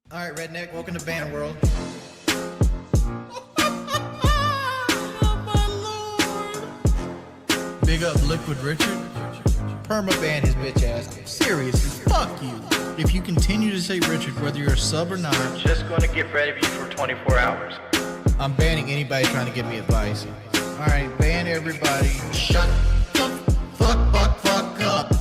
All right, redneck, welcome to Banner World. Big up Liquid Richard. Perma-ban his bitch ass. Seriously, fuck you. If you continue to say Richard, whether you're a sub or not, I'm just going to get rid of you for 24 hours. I'm banning anybody trying to give me advice. All right, ban everybody. Shut the fuck up.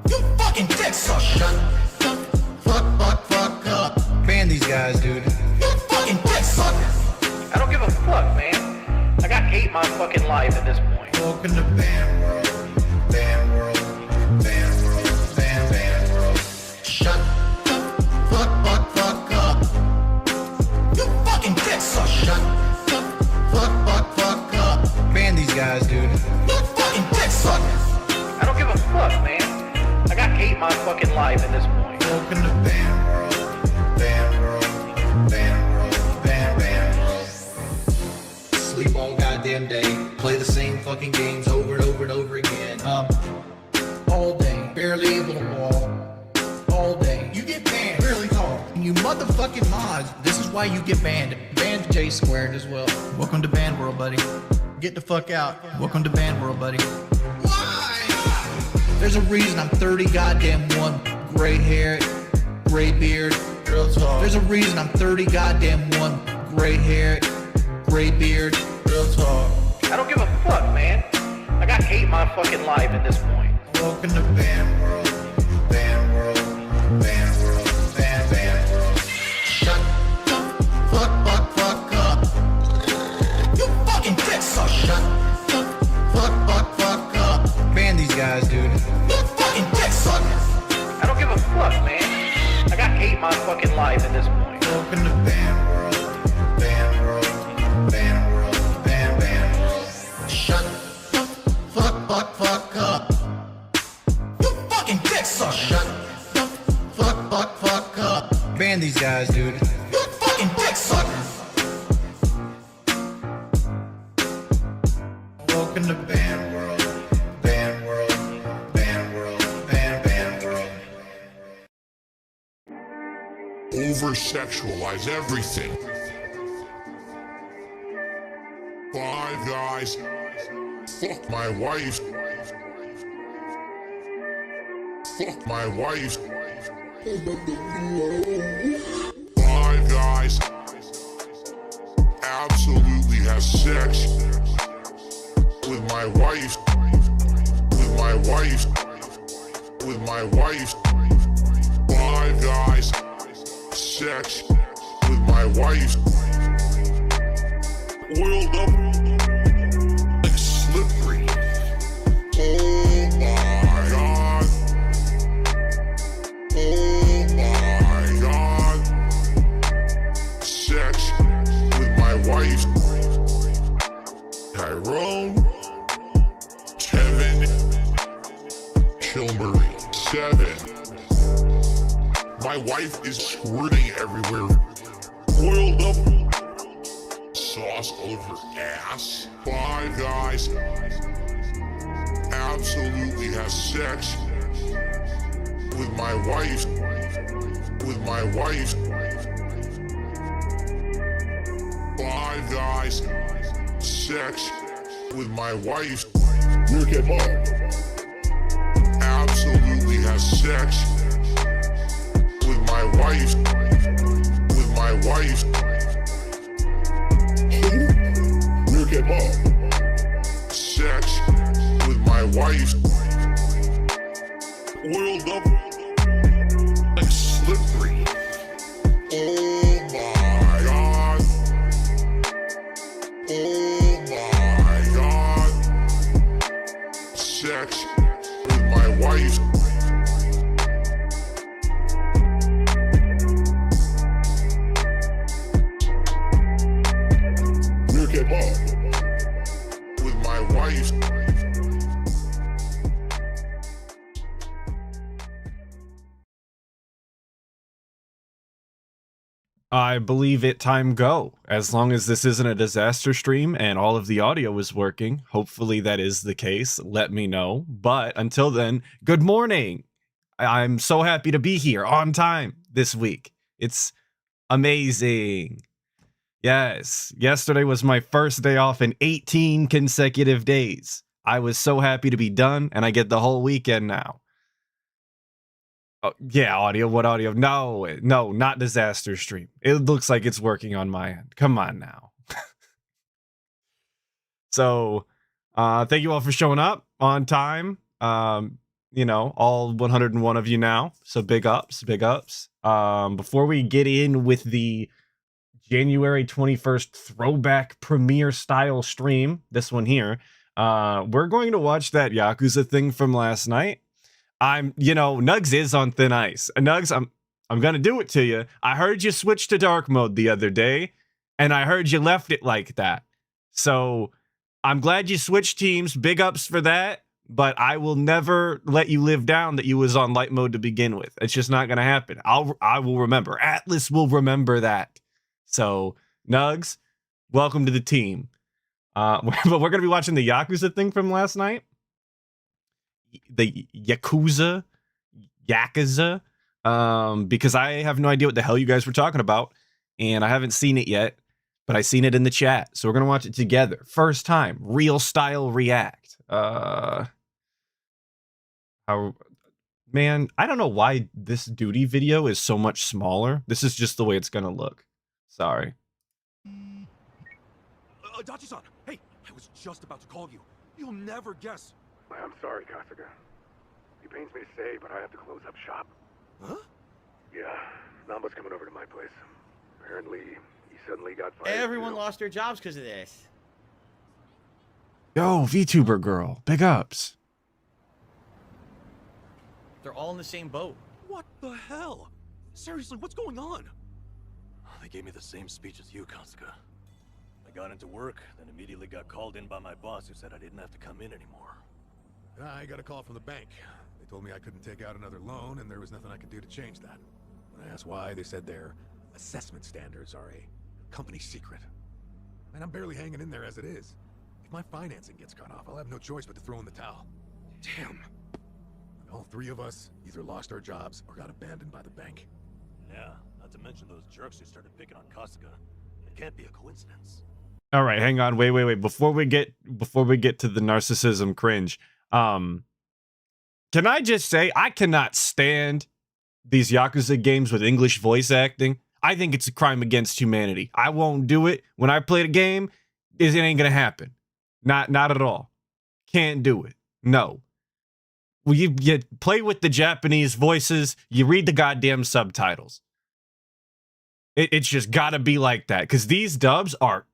You fucking dick sucker. Shut the fuck up. Ban these guys, dude. You fucking dick sucker. I don't give a fuck, man. I got hate my fucking life at this point. Welcome to Ban World. Ban World. Ban World. Ban World. Shut the fuck up. You fucking dick sucker. Shut the fuck up. Ban these guys, dude. You fucking dick sucker. I don't give a fuck, man. I got hate my fucking life at this point. Welcome to Ban World. Ban World. Ban World. Ban World. Sleep all goddamn day. Play the same fucking games over and over and over again. All day. Barely able to walk. All day. You get banned. Barely talk. And you motherfucking mods. This is why you get banned. Banned J squared as well. Welcome to Ban World, buddy. Get the fuck out. Welcome to Ban World, buddy. Why? There's a reason I'm 30 goddamn one. Gray hair, gray beard. Real talk. There's a reason I'm 30 goddamn one. Gray hair, gray beard. Real talk. I don't give a fuck, man. I got hate my fucking life at this point. Welcome to Ban World. Ban World. Ban World. Ban World. Shut the fuck up. You fucking dick sucker. Shut the fuck up. Ban these guys, dude. You fucking dick sucker. I don't give a fuck, man. I got hate my fucking life at this point. Welcome to Ban World. Ban World. Ban World. Ban World. Shut the fuck up. You fucking dick sucker. Shut the fuck up. Ban these guys, dude. You fucking dick sucker. Welcome to Ban World. Ban World. Ban World. Ban World. Over-sexualize everything. Five guys. Fuck my wife. Fuck my wife. Five guys. Absolutely has sex with my wife. With my wife. With my wife. Five guys. Sex with my wife. Oiled up like slippery. Oh my god. Oh my god. Sex with my wife. Tyrone. Kevin. Chilbury. 7. My wife is squirting everywhere. Oiled up. Sauce over ass. Five guys. Absolutely has sex with my wife. With my wife. Five guys. Sex with my wife. Look at mom. Absolutely has sex with my wife. With my wife. Look at mom. Sex with my wife. Oiled up like slippery. Oh my god. Oh my god. Sex with my wife. Look at mom. With my wife. I believe it time go. As long as this isn't a disaster stream and all of the audio is working, hopefully that is the case, let me know. But until then, good morning. I'm so happy to be here on time this week. It's amazing. Yes, yesterday was my first day off in 18 consecutive days. I was so happy to be done, and I get the whole weekend now. Oh, yeah, audio. What audio? No, no, not disaster stream. It looks like it's working on my end. Come on now. So, thank you all for showing up on time. You know, all 101 of you now. So big ups, big ups. Before we get in with the January 21st throwback premiere style stream, this one here, we're going to watch that Yakuza thing from last night. Nugs is on thin ice. Nugs, I'm gonna do it to you. I heard you switch to dark mode the other day, and I heard you left it like that. So I'm glad you switched teams. Big ups for that. But I will never let you live down that you was on light mode to begin with. It's just not gonna happen. I will remember. Atlas will remember that. So Nugs, welcome to the team. But we're gonna be watching the Yakuza thing from last night. The Yakuza, because I have no idea what the hell you guys were talking about, and I haven't seen it yet, but I seen it in the chat, so we're gonna watch it together. First time, real style react. Man, I don't know why this duty video is so much smaller. This is just the way it's gonna look. Sorry. Dachi-san, hey, I was just about to call you. You'll never guess. I'm sorry, Kasuga. It pains me to say, but I have to close up shop. Huh? Yeah, Namba's coming over to my place. Apparently, he suddenly got fired. Everyone lost their jobs because of this. Yo, VTuber girl, big ups. They're all in the same boat. What the hell? Seriously, what's going on? They gave me the same speech as you, Kasuga. I got into work, then immediately got called in by my boss who said I didn't have to come in anymore. I got a call from the bank. They told me I couldn't take out another loan and there was nothing I could do to change that. When I asked why, they said their assessment standards are a company secret. And I'm barely hanging in there as it is. If my financing gets cut off, I'll have no choice but to throw in the towel. Damn. All three of us either lost our jobs or got abandoned by the bank. Yeah, not to mention those jerks who started picking on Kasuga. It can't be a coincidence. All right, hang on, wait. Before we get to the narcissism cringe, can I just say I cannot stand these Yakuza games with English voice acting. I think it's a crime against humanity. I won't do it. When I play the game, it ain't gonna happen. Not at all. Can't do it. No. Well, you play with the Japanese voices. You read the goddamn subtitles. It's just gotta be like that, because these dubs are.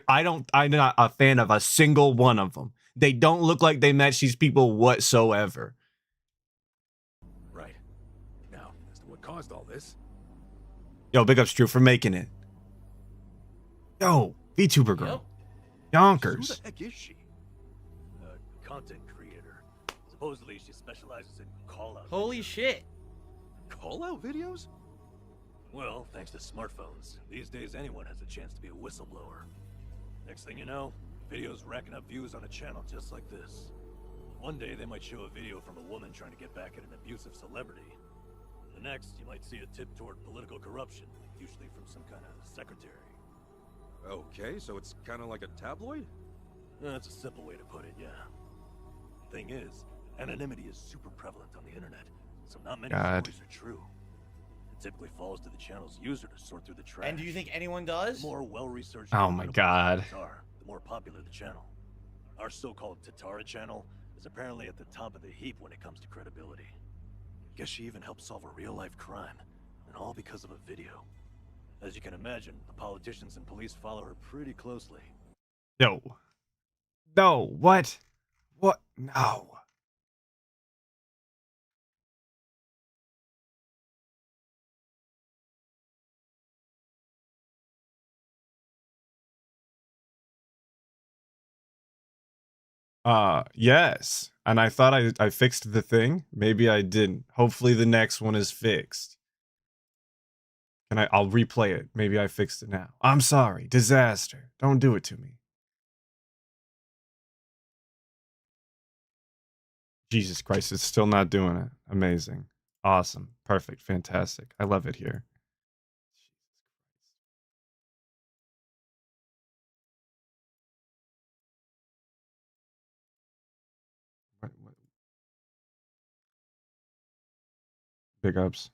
I'm not a fan of a single one of them. They don't look like they match these people whatsoever. Right. Now, as to what caused all this, Yo, big ups Drew for making it. Yo, VTuber girl. Yonkers. Who the heck is she? A content creator. Supposedly she specializes in call-out. Holy shit. Call-out videos? Well, thanks to smartphones, these days anyone has a chance to be a whistleblower. Next thing you know, videos racking up views on a channel just like this. One day they might show a video from a woman trying to get back at an abusive celebrity. The next, you might see a tip toward political corruption, usually from some kind of secretary. Okay, so it's kind of like a tabloid? That's a simple way to put it, yeah. Thing is, anonymity is super prevalent on the internet, so not many stories are true. It typically falls to the channel's user to sort through the trash. And do you think anyone does? The more well-researched Oh my god. the more popular the channel. Our so-called Tatara channel is apparently at the top of the heap when it comes to credibility. Guess she even helped solve a real-life crime, and all because of a video. As you can imagine, the politicians and police follow her pretty closely. No. No, what? What? No. Yes. And I thought I fixed the thing. Maybe I didn't. Hopefully the next one is fixed. I'll replay it. Maybe I fixed it now. I'm sorry. Disaster. Don't do it to me. Jesus Christ, it's still not doing it. Amazing. Awesome. Perfect. Fantastic. I love it here. Big ups.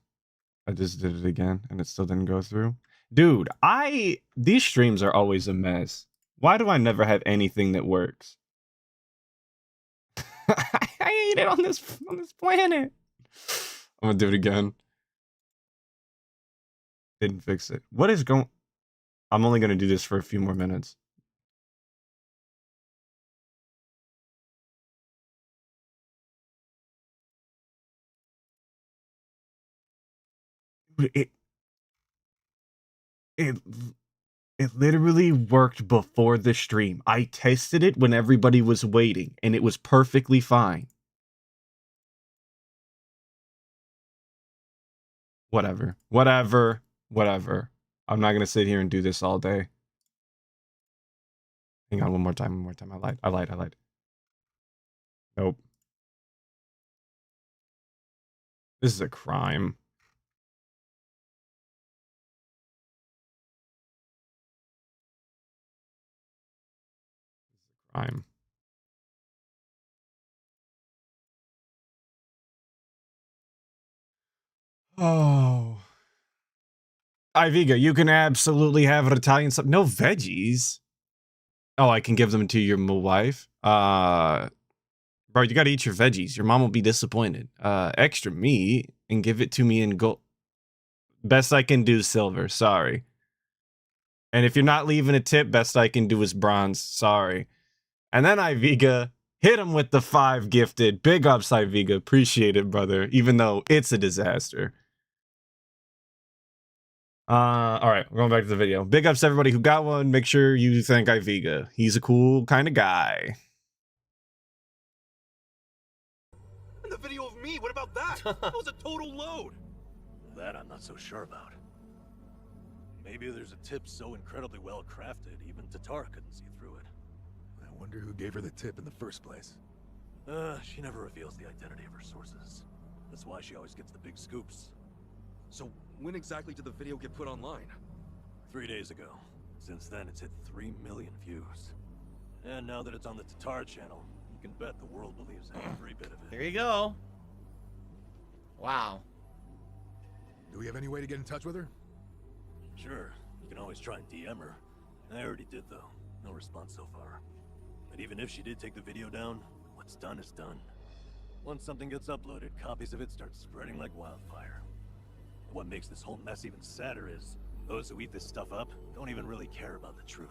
I just did it again and it still didn't go through. Dude, these streams are always a mess. Why do I never have anything that works? I hate it on this planet. I'm gonna do it again. Didn't fix it. What is going? I'm only gonna do this for a few more minutes. It literally worked before the stream. I tested it when everybody was waiting, and it was perfectly fine. Whatever. I'm not gonna sit here and do this all day. Hang on, one more time. I lied. Nope. This is a crime. Oh. Iviga, you can absolutely have an Italian sub. No veggies. Oh, I can give them to your wife. Bro, you gotta eat your veggies. Your mom will be disappointed. Extra meat and give it to me in gold. Best I can do, silver. Sorry. And if you're not leaving a tip, best I can do is bronze. Sorry. And then Iviga hit him with the 5 gifted. Big ups, Iviga. Appreciate it, brother. Even though it's a disaster. All right, we're going back to the video. Big ups to everybody who got one. Make sure you thank Iviga. He's a cool kind of guy. And the video of me, what about that? That was a total load. That I'm not so sure about. Maybe there's a tip so incredibly well crafted, even Tatar couldn't see through it. I wonder who gave her the tip in the first place. She never reveals the identity of her sources. That's why she always gets the big scoops. So when exactly did the video get put online? 3 days ago. Since then, it's hit 3 million views. And now that it's on the Tatar channel, you can bet the world believes every bit of it. There you go. Wow. Do we have any way to get in touch with her? Sure, you can always try and DM her. I already did, though. No response so far. But even if she did take the video down, what's done is done. Once something gets uploaded, copies of it start spreading like wildfire. What makes this whole mess even sadder is those who eat this stuff up don't even really care about the truth.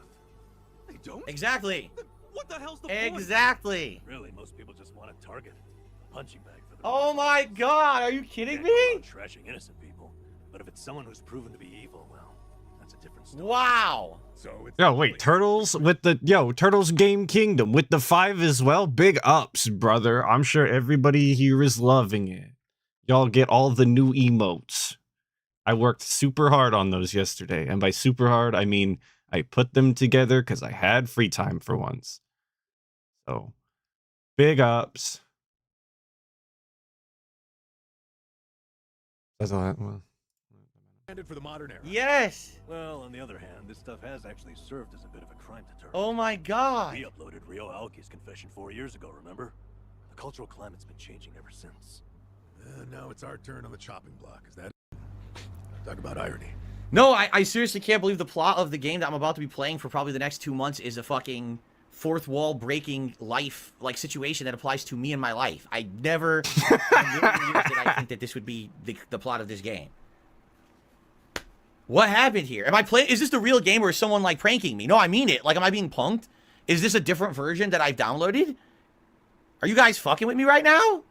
They don't? Exactly. Then what the hell's the point? Exactly. Really, most people just want a target, a punching bag for the. Oh my God! Are you kidding me? Trashing innocent people, but if it's someone who's proven to be evil, well, that's a different story. Wow. So it's Yo, wait, Turtles with the Turtles Game Kingdom with the 5 as well. Big ups, brother. I'm sure everybody here is loving it. Y'all get all the new emotes. I worked super hard on those yesterday, and by super hard, I mean I put them together because I had free time for once. So, big ups. That's all that. Well, for the modern era. Yes. Well, on the other hand, this stuff has actually served as a bit of a crime deterrent. Oh my God. We uploaded Ryo Aoki's confession 4 years ago, remember? The cultural climate's been changing ever since. Now it's our turn on the chopping block. Is that it? Talk about irony. No, I seriously can't believe the plot of the game that I'm about to be playing for probably the next 2 months is a fucking fourth wall breaking life like situation that applies to me and my life. I never in a million years did I think that this would be the plot of this game. What happened here? Am I playing? Is this the real game or is someone like pranking me? No, I mean it. Like, am I being punked? Is this a different version that I've downloaded? Are you guys fucking with me right now?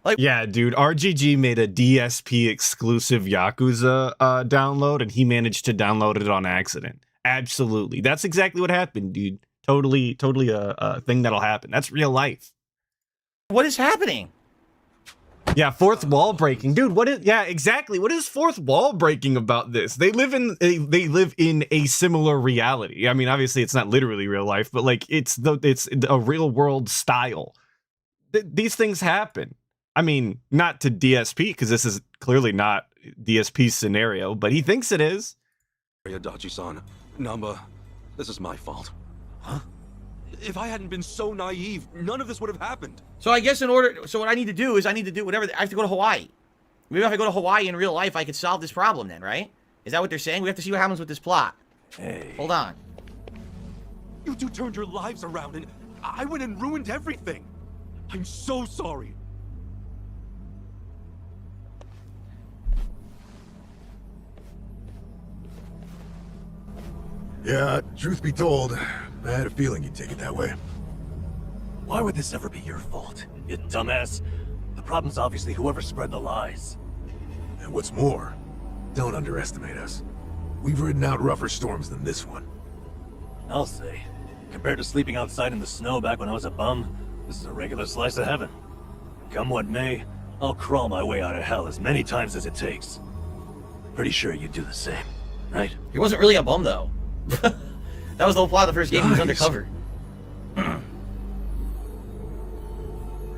Like, yeah, dude, RGG made a DSP exclusive Yakuza download, and he managed to download it on accident. Absolutely. That's exactly what happened, dude. Totally a thing that'll happen. That's real life. what is happening? Yeah, fourth wall breaking. Dude, what is exactly. What is fourth wall breaking about this? They live in a similar reality. I mean, obviously it's not literally real life, but like it's a real world style. These things happen. I mean, not to DSP, because this is clearly not DSP's scenario, but he thinks it is. Adachi-san, Namba, this is my fault. Huh? If I hadn't been so naive, none of this would have happened. So I guess so what I need to do is I need to do whatever. I have to go to Hawaii. Maybe if I go to Hawaii in real life, I could solve this problem then, right? Is that what they're saying? We have to see what happens with this plot. Hey. Hold on. You two turned your lives around and I went and ruined everything. I'm so sorry. Yeah, truth be told, I had a feeling you'd take it that way. Why would this ever be your fault, you dumbass? The problem's obviously whoever spread the lies. And what's more, don't underestimate us. We've ridden out rougher storms than this one. I'll say, compared to sleeping outside in the snow back when I was a bum, this is a regular slice of heaven. Come what may, I'll crawl my way out of hell as many times as it takes. Pretty sure you'd do the same, right? He wasn't really a bum, though. That was the whole plot of the first game. He was undercover.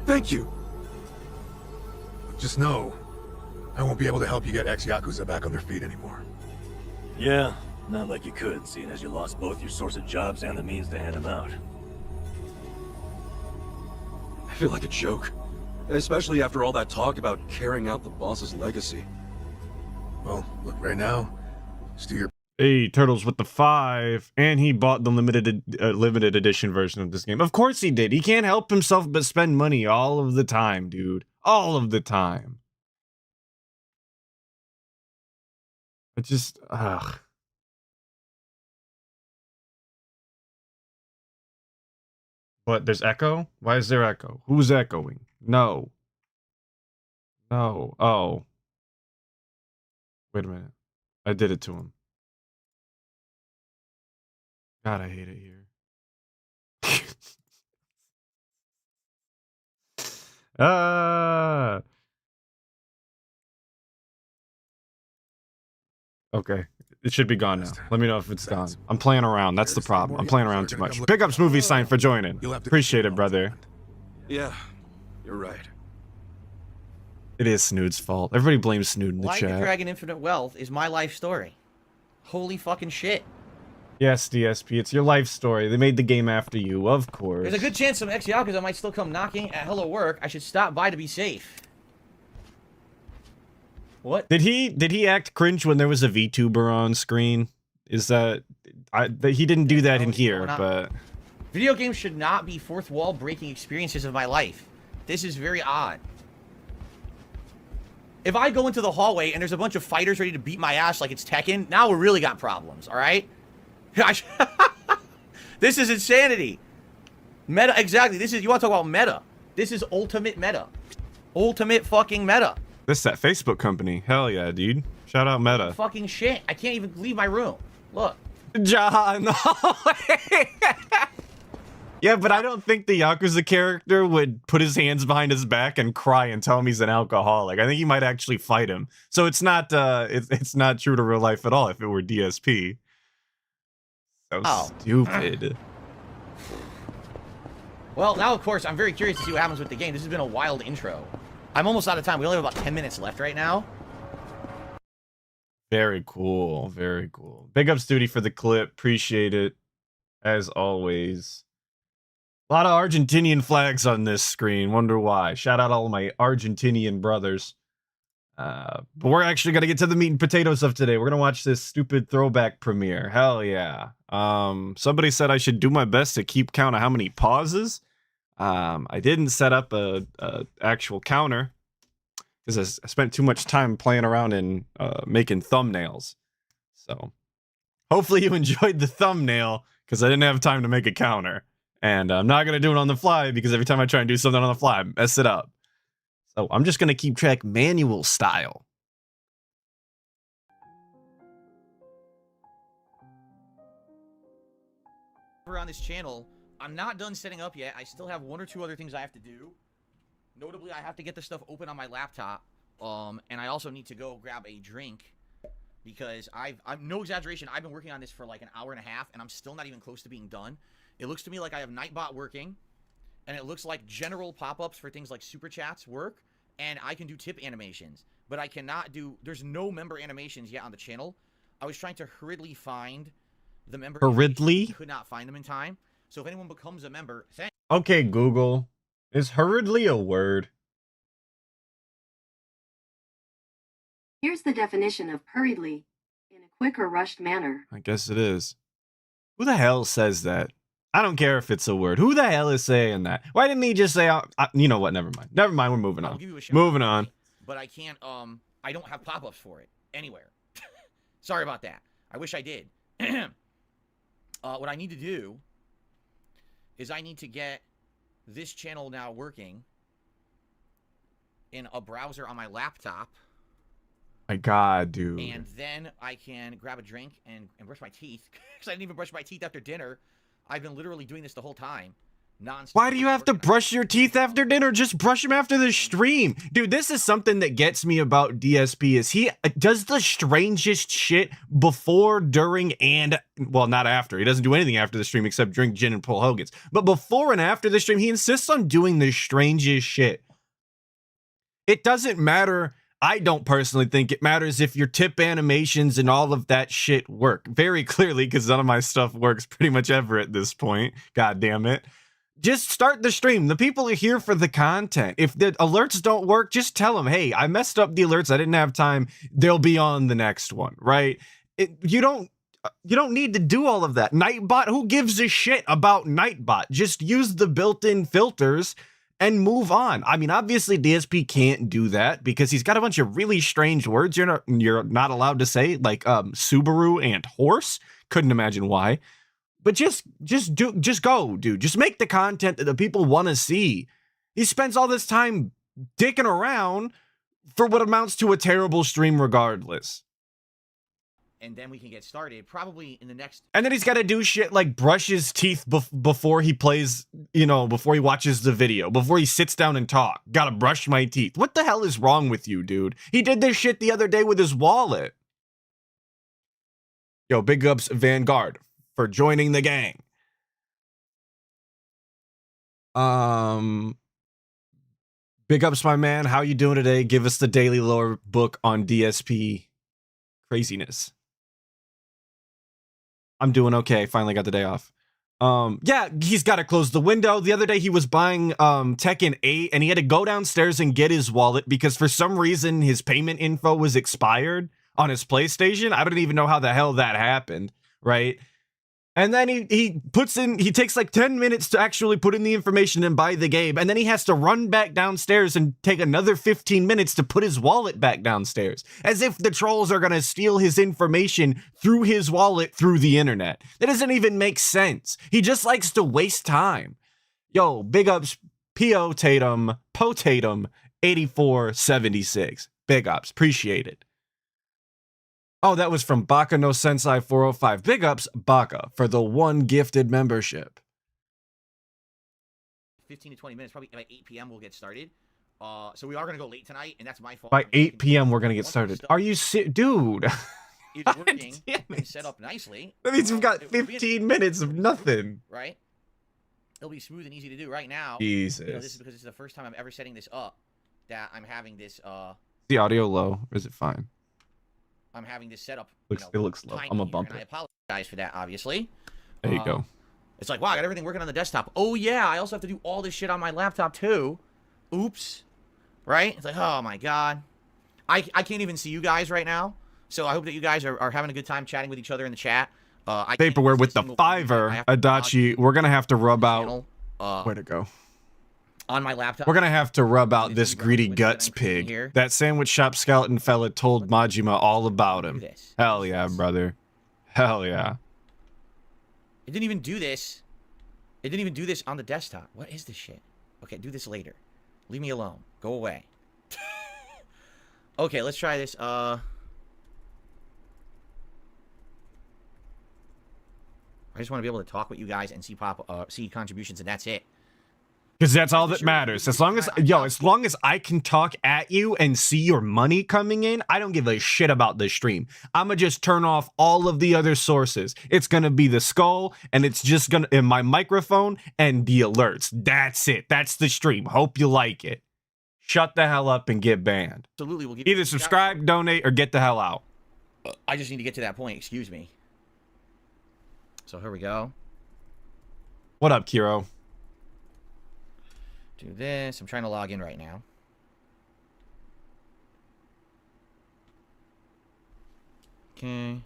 Thank you. Just know, I won't be able to help you get ex-Yakuza back on their feet anymore. Yeah, not like you could, seeing as you lost both your source of jobs and the means to hand them out. I feel like a joke. Especially after all that talk about carrying out the boss's legacy. Well, look, right now, just do your... Hey, Turtles with the 5, and he bought the limited edition version of this game. Of course he did. He can't help himself but spend money all of the time, dude. All of the time. I just, ugh. What, there's echo? Why is there echo? Who's echoing? No. No. Oh. Wait a minute. I did it to him. God, I hate it here. Okay. It should be gone now. Let me know if it's gone. I'm playing around. That's the problem. I'm playing around too much. Big ups Movie Sign for joining. Appreciate it, brother. Yeah, you're right. It is Snood's fault. Everybody blames Snood in the Like the chat. Dragon Infinite Wealth is my life story. Holy fucking shit. Yes, DSP, it's your life story. They made the game after you, of course. There's a good chance some ex-Yakuza might still come knocking at Hello Work. I should stop by to be safe. What? Did he act cringe when there was a VTuber on screen? Is that he didn't do that in here, but Video games should not be fourth wall breaking experiences of my life. This is very odd. If I go into the hallway and there's a bunch of fighters ready to beat my ass like it's Tekken, now we really got problems, all right? This is insanity. Meta, exactly. This is, you want to talk about meta. This is ultimate meta. Ultimate fucking meta. this that Facebook company. Hell yeah, dude. Shout out Meta. Fucking shit. I can't even leave my room. Look. John. Yeah, but I don't think the Yakuza character would put his hands behind his back and cry and tell him he's an alcoholic. I think he might actually fight him. So it's not it's not true to real life at all if it were DSP. So stupid. Well, now, of course, I'm very curious to see what happens with the game. This has been a wild intro. I'm almost out of time. We only have about 10 minutes left right now. Very cool. Very cool. Big ups, Duty, for the clip. Appreciate it. As always. A lot of Argentinian flags on this screen. Wonder why. Shout out all my Argentinian brothers. But we're actually going to get to the meat and potatoes of today. We're going to watch this stupid throwback premiere. Hell yeah. Somebody said I should do my best to keep count of how many pauses. I didn't set up a actual counter because I spent too much time playing around and making thumbnails. So hopefully you enjoyed the thumbnail because I didn't have time to make a counter. And I'm not going to do it on the fly because every time I try and do something on the fly, I mess it up. So I'm just going to keep track manual style. On this channel, I'm not done setting up yet. I still have one or two other things I have to do. Notably, I have to get the stuff open on my laptop. And I also need to go grab a drink because I'm no exaggeration. I've been working on this for like an hour and a half and I'm still not even close to being done. It looks to me like I have Nightbot working, and it looks like general pop-ups for things like super chats work, and I can do tip animations, but I cannot do, there's no member animations yet on the channel. I was trying to hurriedly find the member Hurriedly? could not find them in time. So if anyone becomes a member, Okay, Google. Is hurriedly a word? Here's the definition of hurriedly, in a quick or rushed manner. I guess it is. Who the hell says that? I don't care if it's a word. Who the hell is saying that? Why didn't he just say, you know what? Never mind. Never mind. We're moving I'll on. give you a shout Moving out, on. But I can't, I don't have pop-ups for it anywhere. Sorry about that. I wish I did. What I need to do is I need to get this channel now working in a browser on my laptop. My God, dude. And then I can grab a drink and brush my teeth. Because I didn't even brush my teeth after dinner. I've been literally doing this the whole time. Non-stop. Why do you have to brush your teeth after dinner? Just brush them after the stream. Dude, this is something that gets me about DSP is he does the strangest shit before, during, and, well, not after. He doesn't do anything after the stream except drink gin and pull Hogan's. But before and after the stream, he insists on doing the strangest shit. It doesn't matter. I don't personally think it matters if your tip animations and all of that shit work. Very clearly, because none of my stuff works pretty much ever at this point. God damn it. Just start the stream. The people are here for the content. If the alerts don't work, just tell them, hey, I messed up the alerts. I didn't have time. They'll be on the next one, right? You don't need to do all of that. Nightbot, who gives a shit about Nightbot? Just use the built-in filters and move on. I mean, obviously DSP can't do that because he's got a bunch of really strange words you're not allowed to say, like Subaru and horse. Couldn't imagine why. But just go, dude. Just make the content that the people want to see. He spends all this time dicking around for what amounts to a terrible stream regardless. And then we can get started probably in the next. And then he's got to do shit like brush his teeth before he plays, before he watches the video, before he sits down and talk. Gotta brush my teeth. What the hell is wrong with you, dude? He did this shit the other day with his wallet. Yo, big ups Vanguard for joining the gang. Big ups, my man. How you doing today? Give us the daily lore book on DSP craziness. I'm doing okay. Finally got the day off. Yeah, he's got to close the window. The other day he was buying Tekken 8 and he had to go downstairs and get his wallet because for some reason his payment info was expired on his PlayStation. I don't even know how the hell that happened, right? And then he takes like 10 minutes to actually put in the information and buy the game. And then he has to run back downstairs and take another 15 minutes to put his wallet back downstairs. As if the trolls are going to steal his information through his wallet through the internet. That doesn't even make sense. He just likes to waste time. Yo, big ups, P.O. Tatum, Potatum, 8476. Big ups, appreciate it. Oh, that was from Baka no Sensei 405. Big ups, Baka, for the one gifted membership. 15 to 20 minutes, probably by 8 p.m. we'll get started. So we are going to go late tonight, and that's my fault. By 8 p.m. we're going to get started. Are you dude? It's working and set up nicely. That means we've got 15 minutes of nothing. Right? It'll be smooth and easy to do right now. Jesus. This is because it's the first time I'm ever setting this up that I'm having this. The audio low, or is it fine? I'm having this set up. It looks low. I'm gonna bump it. I apologize for that, obviously. There you go. It's like, wow, I got everything working on the desktop. Oh, yeah, I also have to do all this shit on my laptop, too. Oops. Right? It's like, oh, my God. I can't even see you guys right now. So I hope that you guys are having a good time chatting with each other in the chat. Vaporware with the $5, Adachi, we're going to have to rub out... Where to go? On my laptop. We're going to have to rub out this greedy guts pig. That sandwich shop skeleton fella told Majima all about him. Hell yeah, brother. Hell yeah. It didn't even do this. It didn't even do this on the desktop. What is this shit? Okay, do this later. Leave me alone. Go away. Okay, let's try this. I just want to be able to talk with you guys and see contributions, and that's it. Because that's all that matters. As long as I can talk at you and see your money coming in, I don't give a shit about this stream. I'ma just turn off all of the other sources. It's gonna be the skull, and it's just gonna in my microphone and the alerts. That's it. That's the stream. Hope you like it. Shut the hell up and get banned. Absolutely, we'll either subscribe, donate, or get the hell out. I just need to get to that point. Excuse me. So here we go. What up, Kiro? Do this. I'm trying to log in right now. Okay.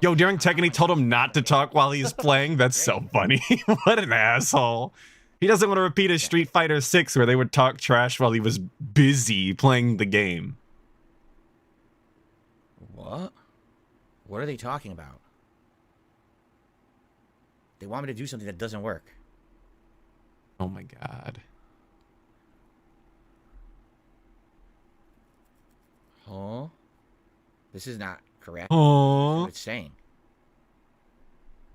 Yo, during Tekken, he told him not to talk while he's playing. That's so funny. What an asshole. He doesn't want to repeat a Street Fighter 6 where they would talk trash while he was busy playing the game. What? What are they talking about? They want me to do something that doesn't work. Oh my god. Huh? This is not correct. Oh. What it's saying.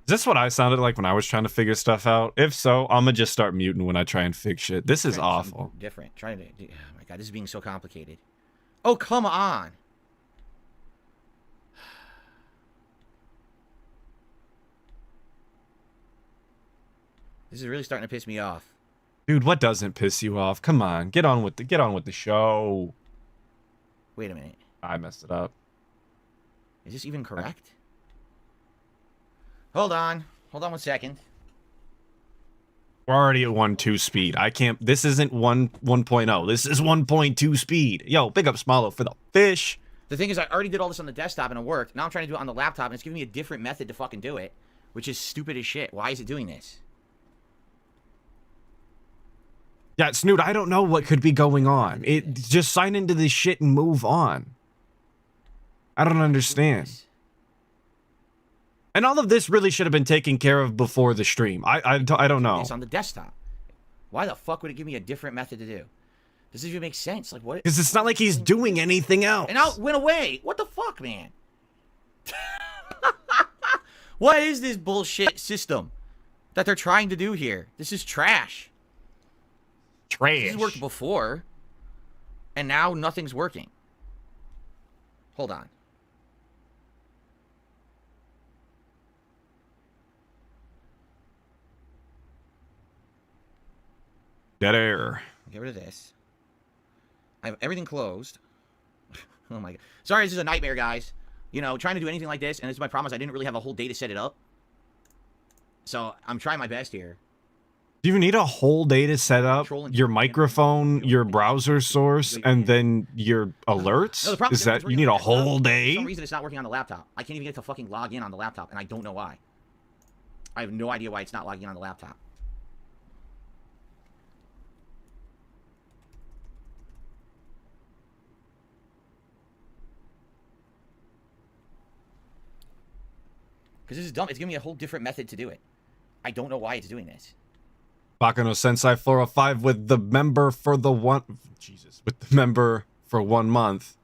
Is this what I sounded like when I was trying to figure stuff out? If so, I'm gonna just start muting when I try and fix shit. This is awful. Different. Trying to. Oh my god, this is being so complicated. Oh, come on. This is really starting to piss me off. Dude, what doesn't piss you off? Come on, get on with the show. Wait a minute. I messed it up. Is this even correct? Hold on. Hold on 1 second. We're already at 1.2 speed. I can't. This isn't 1.0. This is 1.2 speed. Yo, big up Smalo for the fish. The thing is, I already did all this on the desktop and it worked. Now I'm trying to do it on the laptop and it's giving me a different method to fucking do it, which is stupid as shit. Why is it doing this? Yeah, Snoot, I don't know what could be going on. It just sign into this shit and move on. I don't understand. And all of this really should have been taken care of before the stream. I don't know. It's on the desktop. Why the fuck would it give me a different method to do? Does this even make sense? Like what? Because it's not like he's doing anything else. And now it went away. What the fuck, man? What is this bullshit system that they're trying to do here? This is trash. Trash. This has worked before, and now nothing's working. Hold on. Dead air. Get rid of this. I have everything closed. Oh my god. Sorry, this is a nightmare, guys. You know, trying to do anything like this, and this is my problem, is I didn't really have a whole day to set it up. So, I'm trying my best here. Do you need a whole day to set up your microphone, your browser source, and then your alerts? No, the problem is that you need a whole day? For some reason, it's not working on the laptop. I can't even get to fucking log in on the laptop, and I don't know why. I have no idea why it's not logging in on the laptop. Because this is dumb. It's giving me a whole different method to do it. I don't know why it's doing this. Bakano Sensei 405 with the member for the with the member for 1 month.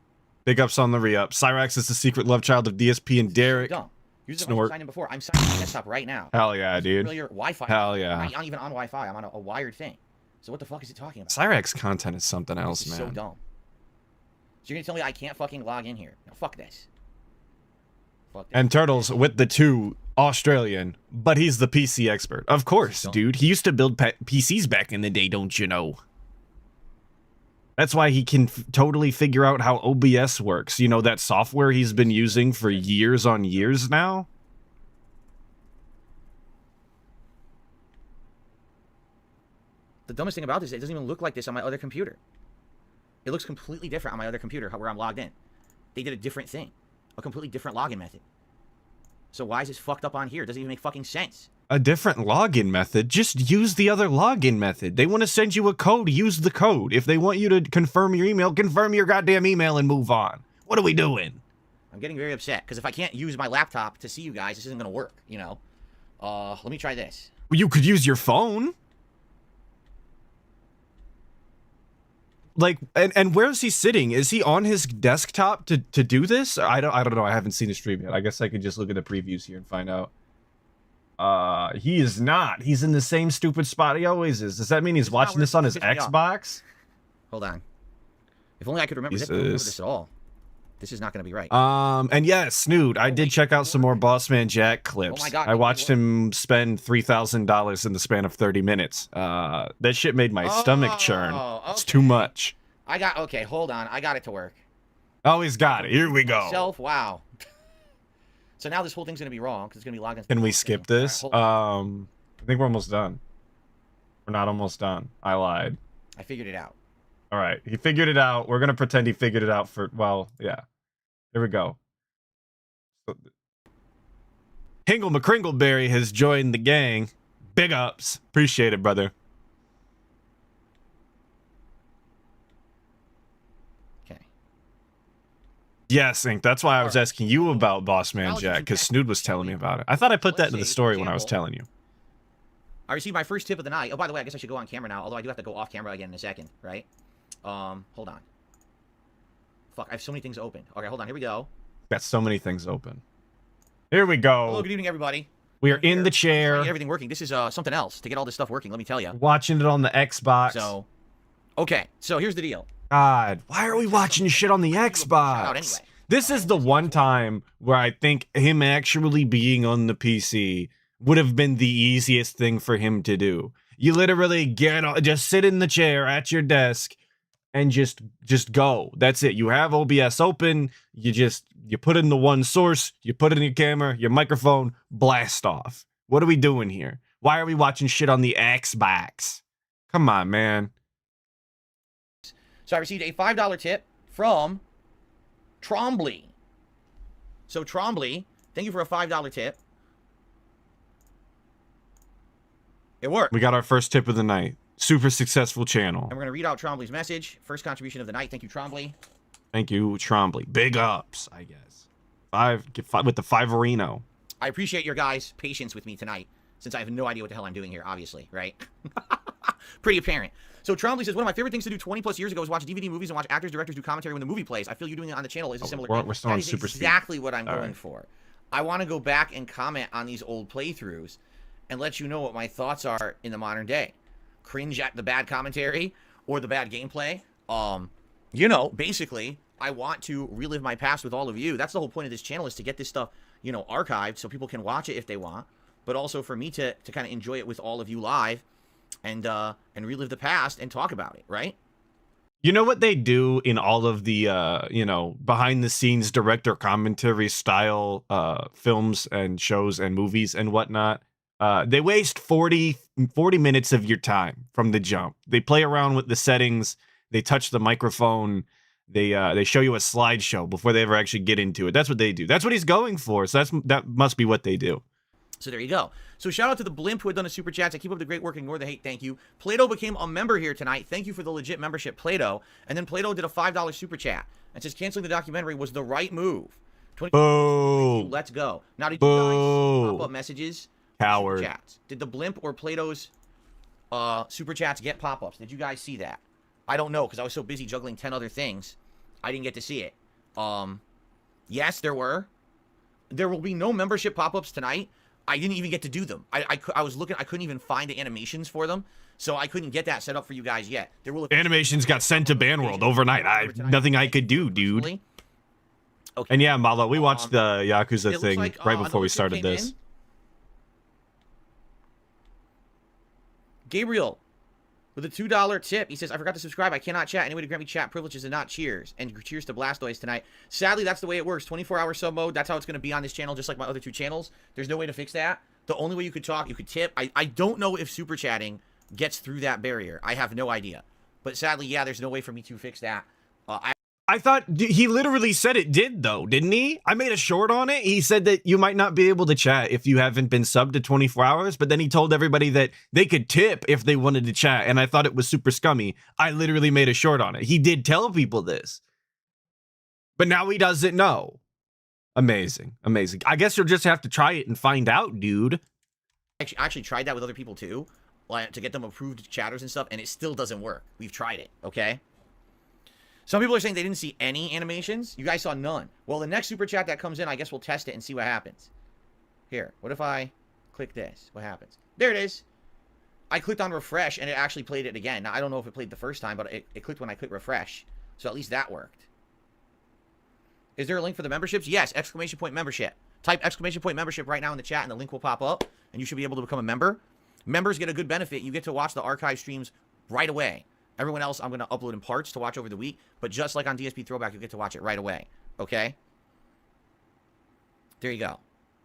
Big ups on the re-up. Cyrax is the secret love child of DSP and Derek. Dumb. You're signed in before. I'm signed in the desktop right now. Hell yeah, dude. Familiar Wi-Fi. Hell yeah. I'm not even on Wi-Fi. I'm on a wired thing. So what the fuck is it talking about? Cyrax content is something else, This is man. so dumb. So you're gonna tell me I can't fucking log in here? No, fuck this. Fuck this. And Turtles with the 2 Australian, but he's the PC expert. Of course, dude. He used to build PCs back in the day, don't you know? That's why he can totally figure out how OBS works. You know, that software he's been using for years on years now? The dumbest thing about this is it doesn't even look like this on my other computer. It looks completely different on my other computer where I'm logged in. They did a different thing. A completely different login method. So why is this fucked up on here? It doesn't even make fucking sense. A different login method? Just use the other login method. They want to send you a code, use the code. If they want you to confirm your email, confirm your goddamn email and move on. What are we doing? I'm getting very upset, because if I can't use my laptop to see you guys, this isn't going to work, you know? Let me try this. Well, you could use your phone. Like, and where is he sitting? Is he on his desktop to do this? I don't know. I haven't seen the stream yet. I guess I could just look at the previews here and find out. He is not. He's in the same stupid spot he always is. Does that mean he's watching this on his Xbox? Hold on. If only I could remember this at all. This is not going to be right. And yes, Snoot, I did check out some more Bossman Jack clips. Oh my God, I watched him spend $3,000 in the span of 30 minutes. That shit made my stomach churn. Okay. It's too much. Okay, hold on. I got it to work. Oh, he's got it. Here we go. Wow. So now this whole thing's going to be wrong, because it's going to be logged in. Can we skip this? I think we're almost done. We're not almost done. I lied. I figured it out. All right, he figured it out. We're gonna pretend he figured it out for. Well, yeah. Here we go. Hingle McCringleberry has joined the gang. Big ups. Appreciate it, brother. Okay. Yes, Ink. That's why I was asking you about Boss Man Jack, because Snood was telling me about it. I thought I put that into the story when I was telling you. I received my first tip of the night. Oh, by the way, I guess I should go on camera now, although I do have to go off camera again in a second, right? Hold on. Fuck, I have so many things open. Okay, hold on. Here we go. Got so many things open. Here we go. Hello, good evening, everybody. We are in the chair. Everything working. This is something else to get all this stuff working, let me tell you. Watching it on the Xbox. So, okay. So here's the deal. God, why are we watching shit on the Xbox? Anyway. This is the one time where I think him actually being on the PC would have been the easiest thing for him to do. You literally just sit in the chair at your desk and just go. That's it. You have OBS open. You put in the one source. You put it in your camera, your microphone, blast off. What are we doing here? Why are we watching shit on the Xbox? Come on, man. So I received a $5 tip from Trombley. So Trombley, thank you for a $5 tip. It worked. We got our first tip of the night. Super successful channel. And we're going to read out Trombley's message. First contribution of the night. Thank you, Trombley. Thank you, Trombley. Big ups, I guess. Five with the five-areno. I appreciate your guys' patience with me tonight, since I have no idea what the hell I'm doing here, obviously, right? Pretty apparent. So Trombley says, one of my favorite things to do 20+ years ago was watch DVD movies and watch actors, directors do commentary when the movie plays. I feel you doing it on the channel is a similar thing. We're still on That is super speed. exactly what I'm going right. for. I want to go back and comment on these old playthroughs and let you know what my thoughts are in the modern day. Cringe at the bad commentary or the bad gameplay. You know, basically, I want to relive my past with all of you. That's the whole point of this channel, is to get this stuff, you know, archived so people can watch it if they want, but also for me to kind of enjoy it with all of you live and relive the past and talk about it, right? You know what they do in all of the, you know, behind the scenes director commentary style films and shows and movies and whatnot? They waste 40 minutes of your time from the jump. They play around with the settings. They touch the microphone. They show you a slideshow before they ever actually get into it. That's what they do. That's what he's going for. So that must be what they do. So there you go. So shout out to the Blimp who had done a super chat. I keep up the great work, ignore the hate. Thank you. Plato became a member here tonight. Thank you for the legit membership, Plato. And then Plato did a $5 super chat and says canceling the documentary was the right move. Boo. Let's go. Now, did you guys pop up messages? Coward. Super chats? Did the Blimp or Plato's super chats get pop-ups? Did you guys see that? I don't know, because I was so busy juggling 10 other things. I didn't get to see it. Yes, there were. There will be no membership pop-ups tonight. I didn't even get to do them. I was looking. I couldn't even find the animations for them, so I couldn't get that set up for you guys yet. There will Animations got sent to Banworld overnight. Nothing I could do, dude. Okay. And yeah, Malo, we watched the Yakuza thing like, right before we another tip started came this. in. Gabriel, with a $2 tip, he says, I forgot to subscribe. I cannot chat. Any way to grant me chat privileges and not cheers. And cheers to Blastoise tonight. Sadly, that's the way it works. 24-hour sub mode. That's how it's going to be on this channel, just like my other two channels. There's no way to fix that. The only way you could talk, you could tip. I don't know if super chatting gets through that barrier. I have no idea. But sadly, yeah, there's no way for me to fix that. I thought he literally said it did, though, didn't he? I made a short on it. He said that you might not be able to chat if you haven't been subbed to 24 hours, but then he told everybody that they could tip if they wanted to chat, and I thought it was super scummy. I literally made a short on it. He did tell people this, but now he doesn't know. Amazing. Amazing. I guess you'll just have to try it and find out, dude. I actually tried that with other people, too, like, to get them approved chatters and stuff, and it still doesn't work. We've tried it, okay? Some people are saying they didn't see any animations. You guys saw none. Well, the next super chat that comes in, I guess we'll test it and see what happens. Here, what if I click this? What happens? There it is. I clicked on refresh, and it actually played it again. Now, I don't know if it played the first time, but it clicked when I clicked refresh. So at least that worked. Is there a link for the memberships? Yes, exclamation point membership. Type exclamation point membership right now in the chat, and the link will pop up, and you should be able to become a member. Members get a good benefit. You get to watch the archive streams right away. Everyone else, I'm going to upload in parts to watch over the week. But just like on DSP Throwback, you get to watch it right away. Okay? There you go.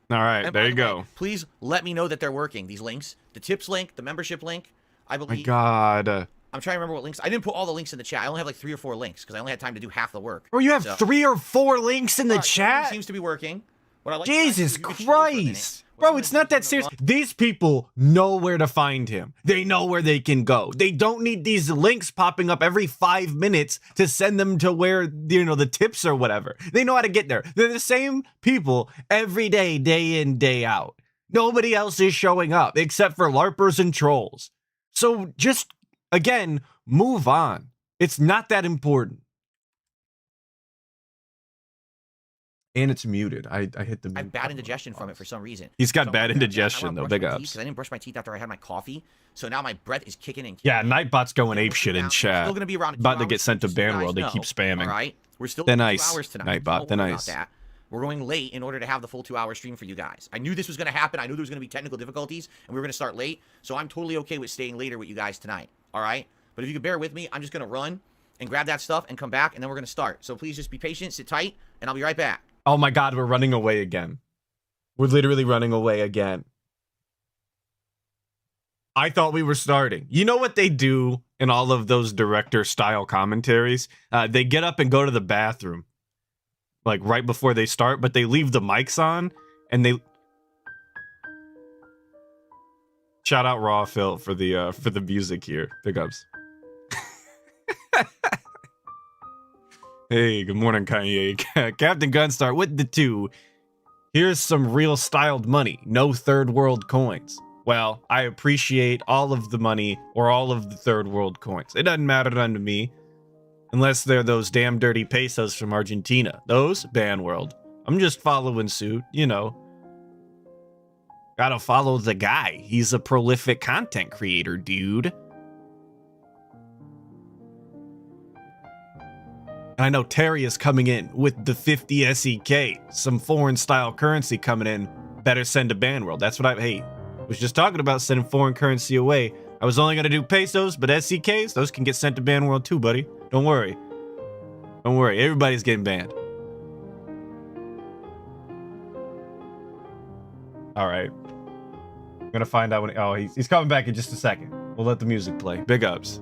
All right, there you go. Please let me know that they're working, these links. The tips link, the membership link. I believe. My God. I'm trying to remember what links. I didn't put all the links in the chat. I only have like 3 or 4 links because I only had time to do half the work. Bro, you have So- 3 or 4 links in the Alright, chat? Seems to be working. What I like Jesus to do is you can chill for a minute. Christ. Bro, it's not that serious. These people know where to find him. They know where they can go. They don't need these links popping up every 5 minutes to send them to where, you know, the tips or whatever. They know how to get there. They're the same people every day, day in, day out. Nobody else is showing up except for LARPers and trolls. So just, again, move on. It's not that important. And it's muted. I hit the mute. I have bad indigestion from it for some reason. He's got So bad I indigestion, wanna though. brush Big my teeth, ups. 'cause I didn't brush my teeth after I had my coffee. So now my breath is kicking in. Yeah, Nightbot's going We're ape shit in still chat. gonna be around in 2 About to hours, get sent to just so you guys Banworld. They know. keep spamming. All right, we're still They're doing nice. 2 hours tonight. Nightbot, Don't they're worry nice. about that. We're going late in order to have the full 2-hour stream for you guys. I knew this was going to happen. I knew there was going to be technical difficulties, and we were going to start late. So I'm totally okay with staying later with you guys tonight. All right? But if you could bear with me, I'm just going to run and grab that stuff and come back, and then we're going to start. So please just be patient, sit tight, and I'll be right back. Oh my god, we're running away again. We're literally running away again. I thought we were starting. You know what they do in all of those director-style commentaries? They get up and go to the bathroom, like right before they start, but they leave the mics on, and they... Shout out Raw Phil for the music here. Big ups. Hey, good morning, Kanye. Captain Gunstar with the 2. Here's some real styled money. No third world coins. Well, I appreciate all of the money or all of the third world coins. It doesn't matter none to me. Unless they're those damn dirty pesos from Argentina. Those, ban world. I'm just following suit, you know. Gotta follow the guy. He's a prolific content creator, dude. I know Terry is coming in with the 50 SEK. Some foreign style currency coming in. Better send to ban world. That's what was just talking about sending foreign currency away. I was only gonna do pesos, but SEKs, those can get sent to ban world too, buddy. Don't worry. Don't worry. Everybody's getting banned. All right. I'm gonna find out when. Oh, he's coming back in just a second. We'll let the music play. Big ups.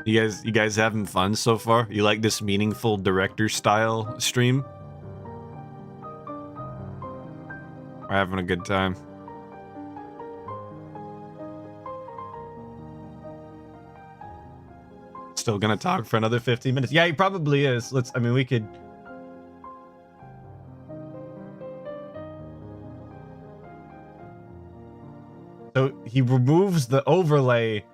You guys having fun so far? You like this meaningful director style stream? We're having a good time. Still gonna talk for another 15 minutes. Yeah, he probably is. We could. So he removes the overlay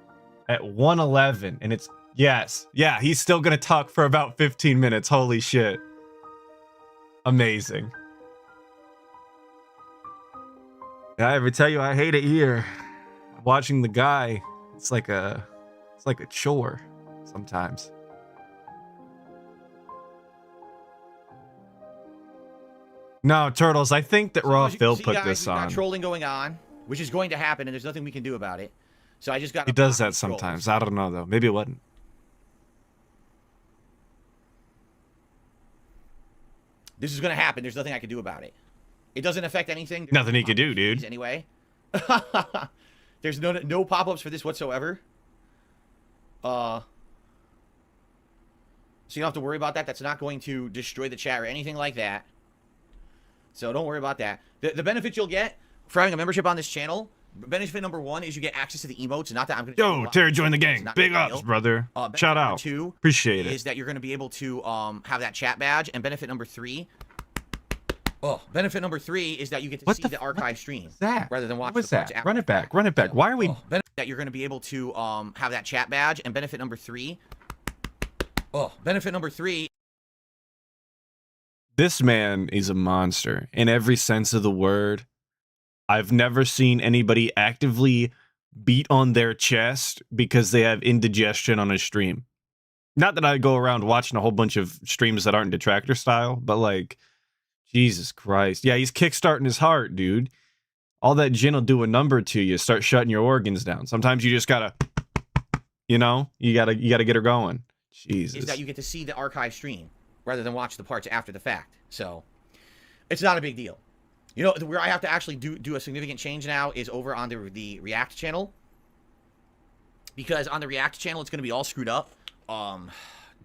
at 1:11 and it's yes. Yeah, he's still gonna talk for about 15 minutes. Holy shit. Amazing. I ever tell you I hate it here. Watching the guy, it's like a chore sometimes. No, Turtles, I think that Raw Phil put this on. Got trolling going on, which is going to happen, and there's nothing we can do about it. So I just got. He does that sometimes. I don't know though. Maybe it wasn't. This is going to happen. There's nothing I can do about it. It doesn't affect anything. Nothing he can do, dude. Anyway, there's no pop-ups for this whatsoever. So you don't have to worry about that. That's not going to destroy the chat or anything like that. So don't worry about that. The benefit you'll get for having a membership on this channel, benefit number 1 is you get access to the emotes. Not that I'm going to. Yo, Terry joined the gang. Big ups, brother. Shout out. 2 appreciate it. Is that you're going to be able to have that chat badge, and benefit number 3. Benefit number 3 is that you get to see the archive stream rather than watch the parts after. Run it back. Run it back. Why are we? That you're going to be able to have that chat badge, and benefit number 3. Benefit number 3. This man is a monster in every sense of the word. I've never seen anybody actively beat on their chest because they have indigestion on a stream. Not that I go around watching a whole bunch of streams that aren't detractor style, but like, Jesus Christ. Yeah, he's kickstarting his heart, dude. All that gin will do a number to you. Start shutting your organs down. Sometimes you just gotta, you gotta get her going. Jesus. Is that you get to see the archive stream rather than watch the parts after the fact. So It's not a big deal. You know, where I have to actually do a significant change now is over on the React channel. Because on the React channel, it's going to be all screwed up.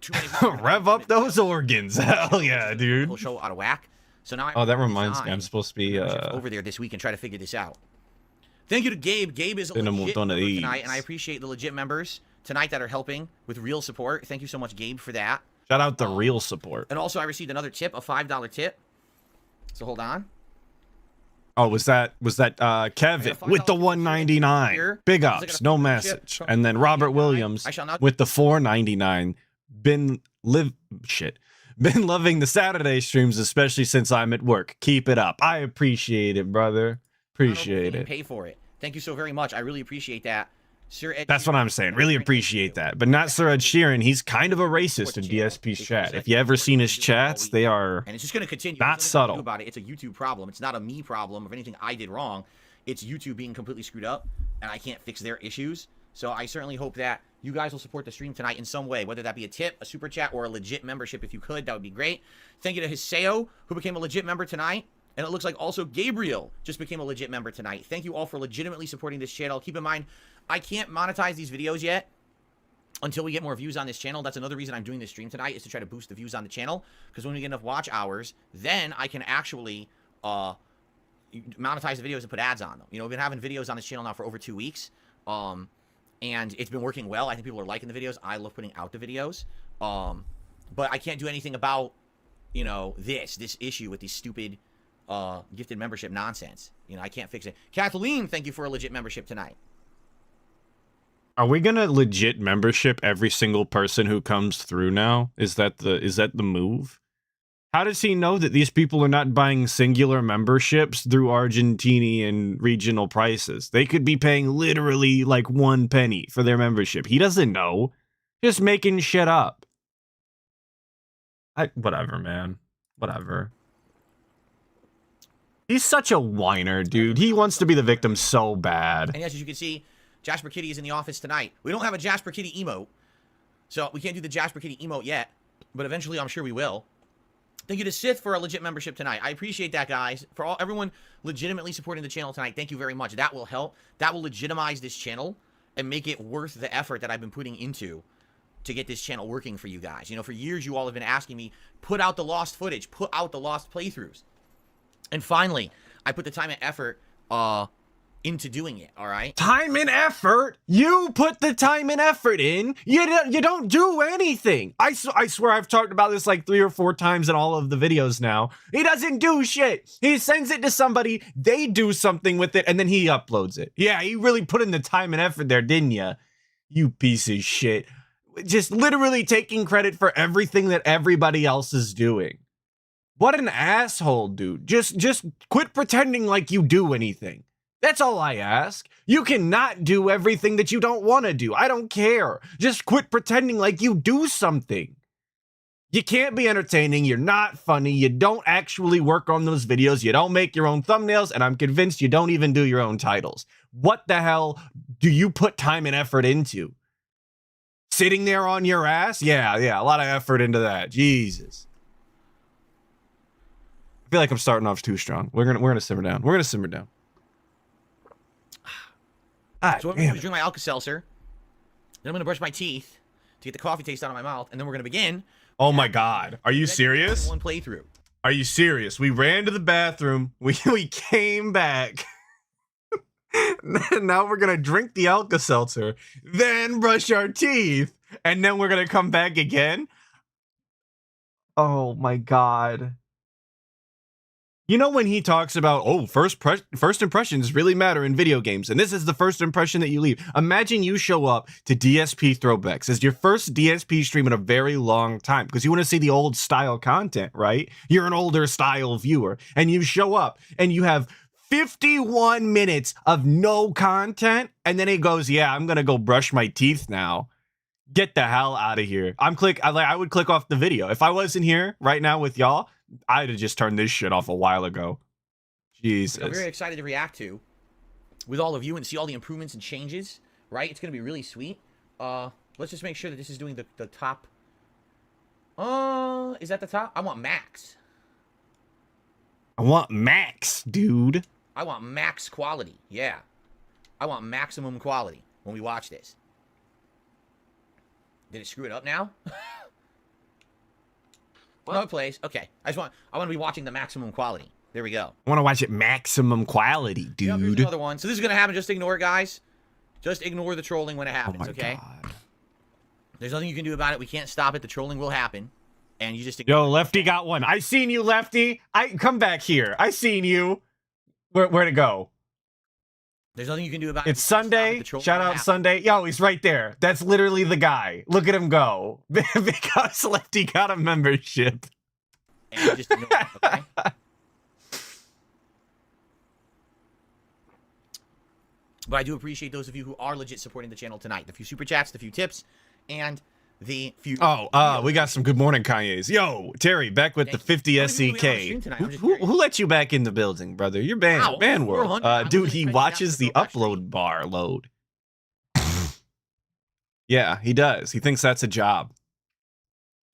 Too many Rev up those organs. Hell yeah, dude. Whole show out of whack. So now Oh, that reminds me. I'm supposed to be over there this week and try to figure this out. Thank you to Gabe. Gabe is a In a legit montón de member tonight, these. and I appreciate the legit members tonight that are helping with real support. Thank you so much, Gabe, for that. Shout out the real support. And also, I received another tip, a $5 tip. So hold on. Oh, was that Kevin with the 199? Big ups, no message. And then Robert Williams with the 499. Been loving the Saturday streams, especially since I'm at work. Keep it up. I appreciate it, brother. Appreciate it. Pay for it. Thank you so very much. I really appreciate that. Sir Ed That's what I'm saying. Really appreciate that. But not Sir Ed Sheeran. He's kind of a racist in DSP's chat. If you ever seen his chats, they are and it's just going to continue. not subtle. About it. It's a YouTube problem. It's not a me problem of anything I did wrong. It's YouTube being completely screwed up, and I can't fix their issues. So I certainly hope that you guys will support the stream tonight in some way, whether that be a tip, a super chat, or a legit membership. If you could, that would be great. Thank you to Hiseo, who became a legit member tonight. And it looks like also Gabriel just became a legit member tonight. Thank you all for legitimately supporting this channel. Keep in mind, I can't monetize these videos yet until we get more views on this channel. That's another reason I'm doing this stream tonight, is to try to boost the views on the channel. Because when we get enough watch hours, then I can actually monetize the videos and put ads on them. You know, we've been having videos on this channel now for over 2 weeks. And it's been working well. I think people are liking the videos. I love putting out the videos. But I can't do anything about, you know, this issue with these stupid gifted membership nonsense. You know, I can't fix it. Kathleen, thank you for a legit membership tonight. Are we gonna legit membership every single person who comes through now? Is that the move? How does he know that these people are not buying singular memberships through Argentinian regional prices? They could be paying literally like 1 penny for their membership. He doesn't know. Just making shit up. Whatever, man. Whatever. He's such a whiner, dude. He wants to be the victim so bad. And yes, as you can see, Jasper Kitty is in the office tonight. We don't have a Jasper Kitty emote, so we can't do the Jasper Kitty emote yet, but eventually I'm sure we will. Thank you to Sith for a legit membership tonight. I appreciate that, guys. For everyone legitimately supporting the channel tonight, thank you very much. That will help. That will legitimize this channel and make it worth the effort that I've been putting into to get this channel working for you guys. You know, for years you all have been asking me, put out the lost footage, put out the lost playthroughs. And finally, I put the time and effort into doing it, all right? Time and effort? You put the time and effort in. You don't do anything. I swear I've talked about this like 3 or 4 times in all of the videos now. He doesn't do shit. He sends it to somebody, they do something with it, and then he uploads it. Yeah, you really put in the time and effort there, didn't you? You piece of shit. Just literally taking credit for everything that everybody else is doing. What an asshole, dude. Just quit pretending like you do anything. That's all I ask. You cannot do everything that you don't want to do. I don't care. Just quit pretending like you do something. You can't be entertaining. You're not funny. You don't actually work on those videos. You don't make your own thumbnails, and I'm convinced you don't even do your own titles. What the hell do you put time and effort into? Sitting there on your ass? Yeah, a lot of effort into that. Jesus. I feel like I'm starting off too strong. We're gonna simmer down. We're gonna simmer down. So I'm going to drink my Alka-Seltzer. Then I'm going to brush my teeth to get the coffee taste out of my mouth, and then we're going to begin. Oh my God. Are you serious? One playthrough. Are you serious? We ran to the bathroom. We came back. Now we're going to drink the Alka-Seltzer, then brush our teeth, and then we're going to come back again? Oh my God. You know when he talks about, oh, first impressions really matter in video games, and this is the first impression that you leave. Imagine you show up to DSP Throwbacks as your first DSP stream in a very long time, because you want to see the old style content, right? You're an older style viewer, and you show up, and you have 51 minutes of no content, and then it goes, yeah, I'm going to go brush my teeth now. Get the hell out of here. I would click off the video. If I wasn't here right now with y'all, I'd have just turned this shit off a while ago. Jesus. I'm very excited to react to with all of you and see all the improvements and changes, right? It's going to be really sweet. Let's just make sure that this is doing the top. Is that the top? I want max. I want max, dude. I want max quality. Yeah. I want maximum quality when we watch this. Did it screw it up now? No, it plays. Okay. I want to be watching the maximum quality. There we go. I want to watch it maximum quality, dude. Yep, here's another one. So this is going to happen. Just ignore it, guys. Just ignore the trolling when it happens, Oh my okay? God. There's nothing you can do about it. We can't stop it. The trolling will happen. And you just... Yo, Lefty got one. I seen you, Lefty. Come back here. I seen you. Where to go? There's nothing you can do about it. It's Sunday. Shout out Sunday. Yo, he's right there. That's literally the guy. Look at him go. Because Lefty got a membership. And you just ignore it, okay? But I do appreciate those of you who are legit supporting the channel tonight. The few super chats, the few tips, and the few... we got some good morning Kanye's. Yo, Terry, back with the 50 SEK. Who let you back in the building, brother? You're banned. Ban world. Dude, he watches the upload bar load. Yeah, he does. He thinks that's a job.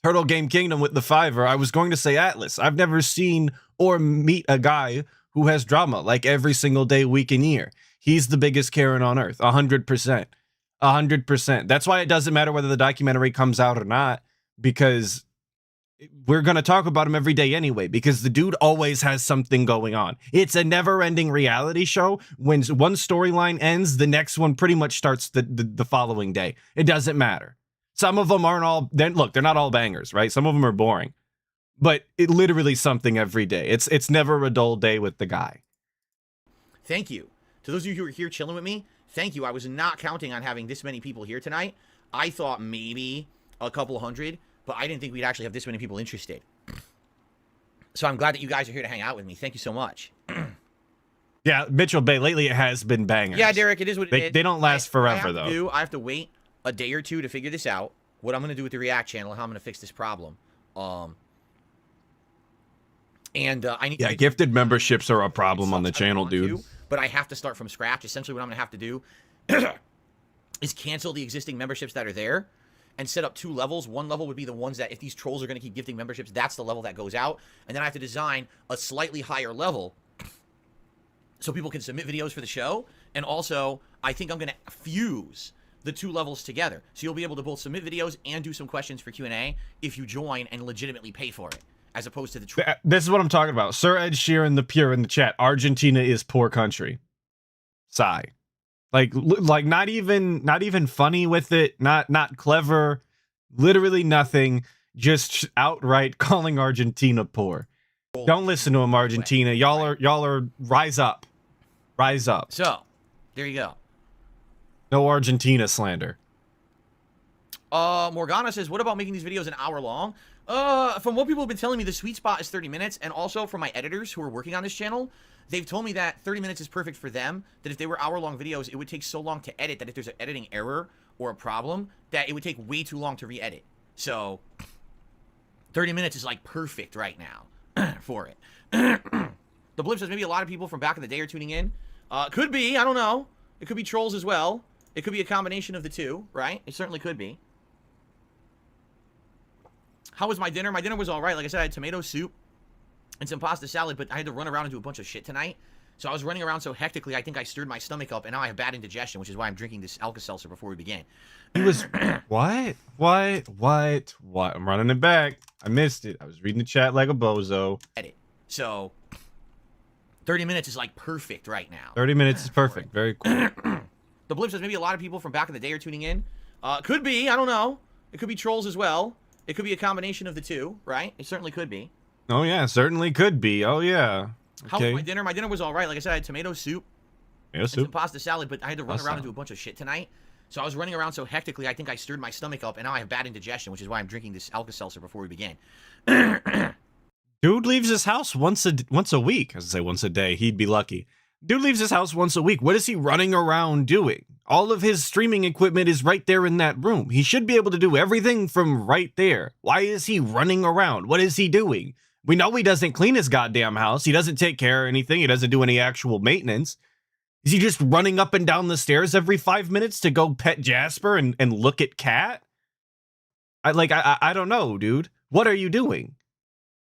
Turtle Game Kingdom with the $5. I was going to say Atlas. I've never seen or meet a guy who has drama like every single day, week, and year. He's the biggest Karen on earth. 100%. 100%. That's why it doesn't matter whether the documentary comes out or not, because we're going to talk about him every day anyway, because the dude always has something going on. It's a never-ending reality show. When one storyline ends, the next one pretty much starts the following day. It doesn't matter. Some of them aren't all... Look, they're not all bangers, right? Some of them are boring. But it literally something every day. It's never a dull day with the guy. Thank you. To those of you who are here chilling with me, thank you. I was not counting on having this many people here tonight. I thought maybe a couple hundred, but I didn't think we'd actually have this many people interested. So I'm glad that you guys are here to hang out with me. Thank you so much. Yeah, Mitchell Bay, lately it has been bangers. Yeah, Derek, it is what it is. They don't last forever, though. I have to wait a day or two to figure this out, what I'm going to do with the React channel and how I'm going to fix this problem. I need... Yeah, gifted memberships are a problem on the channel, dude. But I have to start from scratch. Essentially, what I'm going to have to do is cancel the existing memberships that are there and set up 2 levels. One level would be the ones that, if these trolls are going to keep gifting memberships, that's the level that goes out. And then I have to design a slightly higher level so people can submit videos for the show. And also, I think I'm going to fuse the 2 levels together. So you'll be able to both submit videos and do some questions for Q&A if you join and legitimately pay for it, as opposed to the... This is what I'm talking about. Sir Ed Sheeran the Pure in the chat. Argentina is poor country. Sigh. Like not even funny with it. Not clever. Literally nothing. Just outright calling Argentina poor. Don't listen to him, Argentina. Y'all are rise up. Rise up. So, there you go. No Argentina slander. Morgana says, what about making these videos an hour long? From what people have been telling me, the sweet spot is 30 minutes. And also from my editors who are working on this channel, they've told me that 30 minutes is perfect for them. That if they were hour-long videos, it would take so long to edit that if there's an editing error or a problem, that it would take way too long to re-edit. So, 30 minutes is like perfect right now for it. The Blip says maybe a lot of people from back in the day are tuning in. Could be, I don't know. It could be trolls as well. It could be a combination of the two, right? It certainly could be. How was my dinner? My dinner was all right. Like I said, I had tomato soup and some pasta salad, but I had to run around and do a bunch of shit tonight. So I was running around so hectically, I think I stirred my stomach up, and now I have bad indigestion, which is why I'm drinking this Alka-Seltzer before we begin. He was... What? I'm running it back. I missed it. I was reading the chat like a bozo. Edit. So, 30 minutes is like perfect right now. 30 minutes is perfect. Very cool. The Blip says maybe a lot of people from back in the day are tuning in. Could be, I don't know. It could be trolls as well. It could be a combination of the two, right? It certainly could be. Oh, yeah. Certainly could be. Oh, yeah. Okay. How was my dinner? My dinner was all right. Like I said, I had tomato soup. And some pasta salad, but I had to run around and do a bunch of shit tonight. So I was running around so hectically, I think I stirred my stomach up, and now I have bad indigestion, which is why I'm drinking this Alka-Seltzer before we begin. Dude leaves his house once a week. I was gonna say once a day. He'd be lucky. Dude leaves his house once a week. What is he running around doing? All of his streaming equipment is right there in that room. He should be able to do everything from right there. Why is he running around? What is he doing? We know he doesn't clean his goddamn house. He doesn't take care of anything. He doesn't do any actual maintenance. Is he just running up and down the stairs every 5 minutes to go pet Jasper and look at Cat? I don't know, dude. What are you doing?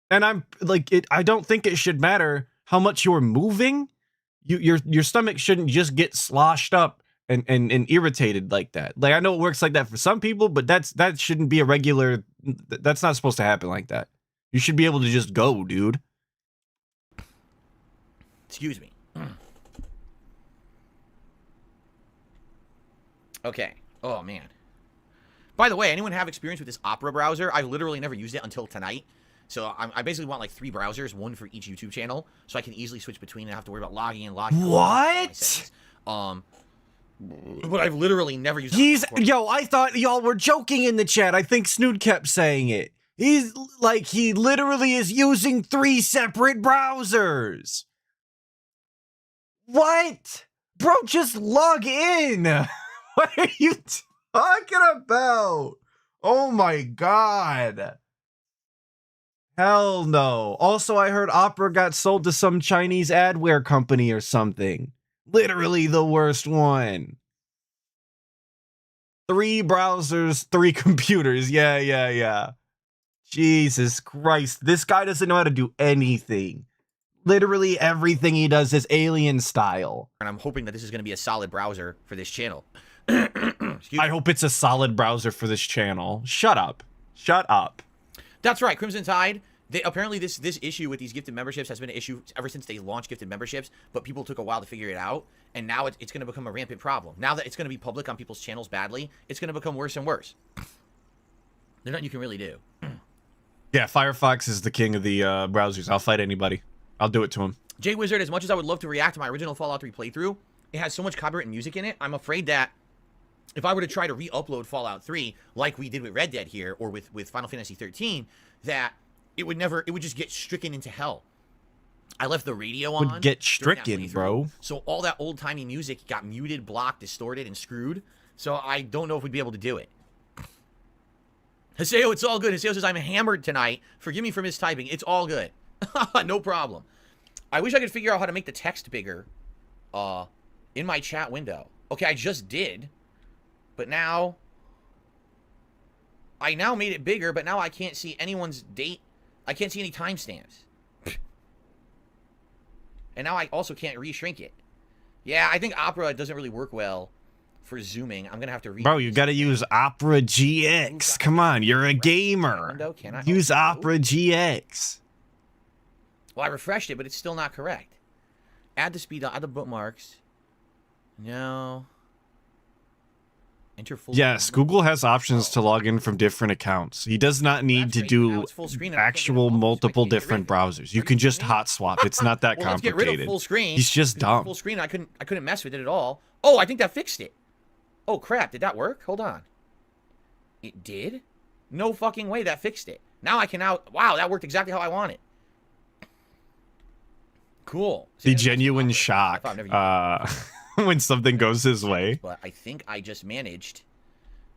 And I'm like, I don't think it should matter how much you're moving. Your stomach shouldn't just get sloshed up and irritated like that. Like, I know it works like that for some people, but that shouldn't be a regular. That's not supposed to happen like that. You should be able to just go, dude. Excuse me. Okay. Oh, man. By the way, anyone have experience with this Opera browser? I've literally never used it until tonight. So I basically want like 3 browsers, one for each YouTube channel, so I can easily switch between and have to worry about logging in, logging out. What? But I've literally never used it. Yo, I thought y'all were joking in the chat. I think Snood kept saying it. He's like, he literally is using 3 separate browsers. What? Bro, just log in. What are you talking about? Oh my god. Hell no. Also, I heard Opera got sold to some Chinese adware company or something. Literally the worst one. 3 browsers, 3 computers. Yeah. Jesus Christ. This guy doesn't know how to do anything. Literally everything he does is alien style. And I'm hoping that this is going to be a solid browser for this channel. I hope it's a solid browser for this channel. Shut up. Shut up. That's right, Crimson Tide. Apparently this issue with these gifted memberships has been an issue ever since they launched gifted memberships, but people took a while to figure it out, and now it's going to become a rampant problem. Now that it's going to be public on people's channels badly, it's going to become worse and worse. There's nothing you can really do. Yeah, Firefox is the king of the browsers. I'll fight anybody. I'll do it to him. Jay Wizard, as much as I would love to react to my original Fallout 3 playthrough, it has so much copyright music in it, I'm afraid that if I were to try to re-upload Fallout 3, like we did with Red Dead here, or with Final Fantasy 13, that it would just get stricken into hell. I left the radio on. Would get stricken, bro. So all that old-timey music got muted, blocked, distorted, and screwed. So I don't know if we'd be able to do it. Haseo, it's all good. Haseo says, I'm hammered tonight. Forgive me for mistyping. It's all good. No problem. I wish I could figure out how to make the text bigger in my chat window. Okay, I just did. But now... I now made it bigger, but now I can't see anyone's date. I can't see any timestamps. And now I also can't reshrink it. Yeah, I think Opera doesn't really work well for zooming. I'm going to have to... Bro, you got to use Opera GX. Come on, you're a gamer. Use Opera GX. Well, I refreshed it, but it's still not correct. Add the speed, add the bookmarks. No. Enter full yes, Google has options to log in from different accounts. He does not need to do actual multiple different browsers. You can just hot swap. It's not that well, complicated. Let's get rid of full screen. He's just dumb. Full screen, I couldn't mess with it at all. Oh, I think that fixed it. Oh crap, did that work? Hold on. It did? No fucking way that fixed it. Now I can wow, that worked exactly how I want it. Cool. The genuine shock when something goes his way. But I think I just managed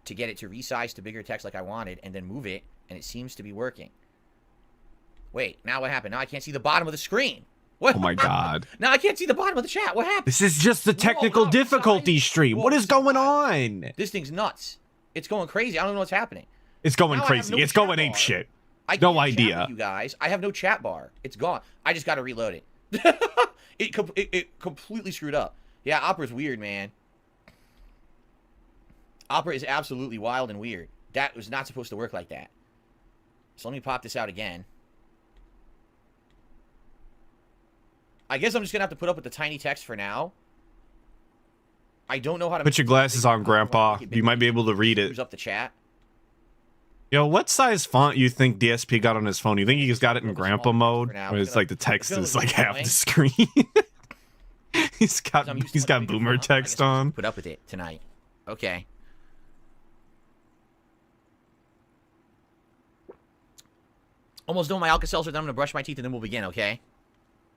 to get it to resize to bigger text like I wanted and then move it, and it seems to be working. Wait, now what happened? Now I can't see the bottom of the screen. What? Oh my god. Now I can't see the bottom of the chat. What happened? This is just the technical difficulty stream. What is going on? This thing's nuts. It's going crazy. I don't know what's happening. It's going crazy. It's going ape shit. No idea. You guys, I have no chat bar. It's gone. I just got to reload it. It completely screwed up. Yeah, Opera's weird, man. Opera is absolutely wild and weird. That was not supposed to work like that. So let me pop this out again. I guess I'm just going to have to put up with the tiny text for now. I don't know how to... Put your glasses on, Grandpa. You might be able to read it. Up the chat. Yo, what size font you think DSP got on his phone? You think he's got it in grandpa mode? Where it's like the text is like half the screen? he's got boomer text on. Put up with it tonight. Okay. Almost done with my Alka-Seltzer, then I'm going to brush my teeth and then we'll begin, okay?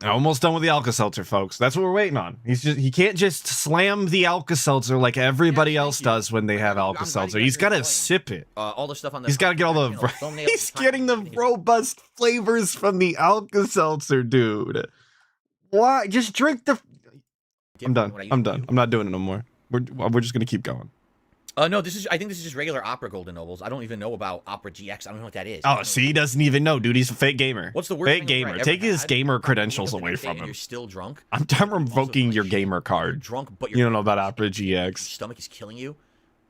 Almost done with the Alka-Seltzer, folks. That's what we're waiting on. He can't just slam the Alka-Seltzer like everybody else does when they have Alka-Seltzer. He's got to sip it. All the stuff on the... He's got to get all the... He's getting the robust flavors from the Alka-Seltzer, dude. Why? Just drink the... I'm done. I'm done. I'm not doing it no more. We're just going to keep going. No, I think this is just regular Opera Golden Nobles. I don't even know about Opera GX. I don't know what that is. Oh, see, he doesn't even know, dude. He's a fake gamer. What's the worst fake hangover gamer? I Take ever his had? gamer Wake up credentials the away next day from and him. You're still drunk. I'm done revoking your gamer You're card. drunk, but You don't know about Opera your GX. stomach is killing you.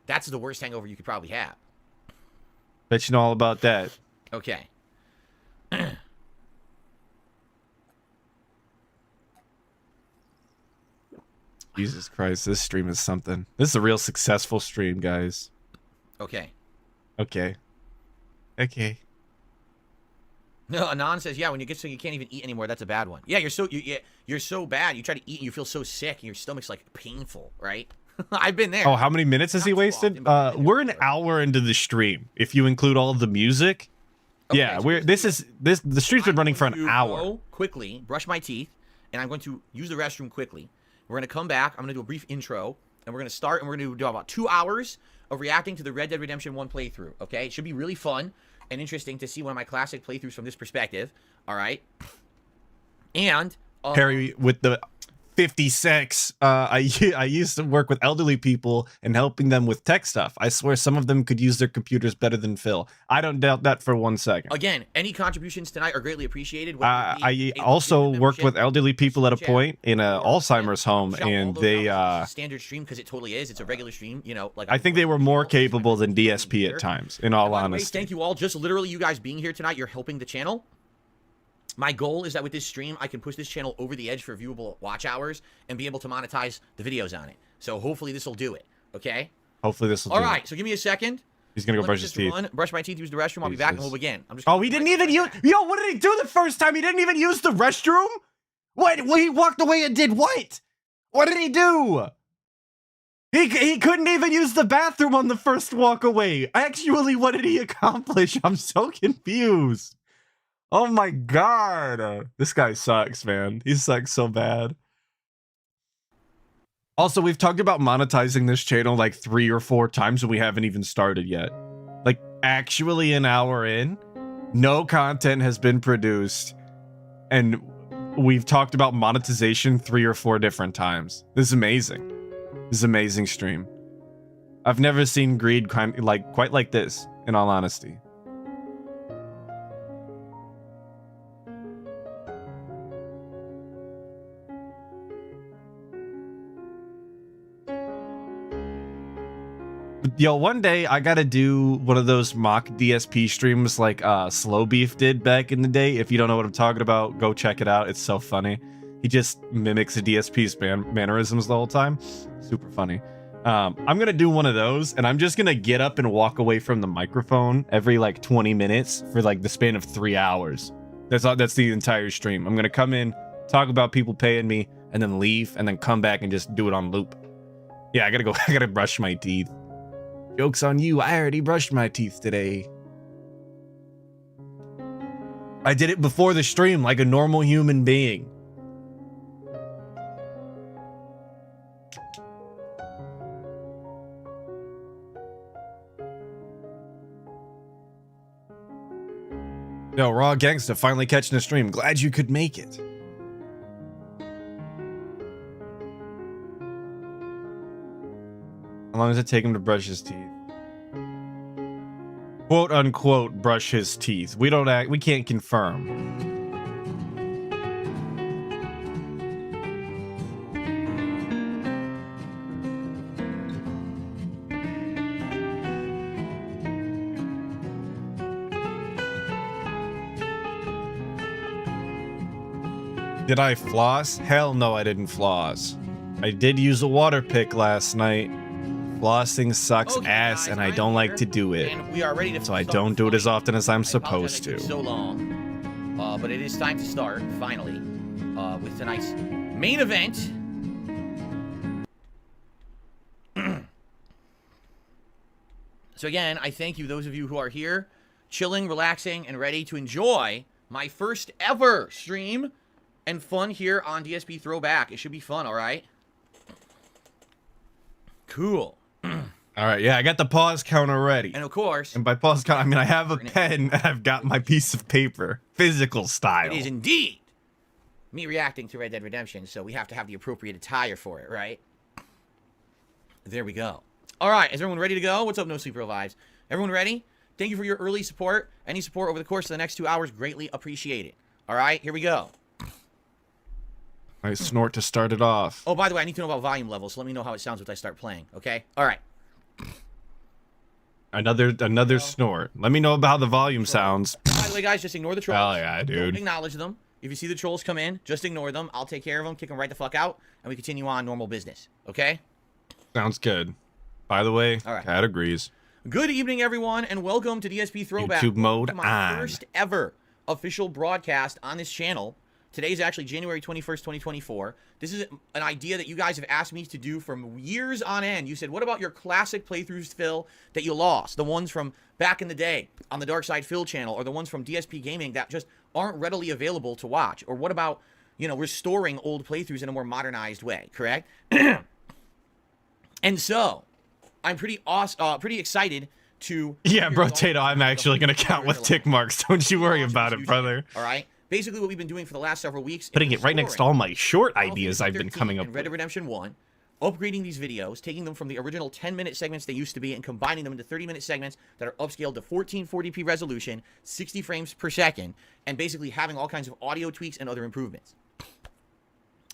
That's the worst hangover you could probably have. Bet you know all about that. Okay. Jesus Christ, this stream is something. This is a real successful stream, guys. Okay. Okay. Okay. No, Anon says, yeah, when you get so you can't even eat anymore, that's a bad one. Yeah, you're so bad. You try to eat and you feel so sick and your stomach's like painful, right? I've been there. Oh, how many minutes has he wasted? We're an hour into the stream. If you include all of the music. Okay, Yeah, so the stream's been running for an hour. Go quickly, brush my teeth, and I'm going to use the restroom quickly. We're going to come back. I'm going to do a brief intro, and we're going to start, and we're going to do about 2 hours of reacting to the Red Dead Redemption 1 playthrough, okay? It should be really fun and interesting to see one of my classic playthroughs from this perspective, all right? And... Harry, with the 56, I used to work with elderly people and helping them with tech stuff. I swear some of them could use their computers better than Phil. I don't doubt that for 1 second. Again, any contributions tonight are greatly appreciated. I also worked with elderly people at a point in a Alzheimer's home, and they standard stream, because it totally is. It's a regular stream, you know. Like I think they were more capable than DSP at times, in all honesty. Thank you all. Just literally you guys being here tonight, you're helping the channel. My goal is that with this stream, I can push this channel over the edge for viewable watch hours and be able to monetize the videos on it. So hopefully this will do it, okay? Hopefully this will do All it. right, so give me a second. He's gonna go brush his teeth. Brush my teeth, use the restroom. I'll be back and we'll begin. I'm just he didn't even use... Yo, what did he do the first time? He didn't even use the restroom? What? Well, he walked away and did what? What did he do? He couldn't even use the bathroom on the first walk away. Actually, what did he accomplish? I'm so confused. Oh my god. This guy sucks, man. He sucks so bad. Also, we've talked about monetizing this channel like 3 or 4 times and we haven't even started yet. Like, actually an hour in, no content has been produced, and we've talked about monetization 3 or 4 different times. This is amazing. This is an amazing stream. I've never seen greed quite like this, in all honesty. Yo, one day I gotta do one of those mock DSP streams like Slow Beef did back in the day. If you don't know what I'm talking about, go check it out. It's so funny. He just mimics a DSP's mannerisms the whole time. Super funny. I'm gonna do one of those, and I'm just gonna get up and walk away from the microphone every like 20 minutes for like the span of 3 hours. That's the entire stream. I'm gonna come in, talk about people paying me, and then leave, and then come back and just do it on loop. Yeah, I gotta brush my teeth. Joke's on you, I already brushed my teeth today. I did it before the stream like a normal human being. Yo, Raw Gangsta finally catching a stream. Glad you could make it. How long does it take him to brush his teeth? Quote unquote brush his teeth. We can't confirm. Did I floss? Hell no, I didn't floss. I did use a water pick last night. Flossing sucks ass, and I don't like to do it. And we are ready to So I don't do it as often as I'm supposed to. So long, but it is time to start finally with tonight's main event. So again, I thank you, those of you who are here, chilling, relaxing, and ready to enjoy my first ever stream and fun here on DSP Throwback. It should be fun, all right? Cool. All right, yeah, I got the pause counter ready. And of course, and by pause count, I mean I have a pen and I've got my piece of paper, physical style. it is indeed me reacting to Red Dead Redemption, so we have to have the appropriate attire for it, right? There we go. All right, is everyone ready to go? What's up, No Sleeper Vibes? Everyone ready? Thank you for your early support. Any support over the course of the next 2 hours, greatly appreciated. All right, here we go. Nice snort to start it off. Oh, by the way, I need to know about volume levels, so let me know how it sounds when I start playing, okay? All right. Another snort. Let me know about how the volume sounds. By the way, guys, just ignore the trolls. Hell yeah, dude. Don't acknowledge them. If you see the trolls come in, just ignore them. I'll take care of them, kick them right the fuck out, and we continue on normal business, okay? Sounds good. By the way, all right. Cat agrees. Good evening, everyone, and welcome to DSP Throwback. YouTube mode to my on. first ever official broadcast on this channel. Today's actually January 21st, 2024. This is an idea that you guys have asked me to do from years on end. You said, what about your classic playthroughs, Phil, that you lost? The ones from back in the day on the Dark Side Phil channel, or the ones from DSP Gaming that just aren't readily available to watch? Or what about, you know, restoring old playthroughs in a more modernized way, correct? And so, I'm pretty excited to... Yeah, bro, Tato, I'm actually going to count with tick marks. Don't you worry about it, brother. All right? Basically, what we've been doing for the last several weeks... Putting it right next to all my short ideas I've been coming up with. with. Red Dead Redemption 1, upgrading these videos, taking them from the original 10-minute segments they used to be and combining them into 30-minute segments that are upscaled to 1440p resolution, 60 frames per second, and basically having all kinds of audio tweaks and other improvements.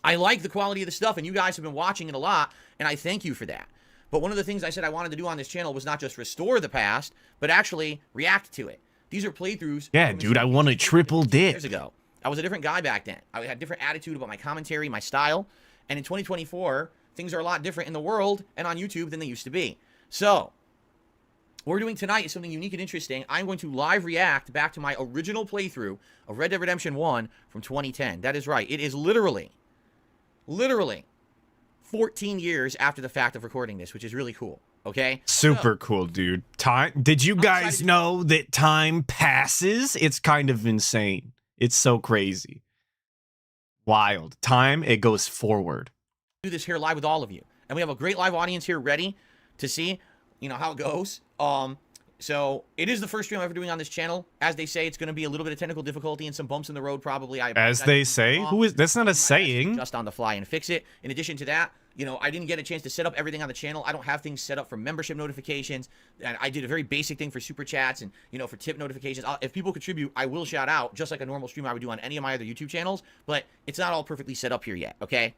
I like the quality of the stuff, and you guys have been watching it a lot, and I thank you for that. But one of the things I said I wanted to do on this channel was not just restore the past, but actually react to it. These are playthroughs. Yeah, dude, I want a triple dip. Years ago. I was a different guy back then. I had a different attitude about my commentary, my style. And in 2024, things are a lot different in the world and on YouTube than they used to be. So, what we're doing tonight is something unique and interesting. I'm going to live react back to my original playthrough of Red Dead Redemption 1 from 2010. That is right. It is literally 14 years after the fact of recording this, which is really cool. Okay? Super cool, dude. Time. Did you guys know that time passes? It's kind of insane. It's so crazy. Wild. Time, it goes forward. Do this here live with all of you. And we have a great live audience here ready to see, you know, how it goes. So it is the first stream I'm ever doing on this channel. As they say, it's going to be a little bit of technical difficulty and some bumps in the road probably. As they say? Who is that's not a saying. Just on the fly and fix it. In addition to that, you know, I didn't get a chance to set up everything on the channel. I don't have things set up for membership notifications. And I did a very basic thing for super chats and, you know, for tip notifications. If people contribute, I will shout out just like a normal stream I would do on any of my other YouTube channels. But it's not all perfectly set up here yet, okay?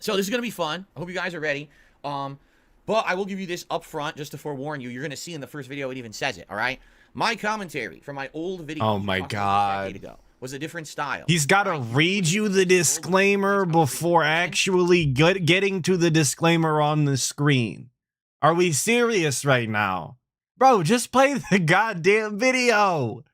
So this is going to be fun. I hope you guys are ready. But I will give you this up front just to forewarn you. You're going to see in the first video it even says it, all right? My commentary from my old video. Oh my God. Ago was a different style. He's got to read you the disclaimer before actually getting to the disclaimer on the screen. Are we serious right now? Bro, just play the goddamn video.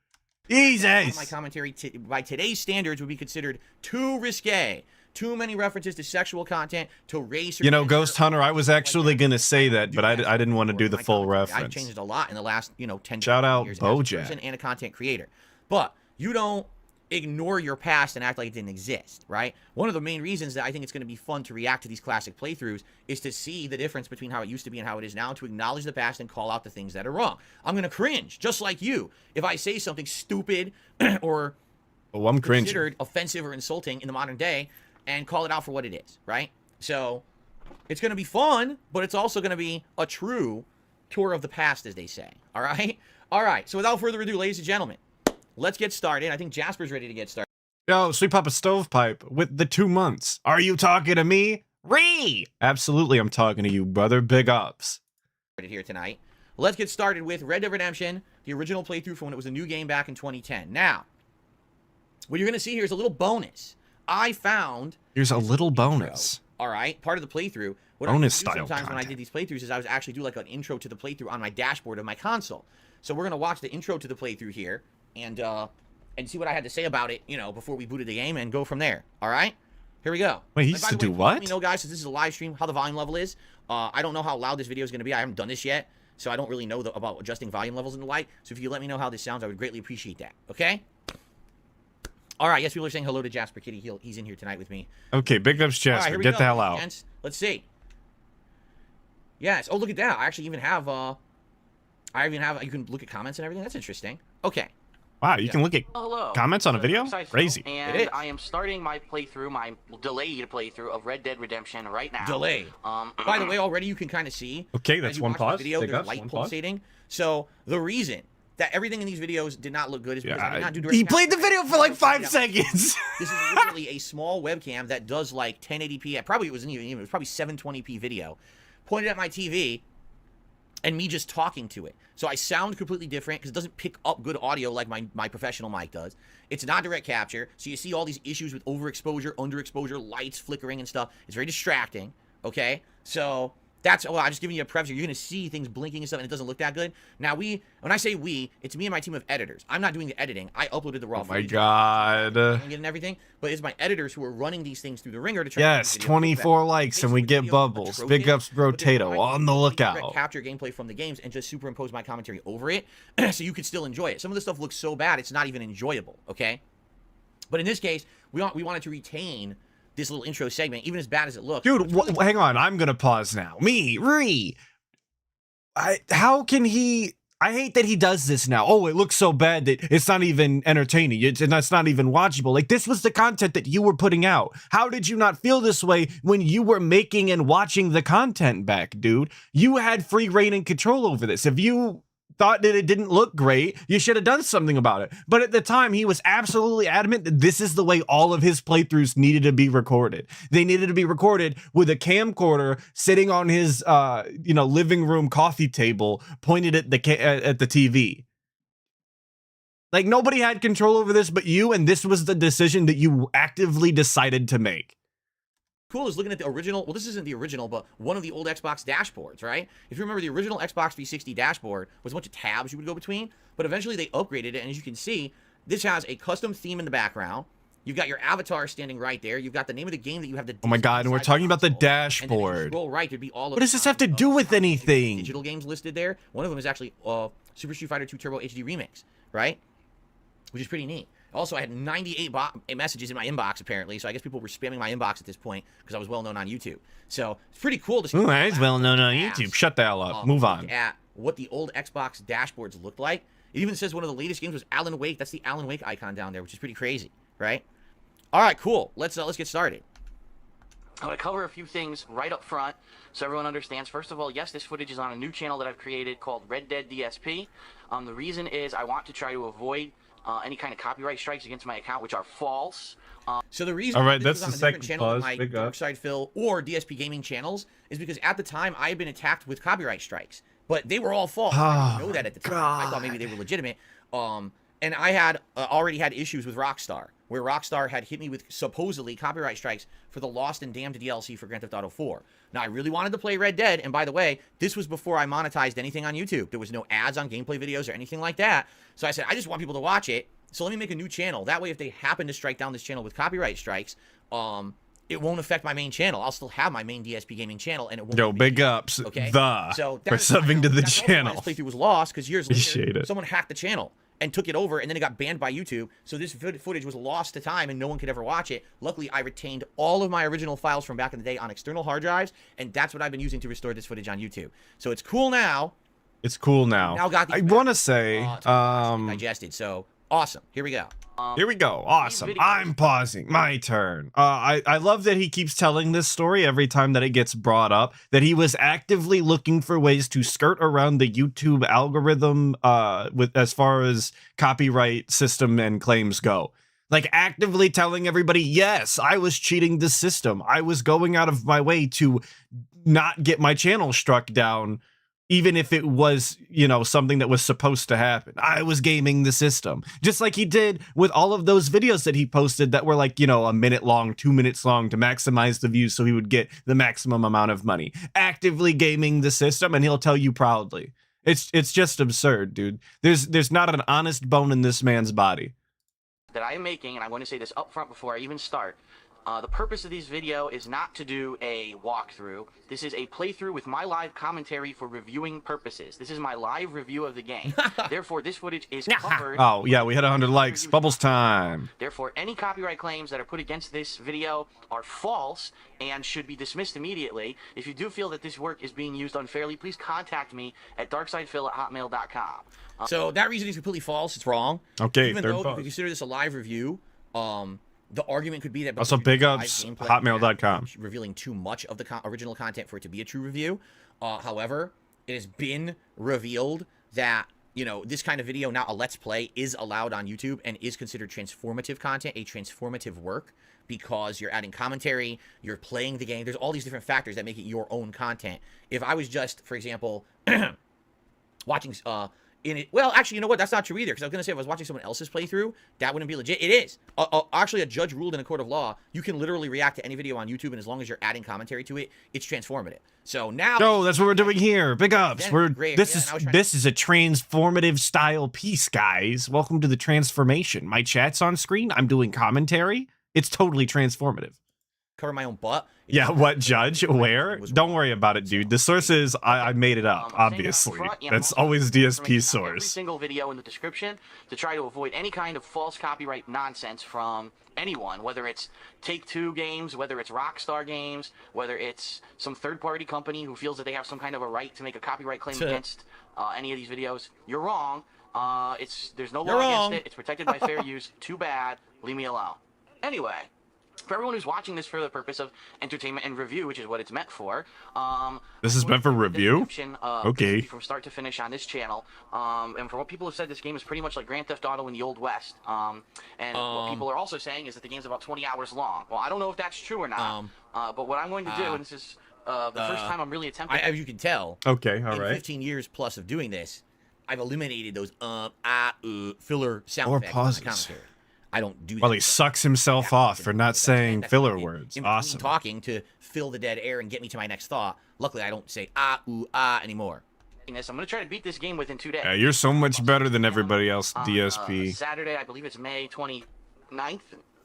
Jesus. My commentary by today's standards would be considered too risque. Too many references to sexual content, to race. Or you know, Ghost Hunter, I was actually going to say that, but I didn't want to do the full reference. I've changed it a lot in the last, you know, 10 Shout out years Bojack. as a person and a content creator. But you don't ignore your past and act like it didn't exist, right? One of the main reasons that I think it's going to be fun to react to these classic playthroughs is to see the difference between how it used to be and how it is now, to acknowledge the past and call out the things that are wrong. I'm going to cringe, just like you, if I say something stupid or I'm considered offensive or insulting in the modern day, and call it out for what it is, right? So, it's going to be fun, but it's also going to be a true tour of the past, as they say, all right? All right, so without further ado, ladies and gentlemen, let's get started. I think Jasper's ready to get started. Yo, Sweet Papa Stovepipe with the 2 months. Are you talking to me? Absolutely, I'm talking to you, brother. Big ups. Here tonight. Let's get started with Red Dead Redemption, the original playthrough from when it was a new game back in 2010. Now, what you're going to see here is a little bonus. I found... Here's a little bonus. All right, part of the playthrough. What bonus I style sometimes content. When I did these playthroughs is I was actually do like an intro to the playthrough on my dashboard of my console. So we're going to watch the intro to the playthrough here and see what I had to say about it, you know, before we booted the game and go from there. All right? Here we go. Wait, he used to do what? Let me know, guys, since this is a live stream, how the volume level is. I don't know how loud this video is going to be. I haven't done this yet, so I don't really know about adjusting volume levels and the like. So if you let me know how this sounds, I would greatly appreciate that. Okay? All right, yes, people are saying hello to Jasper Kitty. He's in here tonight with me. Okay, big ups, Jasper. Right, get the hell out. Gents. Let's see. Yes. Oh, look at that. I actually even have, you can look at comments and everything. That's interesting. Okay. Wow, you can look at Hello. comments on a So, video? Phil, Crazy. And I am starting my playthrough, my delayed playthrough of Red Dead Redemption right now. Delay. By the way, already you can kind of see. Okay, as that's you one watch this pause. Video, Take there's us, light one pause. pulsating. So the reason that everything in these videos did not look good is because I did not do direct He played the capture. video for like 5 seconds. This is literally a small webcam that does like 1080p. Probably it wasn't even. It was probably 720p video, pointed at my TV, and me just talking to it. So I sound completely different because it doesn't pick up good audio like my professional mic does. It's not direct capture, so you see all these issues with overexposure, underexposure, lights flickering and stuff. It's very distracting. Okay, so. That's, well, I'm just giving you a preface. You're going to see things blinking and stuff, and it doesn't look that good. Now, when I say we, it's me and my team of editors. I'm not doing the editing. I uploaded the raw Oh my footage. god. And everything, but it's my editors who are running these things through the ringer to try Yes, to make the video look 24 better. likes and we Basically, get video is bubbles. atrocious, Big ups, bro but they're Tato, trying on the to lookout. capture gameplay from the games and just superimpose my commentary over it so you could still enjoy it. Some of the stuff looks so bad, it's not even enjoyable, okay? But in this case, we wanted to retain this little intro segment, even as bad as it looks. Dude, hang on. I'm going to pause now. How can he... I hate that he does this now. Oh, it looks so bad that it's not even entertaining. It's not even watchable. Like, this was the content that you were putting out. How did you not feel this way when you were making and watching the content back, dude? You had free reign and control over this. If you thought that it didn't look great, you should have done something about it. But at the time, he was absolutely adamant that this is the way all of his playthroughs needed to be recorded. They needed to be recorded with a camcorder sitting on his, living room coffee table, pointed at the TV. Like, nobody had control over this but you, and this was the decision that you actively decided to make. Cool is looking at the original, well, this isn't the original, but one of the old Xbox dashboards, right? If you remember, the original Xbox 360 dashboard was a bunch of tabs you would go between, but eventually they upgraded it, and as you can see, this has a custom theme in the background. You've got your avatar standing right there. You've got the name of the game that you have to. Oh my god, and we're talking about the dashboard. And then scroll right, there'd be all of. What does this have to do with anything? Digital games listed there. One of them is actually Super Street Fighter 2 Turbo HD Remix, right? Which is pretty neat. Also, I had 98 messages in my inbox, apparently, so I guess people were spamming my inbox at this point because I was well-known on YouTube. So, it's pretty cool to see. Ooh, he's well-known on YouTube. Shut the hell up. Move on. At what the old Xbox dashboards looked like. It even says one of the latest games was Alan Wake. That's the Alan Wake icon down there, which is pretty crazy, right? All right, cool. Let's get started. I'm going to cover a few things right up front so everyone understands. First of all, yes, this footage is on a new channel that I've created called Red Dead DSP. The reason is I want to try to avoid any kind of copyright strikes against my account, which are false. So the reason all right, this that's was the on a different second channel than pause. my Dark Side Phil or DSP Gaming channels is because at the time I had been attacked with copyright strikes, but they were all false. I didn't know that at the time. I thought maybe they were legitimate. And I had already had issues with Rockstar, where Rockstar had hit me with supposedly copyright strikes for the Lost and Damned DLC for Grand Theft Auto 4. Now, I really wanted to play Red Dead, and by the way, this was before I monetized anything on YouTube. There was no ads on gameplay videos or anything like that. So I said, I just want people to watch it, so let me make a new channel. That way, if they happen to strike down this channel with copyright strikes, it won't affect my main channel. I'll still have my main DSP Gaming channel, and it won't. Yo, big ups, okay? so for subbing to the channel. This playthrough was lost because years Appreciate later, it. someone hacked the channel and took it over, and then it got banned by YouTube. So this footage was lost to time, and no one could ever watch it. Luckily, I retained all of my original files from back in the day on external hard drives, and that's what I've been using to restore this footage on YouTube. So it's cool now. It's cool now. I want to say, digested. So awesome. Here we go. Here we go. Awesome. I'm pausing. My turn. I love that he keeps telling this story every time that it gets brought up, that he was actively looking for ways to skirt around the YouTube algorithm with as far as copyright system and claims go. Like, actively telling everybody, yes, I was cheating the system. I was going out of my way to not get my channel struck down, even if it was, something that was supposed to happen. I was gaming the system. Just like he did with all of those videos that he posted that were like, a minute long, 2 minutes long to maximize the views so he would get the maximum amount of money. Actively gaming the system, and he'll tell you proudly. It's just absurd, dude. There's not an honest bone in this man's body. That I am making, and I want to say this up front before I even start, The purpose of this video is not to do a walkthrough. This is a playthrough with my live commentary for reviewing purposes. This is my live review of the game. Therefore, this footage is covered. Oh, yeah, we had 100 likes. Bubbles time. Therefore, any copyright claims that are put against this video are false and should be dismissed immediately. If you do feel that this work is being used unfairly, please contact me at darksidephil@hotmail.com. So that reason is completely false. It's wrong. Okay, Even third though if pause. you consider this a live review, the argument could be that Also, big ups, hotmail.com. revealing too much of the original content for it to be a true review. However, it has been revealed that, you know, this kind of video, now a Let's Play, is allowed on YouTube and is considered transformative content, a transformative work, because you're adding commentary, you're playing the game. There's all these different factors that make it your own content. If I was just, for example, watching... well, actually, you know what? That's not true either. Because I was going to say, if I was watching someone else's playthrough, that wouldn't be legit. It is. Actually, a judge ruled in a court of law, you can literally react to any video on YouTube, and as long as you're adding commentary to it, it's transformative. So now... Oh, that's what we're doing here. Big ups. This is a transformative style piece, guys. Welcome to the transformation. My chat's on screen. I'm doing commentary. It's totally transformative. Cover my own butt. Yeah, what, Judge? Where? Don't worry about it, dude. The source is, I made it up, obviously. That's always DSP's source. Every single video in the description to try to avoid any kind of false copyright nonsense from anyone, whether it's Take-Two games, whether it's Rockstar games, whether it's some third-party company who feels that they have some kind of a right to make a copyright claim against any of these videos. You're wrong. There's no law against it. It's protected by fair use. Too bad. Leave me alone. Anyway. For everyone who's watching this for the purpose of entertainment and review, which is what it's meant for. This is meant for review? Okay. From start to finish on this channel. And from what people have said, this game is pretty much like Grand Theft Auto in the Old West. And what people are also saying is that the game's about 20 hours long. Well, I don't know if that's true or not. But what I'm going to do, and this is the first time I'm really attempting... As you can tell, okay, all right. In 15 years plus of doing this, I've eliminated those filler sound or effects pauses. Commentary. I don't do that. Well, he sucks himself off for not saying filler words. Awesome. Talking to fill the dead air and get me to my next thought. Luckily, I don't say anymore. I'm going to try to beat this game within 2 days. Yeah, you're so much better than everybody else, DSP. Saturday, I believe it's May 29th.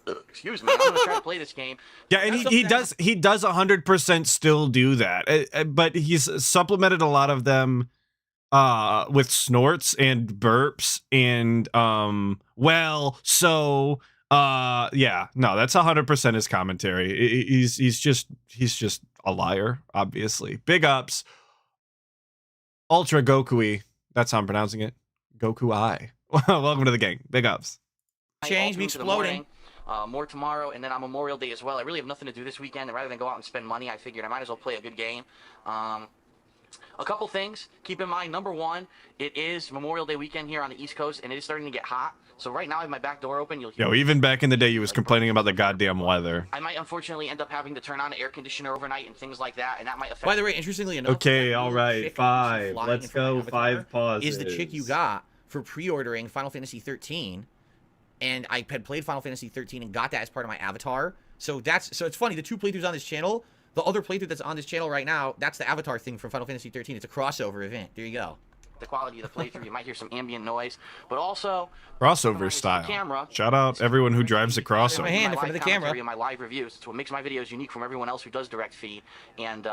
Excuse me. I'm going to try to play this game. Yeah, and he does 100% still do that. But he's supplemented a lot of them with snorts and burps and yeah, no, that's 100% his commentary. He's just a liar, obviously. Big ups. Ultra Goku-y. That's how I'm pronouncing it. Goku-I. Welcome to the gang. Big ups. Change me exploding. More tomorrow, and then on Memorial Day as well. I really have nothing to do this weekend, and rather than go out and spend money, I figured I might as well play a good game. A couple things. Keep in mind, number one, it is Memorial Day weekend here on the East Coast, and it is starting to get hot. So right now I have my back door open. Yo, even back in the day, you was complaining about the goddamn weather. I might unfortunately end up having to turn on the air conditioner overnight and things like that, and that might affect... By the way, interestingly enough... Okay, all right, 5. Let's go, 5 pauses. Is the chick you got for pre-ordering Final Fantasy 13, and I had played Final Fantasy 13 and got that as part of my avatar. So it's funny, the two playthroughs on this channel... The other playthrough that's on this channel right now, that's the avatar thing from Final Fantasy 13. It's a crossover event. There you go. The quality of the playthrough, you might hear some ambient noise, but also crossover style. Shout out everyone who drives a crossover. My hand in front of the camera. My live reviews. It's what makes my videos unique from everyone else who does direct feed. And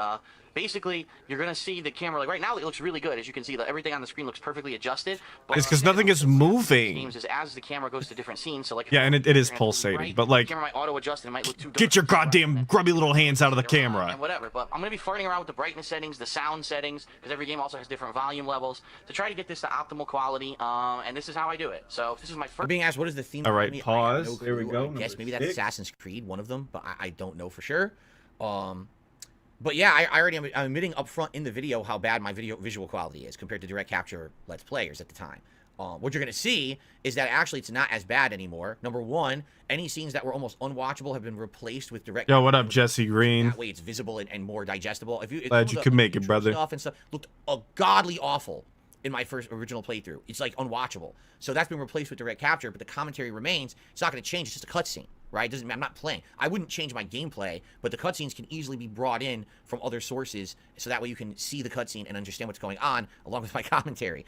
basically, you're gonna see the camera. Like right now, it looks really good. As you can see, everything on the screen looks perfectly adjusted. But it's because nothing is moving. Games is as the camera goes to different scenes. So like yeah, and it is pulsating. Right, but like, the camera might auto adjust and it might look too dark. Get your goddamn grubby little hands out of the camera. And whatever. But I'm gonna be farting around with the brightness settings, the sound settings, because every game also has different volume levels to try to get this to optimal quality. And this is how I do it. So this is my first. I'm being asked, what is the theme? All right, pause. There we go. I guess maybe that's Assassin's Creed, one of them, but I don't know for sure. But yeah, I already am admitting up front in the video how bad my visual quality is compared to direct capture Let's Players at the time. What you're going to see is that actually it's not as bad anymore. Number one, any scenes that were almost unwatchable have been replaced with direct Yo, what up, Jesse Green? That way it's visible and more digestible. Glad you could make it, brother. Stuff and stuff looked godly awful in my first original playthrough. It's like unwatchable. So that's been replaced with direct capture, but the commentary remains. It's not going to change. It's just a cutscene, right? I'm not playing. I wouldn't change my gameplay, but the cutscenes can easily be brought in from other sources, so that way you can see the cutscene and understand what's going on along with my commentary.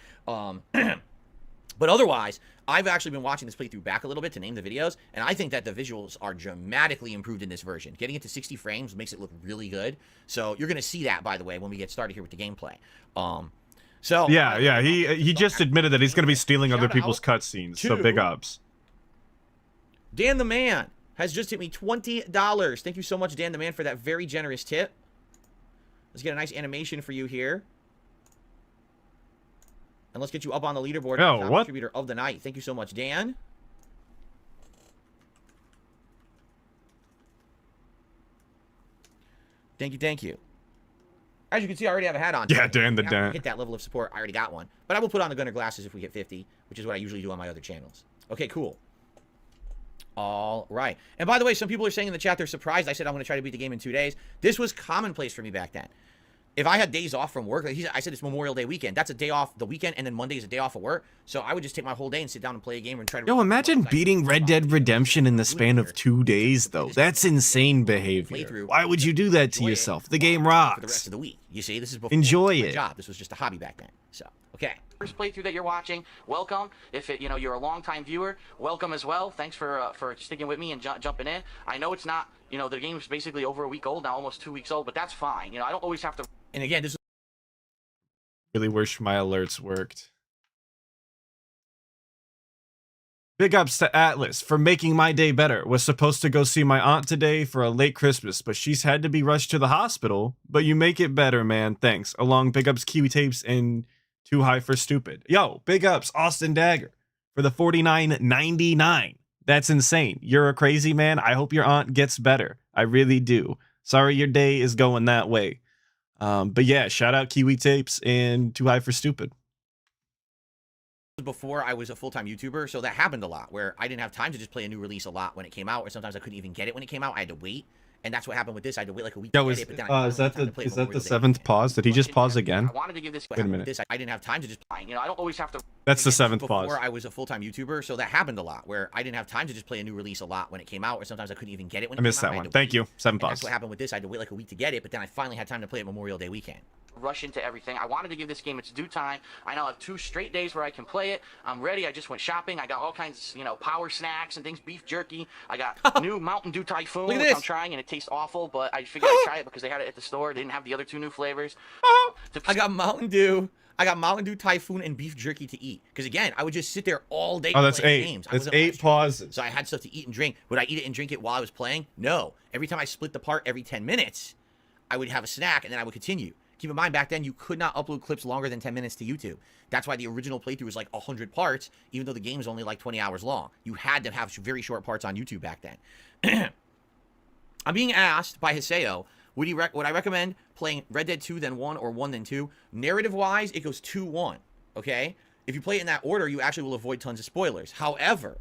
But otherwise, I've actually been watching this playthrough back a little bit to name the videos, and I think that the visuals are dramatically improved in this version. Getting it to 60 frames makes it look really good. So you're going to see that, by the way, when we get started here with the gameplay. So yeah, he just admitted that he's going to be stealing other people's cutscenes. So big ups. Dan the Man has just hit me $20. Thank you so much, Dan the Man, for that very generous tip. Let's get a nice animation for you here. And let's get you up on the leaderboard. Oh, what? Contributor of the night. Thank you so much, Dan. Thank you, thank you. As you can see, I already have a hat on. Yeah, Dan the Dan. Dan. Hit that level of support. I already got one. But I will put on the gunner glasses if we hit 50, which is what I usually do on my other channels. Okay, cool. All right. And by the way, some people are saying in the chat they're surprised I said I'm going to try to beat the game in 2 days. This was commonplace for me back then. If I had days off from work, I said it's Memorial Day weekend. That's a day off the weekend, and then Monday is a day off of work. So I would just take my whole day and sit down and play a game and try to... Yo, imagine beating Red Dead Redemption in the span of 2 days, though. That's insane behavior. Why would you do that to yourself? The game rocks. For the rest of the week. You see, this is before enjoy my it. job. This was just a hobby back then. So, okay. First playthrough that you're watching, welcome. If you're a long-time viewer, welcome as well. Thanks for sticking with me and jumping in. I know it's not, the game's basically over a week old now, almost 2 weeks old, but that's fine. I don't always have to. And again, this. Really wish my alerts worked. Big ups to Atlas for making my day better. Was supposed to go see my aunt today for a late Christmas, but she's had to be rushed to the hospital. But you make it better, man. Thanks. Along big ups Kiwi Tapes and Too High for Stupid. Yo, big ups Austin Dagger for the $49.99. That's insane. You're a crazy man. I hope your aunt gets better. I really do. Sorry your day is going that way. But yeah, shout out Kiwi Tapes and Too High for Stupid. Before I was a full-time YouTuber, so that happened a lot, where I didn't have time to just play a new release a lot when it came out, or sometimes I couldn't even get it when it came out. I had to wait, and that's what happened with this. I had to wait like a week to get it, but then is that the seventh pause? Did he just pause again? I wanted to give this. Wait a minute. I didn't have time to just. I don't always have to. That's the seventh pause. Before I was a full-time YouTuber, so that happened a lot, where I didn't have time to just play a new release a lot when it came out, or sometimes I couldn't even get it when it came out. I missed that one. Thank you. 7 pause. That's what happened with this. I had to wait like a week to get it, but then I finally had time to play it Memorial Day weekend. Rush into everything. I wanted to give this game its due time. I now have 2 straight days where I can play it. I'm ready. I just went shopping. I got all kinds, power snacks and things, beef jerky. I got new Mountain Dew Typhoon, which I'm trying, and it tastes awful, but I figured I'd try it because they had it at the store. They didn't have the other 2 new flavors. I got Mountain Dew. I got Mountain Dew Typhoon and beef jerky to eat. Because again, I would just sit there all day. Oh, that's playing 8. Games. That's 8 pauses. So I had stuff to eat and drink. Would I eat it and drink it while I was playing? No. Every time I split the part every 10 minutes, I would have a snack and then I would continue. Keep in mind, back then, you could not upload clips longer than 10 minutes to YouTube. That's why the original playthrough was like 100 parts, even though the game is only like 20 hours long. You had to have very short parts on YouTube back then. I'm being asked by Hiseo, would I recommend playing Red Dead 2 then 1 or 1 then 2? Narrative-wise, it goes 2-1, okay? If you play it in that order, you actually will avoid tons of spoilers. However,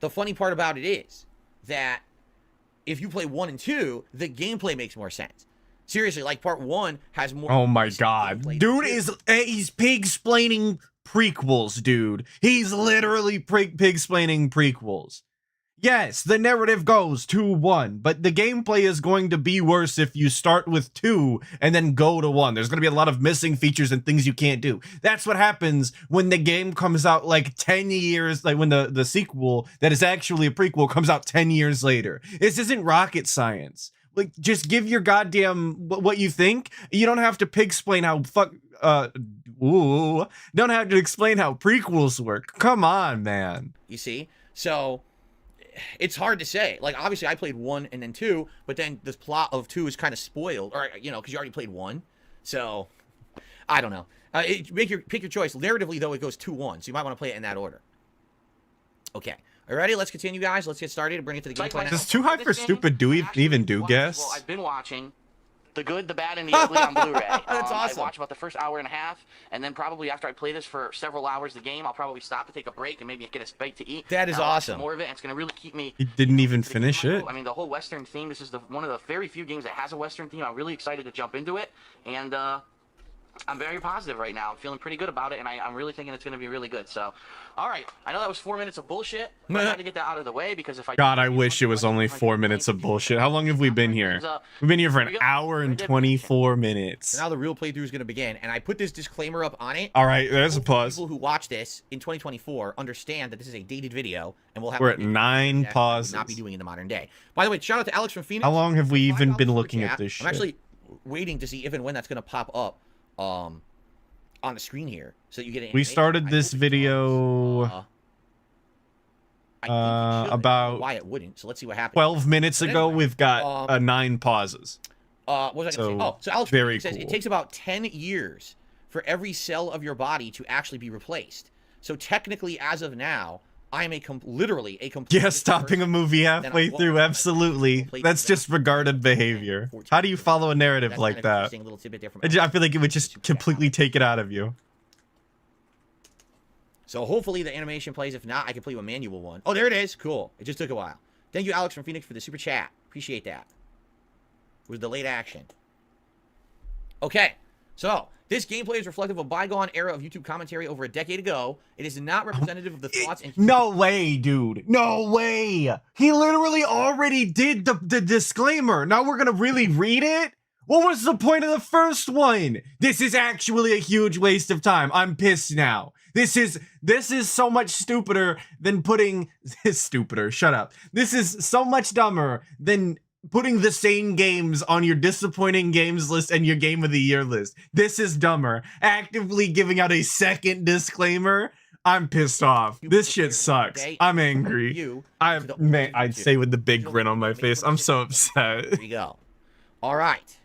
the funny part about it is that if you play 1 and 2, the gameplay makes more sense. Seriously, like part 1 has more. Oh my god, dude he's pig-splaining prequels, dude. He's literally pig-splaining prequels. Yes, the narrative goes 2-1, but the gameplay is going to be worse if you start with 2 and then go to 1. There's going to be a lot of missing features and things you can't do. That's what happens when the game comes out like 10 years, like when the sequel that is actually a prequel comes out 10 years later. This isn't rocket science. Like, just give your goddamn what you think. You don't have to pig-splain how don't have to explain how prequels work. Come on, man. You see? So it's hard to say. Like, obviously, I played 1 and then 2, but then the plot of 2 is kind of spoiled, or because you already played 1. So I don't know. Pick your choice. Narratively, though, it goes 2-1, so you might want to play it in that order. Okay. All right, ready? Let's continue, guys. Let's get started and bring it to the gameplay. Does Too High for Stupid even do guests? Well, I've been watching The Good, the Bad, and the Ugly on Blu-ray. That's awesome. I watch about the first hour and a half, and then probably after I play this for several hours, the game, I'll probably stop to take a break and maybe get a bite to eat. That is awesome. More of it, and it's going to really keep me. He didn't even finish it. I mean, the whole Western theme. This is one of the very few games that has a Western theme. I'm really excited to jump into it, and I'm very positive right now. I'm feeling pretty good about it, and I'm really thinking it's going to be really good. So, all right. I know that was 4 minutes of bullshit, but I had to get that out of the way because if I... God, I wish it was only 4 minutes of bullshit. How long have we been here? We've been here for an hour and 24 minutes. So now the real playthrough is going to begin, and I put this disclaimer up on it. All right, there's a pause. People who watch this in 2024 understand that this is a dated video, and we'll have... We're at 9 pauses. Not be doing in the modern day. By the way, shout out to Alex from Phoenix. How long have we even been looking at this shit? I'm actually waiting to see if and when that's going to pop up on the screen here, so that you get an We started this video about why it wouldn't. So let's see what happens. 12 minutes ago. We've got 9 pauses. What was I going to say? Oh, so Alex very says cool. It takes about 10 years for every cell of your body to actually be replaced. So technically, as of now, I am literally a complete... Yeah, stopping a movie halfway through, absolutely. That's just regarded behavior. How do you follow a narrative like that? I feel like it would just completely take it out of you. So hopefully the animation plays. If not, I can play you a manual one. Oh, there it is. Cool. It just took a while. Thank you, Alex from Phoenix, for the super chat. Appreciate that. It was delayed action. Okay, so... This gameplay is reflective of a bygone era of YouTube commentary over a decade ago. It is not representative of the thoughts and... No way, dude. No way. He literally already did the disclaimer. Now we're gonna really read it? What was the point of the first one? This is actually a huge waste of time. I'm pissed now. This is so much stupider than putting... Stupider, shut up. This is so much dumber than... putting the same games on your disappointing games list and your game of the year list. This is dumber. Actively giving out a second disclaimer. I'm pissed off. This shit sucks. I'm angry. I'd say with the big grin on my face. I'm so upset. There you go. All right.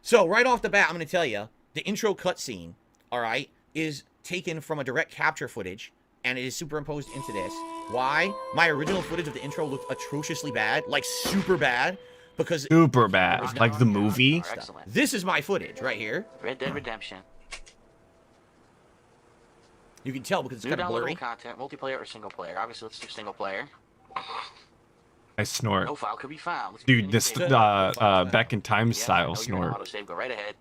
So right off the bat, I'm going to tell you the intro cutscene, all right, is taken from a direct capture footage and it is superimposed into this. Why? My original footage of the intro looked atrociously bad, like super bad, because... Super bad, like the movie? This is my footage right here. Red Dead Redemption. You can tell because it's kind of blurry. Content, multiplayer or single player. Obviously, let's do single player. I snort. No file could be found. Dude, this back in time style snort. Autosave, go right ahead.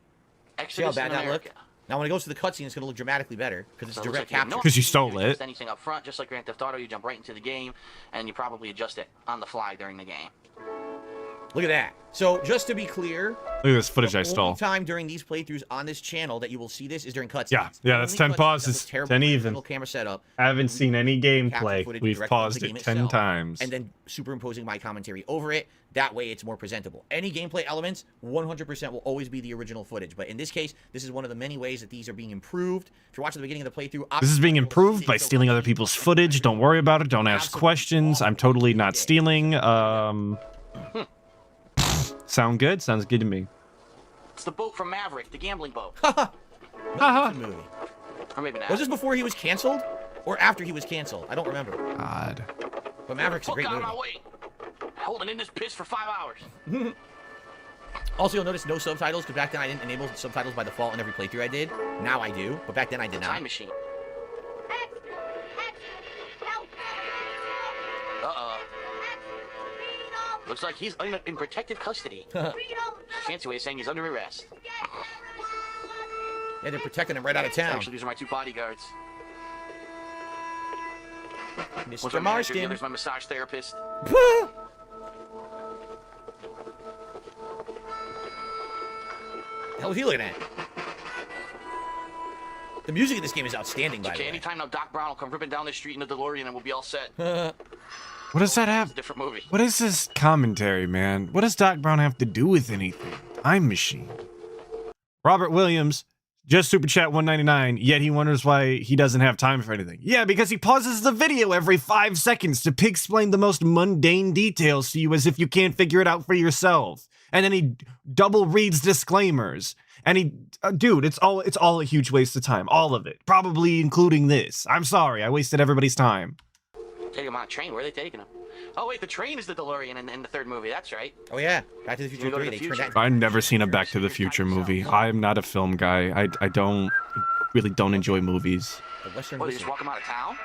See how bad that look? Now, when it goes to the cutscene, it's going to look dramatically better because it's direct capture. Because you stole it. Anything up front, just like Grand Theft Auto, you jump right into the game, and you probably adjust it on the fly during the game. Look at that. So, just to be clear, look at this footage I stole. The only time during these playthroughs on this channel that you will see this is during cutscenes. Yeah, that's 10 pauses, 10 even. Camera setup. I haven't seen any gameplay. We've paused it 10 times. And then superimposing my commentary over it. That way it's more presentable. Any gameplay elements, 100% will always be the original footage. But in this case, this is one of the many ways that these are being improved. If you're watching the beginning of the playthrough... This is being improved by stealing other people's footage. Don't worry about it. Don't ask questions. I'm totally not stealing. Sound good? Sounds good to me. It's the boat from Maverick, the gambling boat. Movie. Or maybe not. Was this before he was canceled? Or after he was canceled? I don't remember. God. But Maverick's a great movie. Out of my way. Holding in this piss for 5 hours. Also, you'll notice no subtitles, because back then I didn't enable subtitles by default in every playthrough I did. Now I do, but back then I did not. Time machine. Uh-oh. Looks like he's in protective custody. Fancy way of saying he's under arrest. Yeah, they're protecting him right out of town. Actually, these are my 2 bodyguards. Mr. Marston. There's my massage therapist. The hell was he looking at? The music in this game is outstanding, by the way. Anytime now, Doc Brown will come ripping down the street in the DeLorean and we'll be all set. What does that have? It's a different movie. What is this commentary, man? What does Doc Brown have to do with anything? Time machine. Robert Williams, just super chat 199, yet he wonders why he doesn't have time for anything. Yeah, because he pauses the video every 5 seconds to explain the most mundane details to you as if you can't figure it out for yourself. And then he double reads disclaimers. And he, dude, it's all a huge waste of time. All of it. Probably including this. I'm sorry, I wasted everybody's time. Taking him on a train. Where are they taking him? Oh, wait, the train is the DeLorean in the 3rd movie. That's right. Oh, yeah. Back to the Future 3. They turned that... I've never seen a Back to the Future movie. I'm not a film guy. I really don't enjoy movies. The Western What, they just walk him out of town?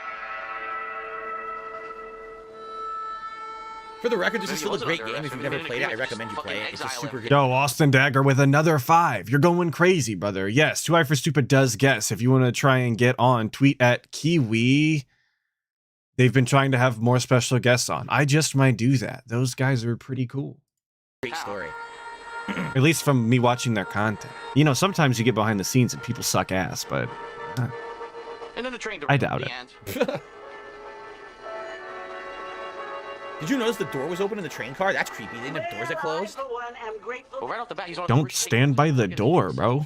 For the record, this is Maybe still a wasn't great under game. arrest. If you've Maybe never played it, I just recommend you play fucking it. It's a exile super him. good. Yo, Austin Dagger with another 5. You're going crazy, brother. Yes, 2i for Stupid does guess. If you want to try and get on, tweet at Kiwi. They've been trying to have more special guests on. I just might do that. Those guys are pretty cool. Great story. At least from me watching their content. You know, sometimes you get behind the scenes and people suck ass, but And then the train I doubt the it. End. Did you notice the door was open in the train car? That's creepy. They didn't have doors that closed. Well, right off the bat, he's one of don't the first stand by the door, bro.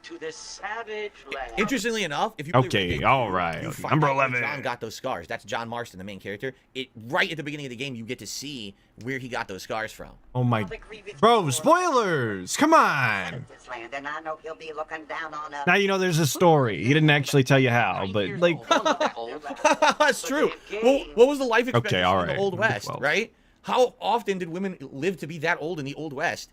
To this savage land. Interestingly enough, if you play Okay, Red Dead all 2, right. you find Number out where 11. John got those scars. That's John Marston, the main character. Right at the beginning of the game, you get to see where he got those scars from. Oh my... Bro, spoilers! Come on! This land, and I know he'll be looking down on us. Now you know there's a story. He didn't actually tell you how, but like... That's true. Well, what was the life expectancy Okay, all in the right. Old West, 12. right? How often did women live to be that old in the Old West?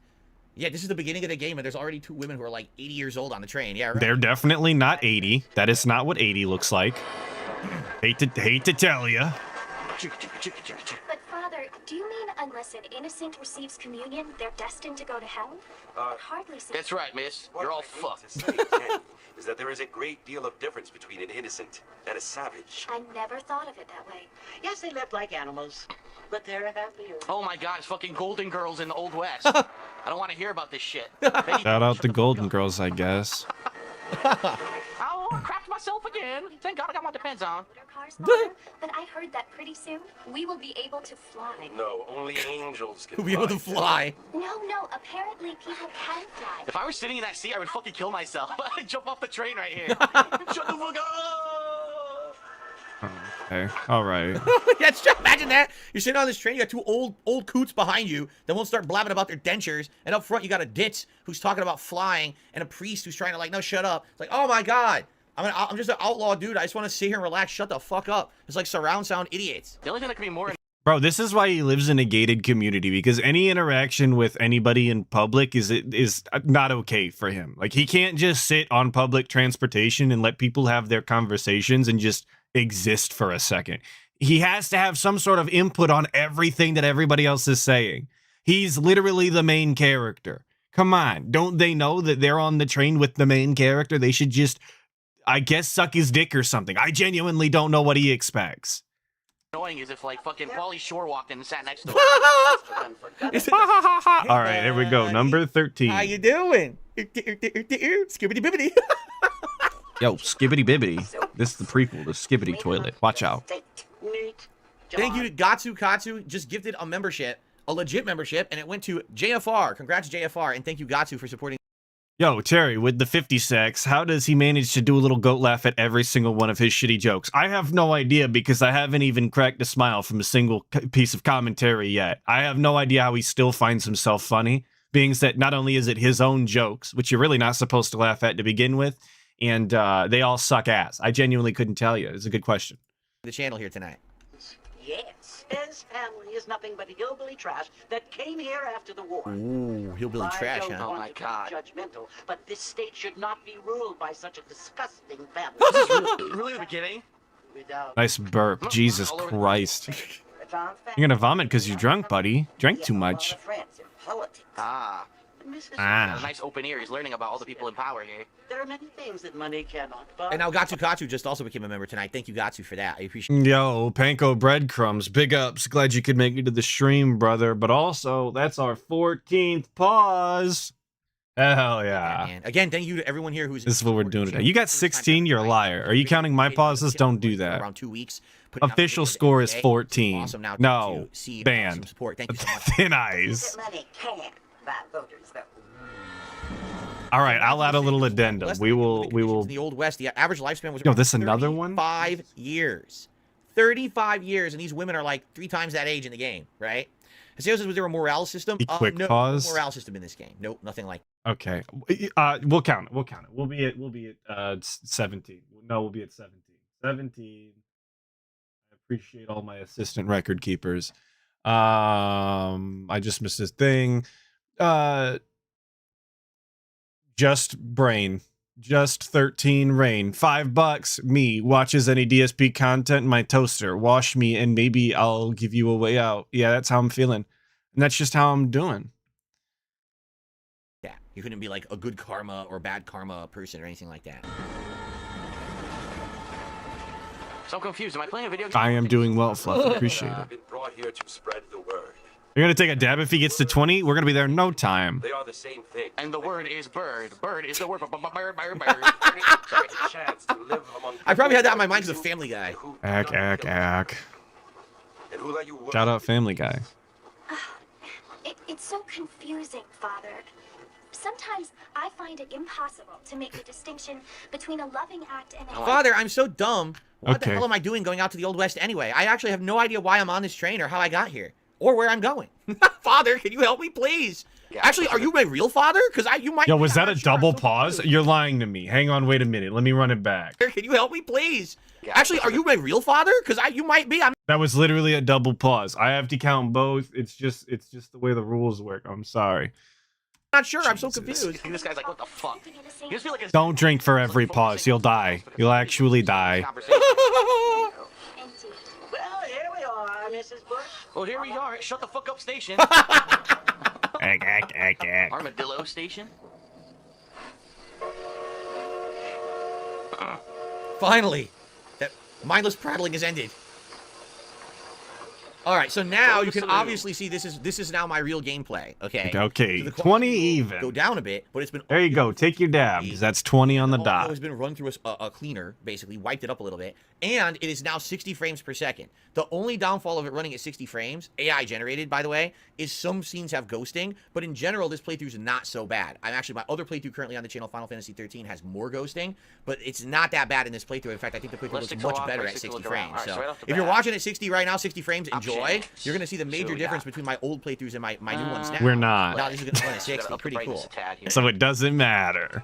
Yeah, this is the beginning of the game, and there's already 2 women who are like 80 years old on the train. Yeah, right. They're definitely not 80. That is not what 80 looks like. Hate to tell you. But Father, do you mean unless an innocent receives communion, they're destined to go to hell? Hardly seems. That's right, miss. You're all fucked. Is that there is a great deal of difference between an innocent and a savage. I never thought of it that way. Yes, they live like animals, but they're happier. Oh my god, it's fucking Golden Girls in the Old West. I don't want to hear about this shit. Shout out the Golden Girls, I guess. I'll craft myself again. Thank God I got my depends on. Cars, Father, but I heard that pretty soon we will be able to fly. No, only angels can We'll be able to fly. No, apparently people can fly. If I were sitting in that seat, I would fucking kill myself. I'd jump off the train right here. Shut the fuck up! Okay, all right. Yeah, just imagine that. You're sitting on this train, you got 2 old coots behind you that won't start blabbing about their dentures, and up front you got a ditz who's talking about flying, and a priest who's trying to like, no, shut up. It's like, oh my god, I'm just an outlaw dude. I just want to sit here and relax. Shut the fuck up. It's like surround sound idiots. The only thing that could be more... Bro, this is why he lives in a gated community, because any interaction with anybody in public is not okay for him. Like, he can't just sit on public transportation and let people have their conversations and just exist for a second. He has to have some sort of input on everything that everybody else is saying. He's literally the main character. Come on, don't they know that they're on the train with the main character? They should just, I guess, suck his dick or something. I genuinely don't know what he expects. Annoying is if like fucking Pauly Shore walked in and sat next to him. All right, here we go. Number 13. How you doing? Skibbity bibbity. Yo, Skibbity Bibbity. This is the prequel to Skibbity Toilet. Watch out. Thank you to Gatsu Katsu. Just gifted a membership, a legit membership, and it went to JFR. Congrats, JFR, and thank you, Gatsu, for supporting. Yo, Terry, with the 50 secs, how does he manage to do a little goat laugh at every single one of his shitty jokes? I have no idea, because I haven't even cracked a smile from a single piece of commentary yet. I have no idea how he still finds himself funny, being that not only is it his own jokes, which you're really not supposed to laugh at to begin with, and they all suck ass. I genuinely couldn't tell you. It's a good question. The channel here tonight. Yes, his family is nothing but hillbilly trash that came here after the war. Ooh, hillbilly trash, huh? Oh my god. Judgmental, but this state should not be ruled by such a disgusting family. Really the beginning? Without Nice burp. Jesus Christ. You're gonna vomit because you're drunk, buddy. Drank too much. Ah. Ah. A nice open ear. He's learning about all the people in power here. There are many things that money cannot buy. And now Gatsu Katsu just also became a member tonight. Thank you, Gatsu, for that. I appreciate it. Yo, Panko Breadcrumbs. Big ups. Glad you could make it to the stream, brother. But also, that's our 14th pause. Hell yeah. Man. Again, thank you to everyone here who's... This is what we're doing today. You got 16, you're a liar. Are you counting my pauses? Don't do that. Around 2 weeks. Official score is 14. Awesome. Now No, to see banned. Support. Thank you so much. Thin eyes. Money can't buy voters, though. All right, I'll add a little addendum. We will. In the Old West, the average lifespan was Yo, this another one? 35 years. 35 years, and these women are like 3 times that age in the game, right? Haseo says, was there a morale system? Quick no pause. morale system in this game. Nope, nothing like. Okay, we'll count it. We'll count it. We'll be at 17. No, we'll be at 17. 17. I appreciate all my assistant record keepers. I just missed this thing. Just brain. Just 13 rain. $5. Me watches any DSP content in my toaster. Wash me and maybe I'll give you a way out. Yeah, that's how I'm feeling. And that's just how I'm doing. Yeah, you couldn't be like a good karma or bad karma person or anything like that. So I'm confused. Am I playing a video game? I am doing well, Fluff. Appreciate it. I've been brought here to spread the word. You're going to take a dab if he gets to 20? We're going to be there in no time. They are the same thing. And the word is bird. Bird is the word. Bird. Sorry, a chance to live among I probably had that in my mind because of Family Guy. Ack. And who let you work? Shout out Family Guy. It's so confusing, Father. Sometimes I find it impossible to make the distinction between a loving act and a... Father, I'm so dumb. What the Okay. hell am I doing going out to the Old West anyway? I actually have no idea why I'm on this train or how I got here. Or where I'm going. Father, can you help me, please? Actually, are you my real father? Because you might... Yo, was that a double pause? You're lying to me. Hang on, wait a minute. Let me run it back. Can you help me, please? Actually, are you my real father? Because you might be. I'm That was literally a double pause. I have to count both. It's just the way the rules work. I'm sorry. not sure. I'm so confused. This guy's like, what the fuck? You just feel like Don't drink for every pause. You'll die. You'll actually die. Well, here we are, Mrs. Bush. Well, here we are. Shut the fuck up station. Armadillo station. Finally, that mindless prattling has ended. All right, so now you can obviously see this is now my real gameplay. Okay. Okay. So the 20 even. go down a bit, but it's been There you go. Take your dabs. That's 20 on the dot. It's been run through a cleaner, basically wiped it up a little bit, and it is now 60 frames per second. The only downfall of it running at 60 frames, AI generated by the way, is some scenes have ghosting, but in general this playthrough is not so bad. I'm actually my other playthrough currently on the channel, Final Fantasy 13, has more ghosting, but it's not that bad in this playthrough. In fact, I think the playthrough looks much better at 60 frames. So if you're watching at 60 right now, 60 frames, enjoy. You're gonna see the major difference between my old playthroughs and my new ones now. We're not. Now this is gonna run at 60. Pretty cool. So it doesn't matter.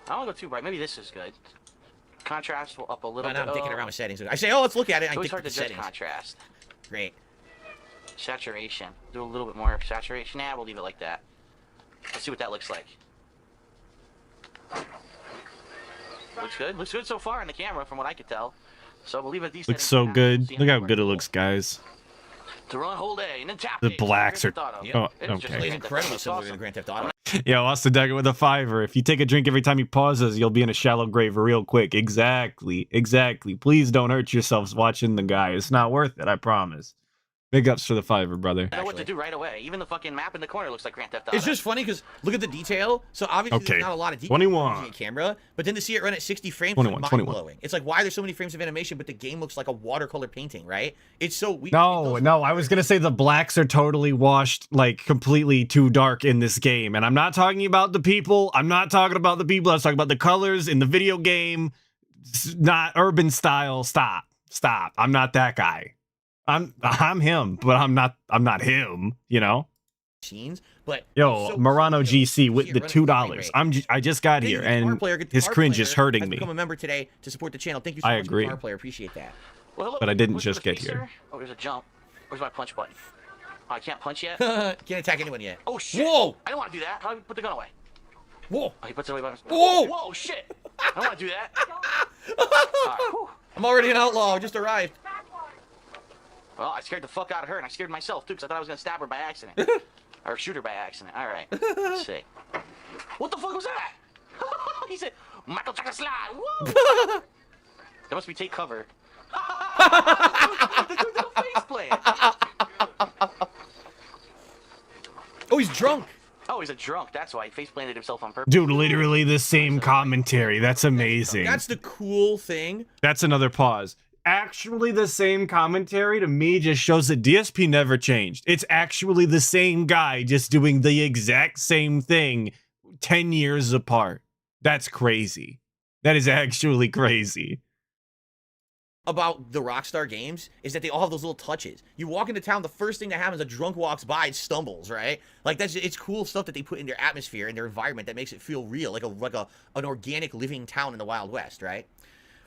I don't want to go too bright. Maybe this is good. Contrast will up a little Right bit. now I'm dicking around with settings. I say, oh, let's look at it. It's I always dick hard with to the judge settings. contrast. Great. Saturation. Do a little bit more saturation. Nah, we'll leave it like that. Let's see what that looks like. Looks good. Looks good so far on the camera, from what I could tell. So we'll leave it these. Looks so good. Look how good it looks, guys. To run whole day and then tap The blacks are. Oh, It's okay. incredibly similar to Grand Theft Auto. Yo, Austin Dagger with a $5. If you take a drink every time he pauses, you'll be in a shallow grave real quick. Exactly. Please don't hurt yourselves watching the guy. It's not worth it, I promise. Big ups for the $5, brother. I know what to do right away. Even the fucking map in the corner looks like Grand Theft Auto. It's just funny because look at the detail. So obviously Okay. there's not a lot of detail 21. on the camera, but then to see it run at 60 frames 21, is mind-blowing. It's like, why there's so many frames of animation, but the game looks like a watercolor painting, right? It's so weird. No, I was gonna say the blacks are totally washed, like completely too dark in this game. And I'm not talking about the people. I was talking about the colors in the video game. It's not urban style. Stop. I'm not that guy. I'm him, but I'm not him, you know? Scenes, but yo, Murano GC with the $2. I just got here and his cringe is hurting me. Become a member today to support the channel. Thank you so much, agree. Guitar Player. Appreciate that. Well, But I didn't where's just the get here. Oh, there's a jump. Where's my punch button? Oh, I can't punch yet? Can't attack anyone yet. Oh, shit. Whoa! I don't want to do that. How do I put the gun away? Whoa! Oh, he puts it away by himself. Whoa! Whoa, shit. I don't want to do that. I'm already an outlaw. I just arrived. Well, I scared the fuck out of her, and I scared myself, too, because I thought I was going to stab her by accident. Or shoot her by accident. All right. Let's see. What the fuck was that? He said, Michael Jackson slide. Whoa! That must be take cover. The dude did a face plant. Oh, he's drunk. Oh, he's a drunk. That's why he face planted himself on purpose. Dude, literally the same commentary. That's amazing. That's the cool thing. That's another pause. Actually, the same commentary to me just shows that DSP never changed. It's actually the same guy just doing the exact same thing 10 years apart. That's crazy. That is actually crazy. About the Rockstar games is that they all have those little touches. You walk into town, the first thing that happens, a drunk walks by and stumbles, right? Like it's cool stuff that they put in their atmosphere and their environment that makes it feel real, like an organic living town in the Wild West, right?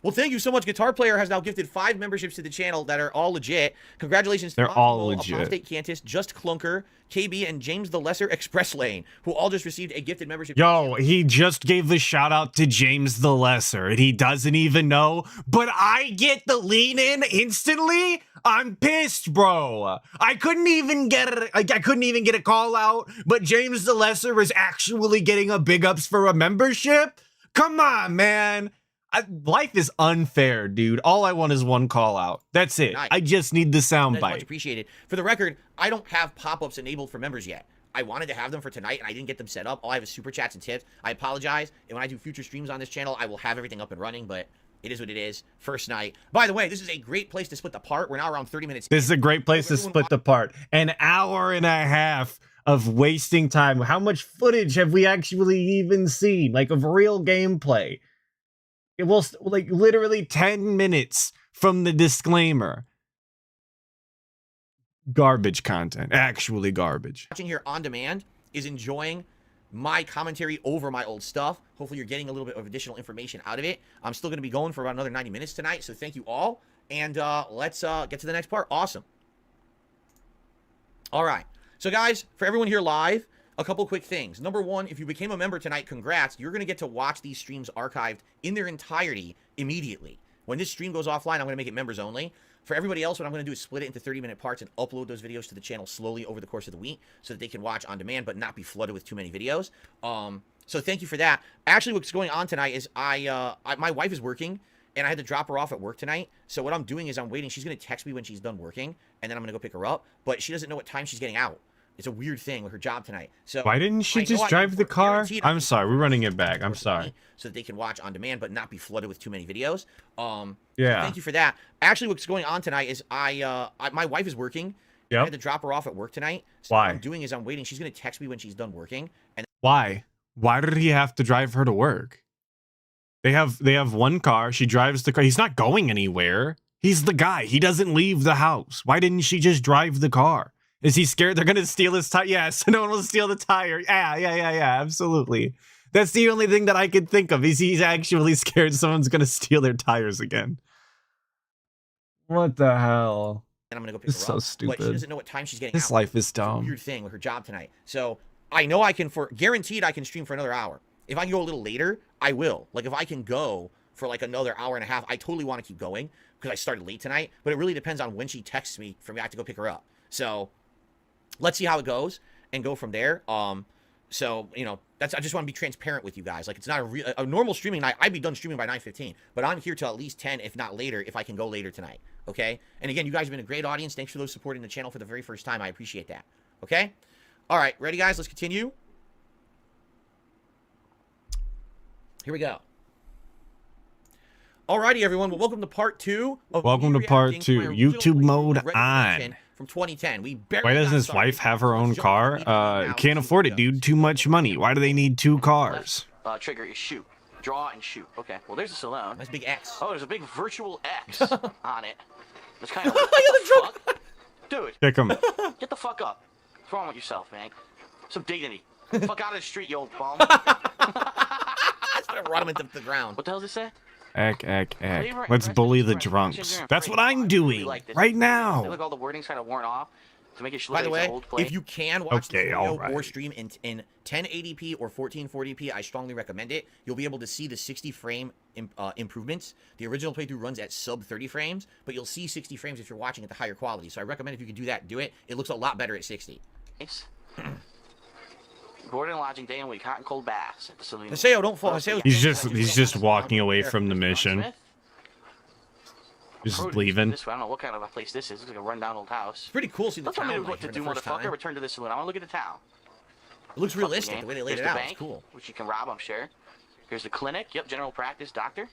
Well, thank you so much. Guitar Player has now gifted 5 memberships to the channel that are all legit. Congratulations to They're all Massimo, legit. Apostate Cantus, Just Clunker, KB, and James the Lesser Express Lane, who all just received a gifted membership. Yo, he just gave a shout out to James the Lesser, and he doesn't even know, but I get the lean in instantly. I'm pissed, bro. I couldn't even get a call out, but James the Lesser is actually getting a big ups for a membership. Come on, man. Life is unfair, dude. All I want is one call out. That's it. Nice. I just need the sound That's much bite. appreciated. For the record, I don't have pop-ups enabled for members yet. I wanted to have them for tonight, and I didn't get them set up. All I have is super chats and tips. I apologize. And when I do future streams on this channel, I will have everything up and running, but it is what it is. First night. By the way, this is a great place to split the part. We're now around 30 minutes. This is a great place to split the part. An hour and a half of wasting time. How much footage have we actually even seen? Like, of real gameplay? It will, like, literally 10 minutes from the disclaimer. Garbage content. Actually garbage. Watching here on demand is enjoying my commentary over my old stuff. Hopefully you're getting a little bit of additional information out of it. I'm still going to be going for about another 90 minutes tonight, so thank you all. And let's get to the next part. Awesome. All right. So, guys, for everyone here live, a couple quick things. Number one, if you became a member tonight, congrats. You're going to get to watch these streams archived in their entirety immediately. When this stream goes offline, I'm going to make it members only. For everybody else, what I'm going to do is split it into 30-minute parts and upload those videos to the channel slowly over the course of the week so that they can watch on demand but not be flooded with too many videos. So thank you for that. Actually, what's going on tonight is my wife is working, and I had to drop her off at work tonight. So what I'm doing is I'm waiting. She's going to text me when she's done working, and then I'm going to go pick her up. But she doesn't know what time she's getting out. It's a weird thing with her job tonight. So why didn't she just drive the car? I'm sorry, we're running it back. I'm sorry. So that they can watch on demand but not be flooded with too many videos. Yeah. So thank you for that. Actually, what's going on tonight is my wife is working. Yep. I had to drop her off at work tonight. So Why? what I'm doing is I'm waiting. She's going to text me when she's done working. And Why? Why did he have to drive her to work? They have one car. She drives the car. He's not going anywhere. He's the guy. He doesn't leave the house. Why didn't she just drive the car? Is he scared they're going to steal his tire? Yes, no one will steal the tire. Yeah, absolutely. That's the only thing that I could think of, is he's actually scared someone's going to steal their tires again. What the hell? I'm going to go pick This her is so up. stupid. But she doesn't know what time she's getting This out. life is It's a dumb. weird thing with her job tonight. So I know I can, guaranteed I can stream for another hour. If I can go a little later, I will. Like, if I can go for like another hour and a half, I totally want to keep going because I started late tonight. But it really depends on when she texts me for me to go pick her up. So let's see how it goes and go from there. So, you know, I just want to be transparent with you guys. Like, it's not a normal streaming night. I'd be done streaming by 9:15, but I'm here till at least 10, if not later, if I can go later tonight. Okay. And again, you guys have been a great audience. Thanks for those supporting the channel for the very first time. I appreciate that. Okay. All right. Ready, guys? Let's continue. Here we go. Alrighty, everyone. Well, welcome to part 2 of Welcome to part 2. YouTube mode on. From 2010. Why doesn't his wife have her own car? Can't afford it, dude. Too much money. Why do they need 2 cars? Trigger is shoot. Draw and shoot. Okay. Well, there's a Salone. Nice big X. Oh, there's a big virtual X on it. It's kind of. What the fuck? Dude. Kick him. Get the fuck up. What's wrong with yourself, man? Some dignity. Fuck out of the street, you old bum. That's gonna run him into the ground. What the hell does it say? Egg. Let's bully the drunks. That's what I'm doing right now. Look, all the wording's kind of worn off to make it look By the like it's way, an old play. if you can watch the video or stream in 1080p or 1440p, I strongly recommend it. You'll be able to see the 60 frame improvements. The original playthrough runs at sub 30 frames, but you'll see 60 frames if you're watching at the higher quality. So I recommend if you can do that, do it. It looks a lot better at 60. Nice. Gordon lodging day and week, hot and cold baths at the Saloon. Haseo, don't fall. Haseo. He's just walking away from the mission. Just leaving. This way. I don't know what kind of a place this is. It's like a rundown old house. It's pretty cool seeing the town. Don't tell me what like, to do, motherfucker. Return to the saloon. I want to look at the town. It looks realistic the way they laid it out. Bank, it's cool. Which you can rob, I'm sure. Here's the clinic. Yep, general practice, doctor.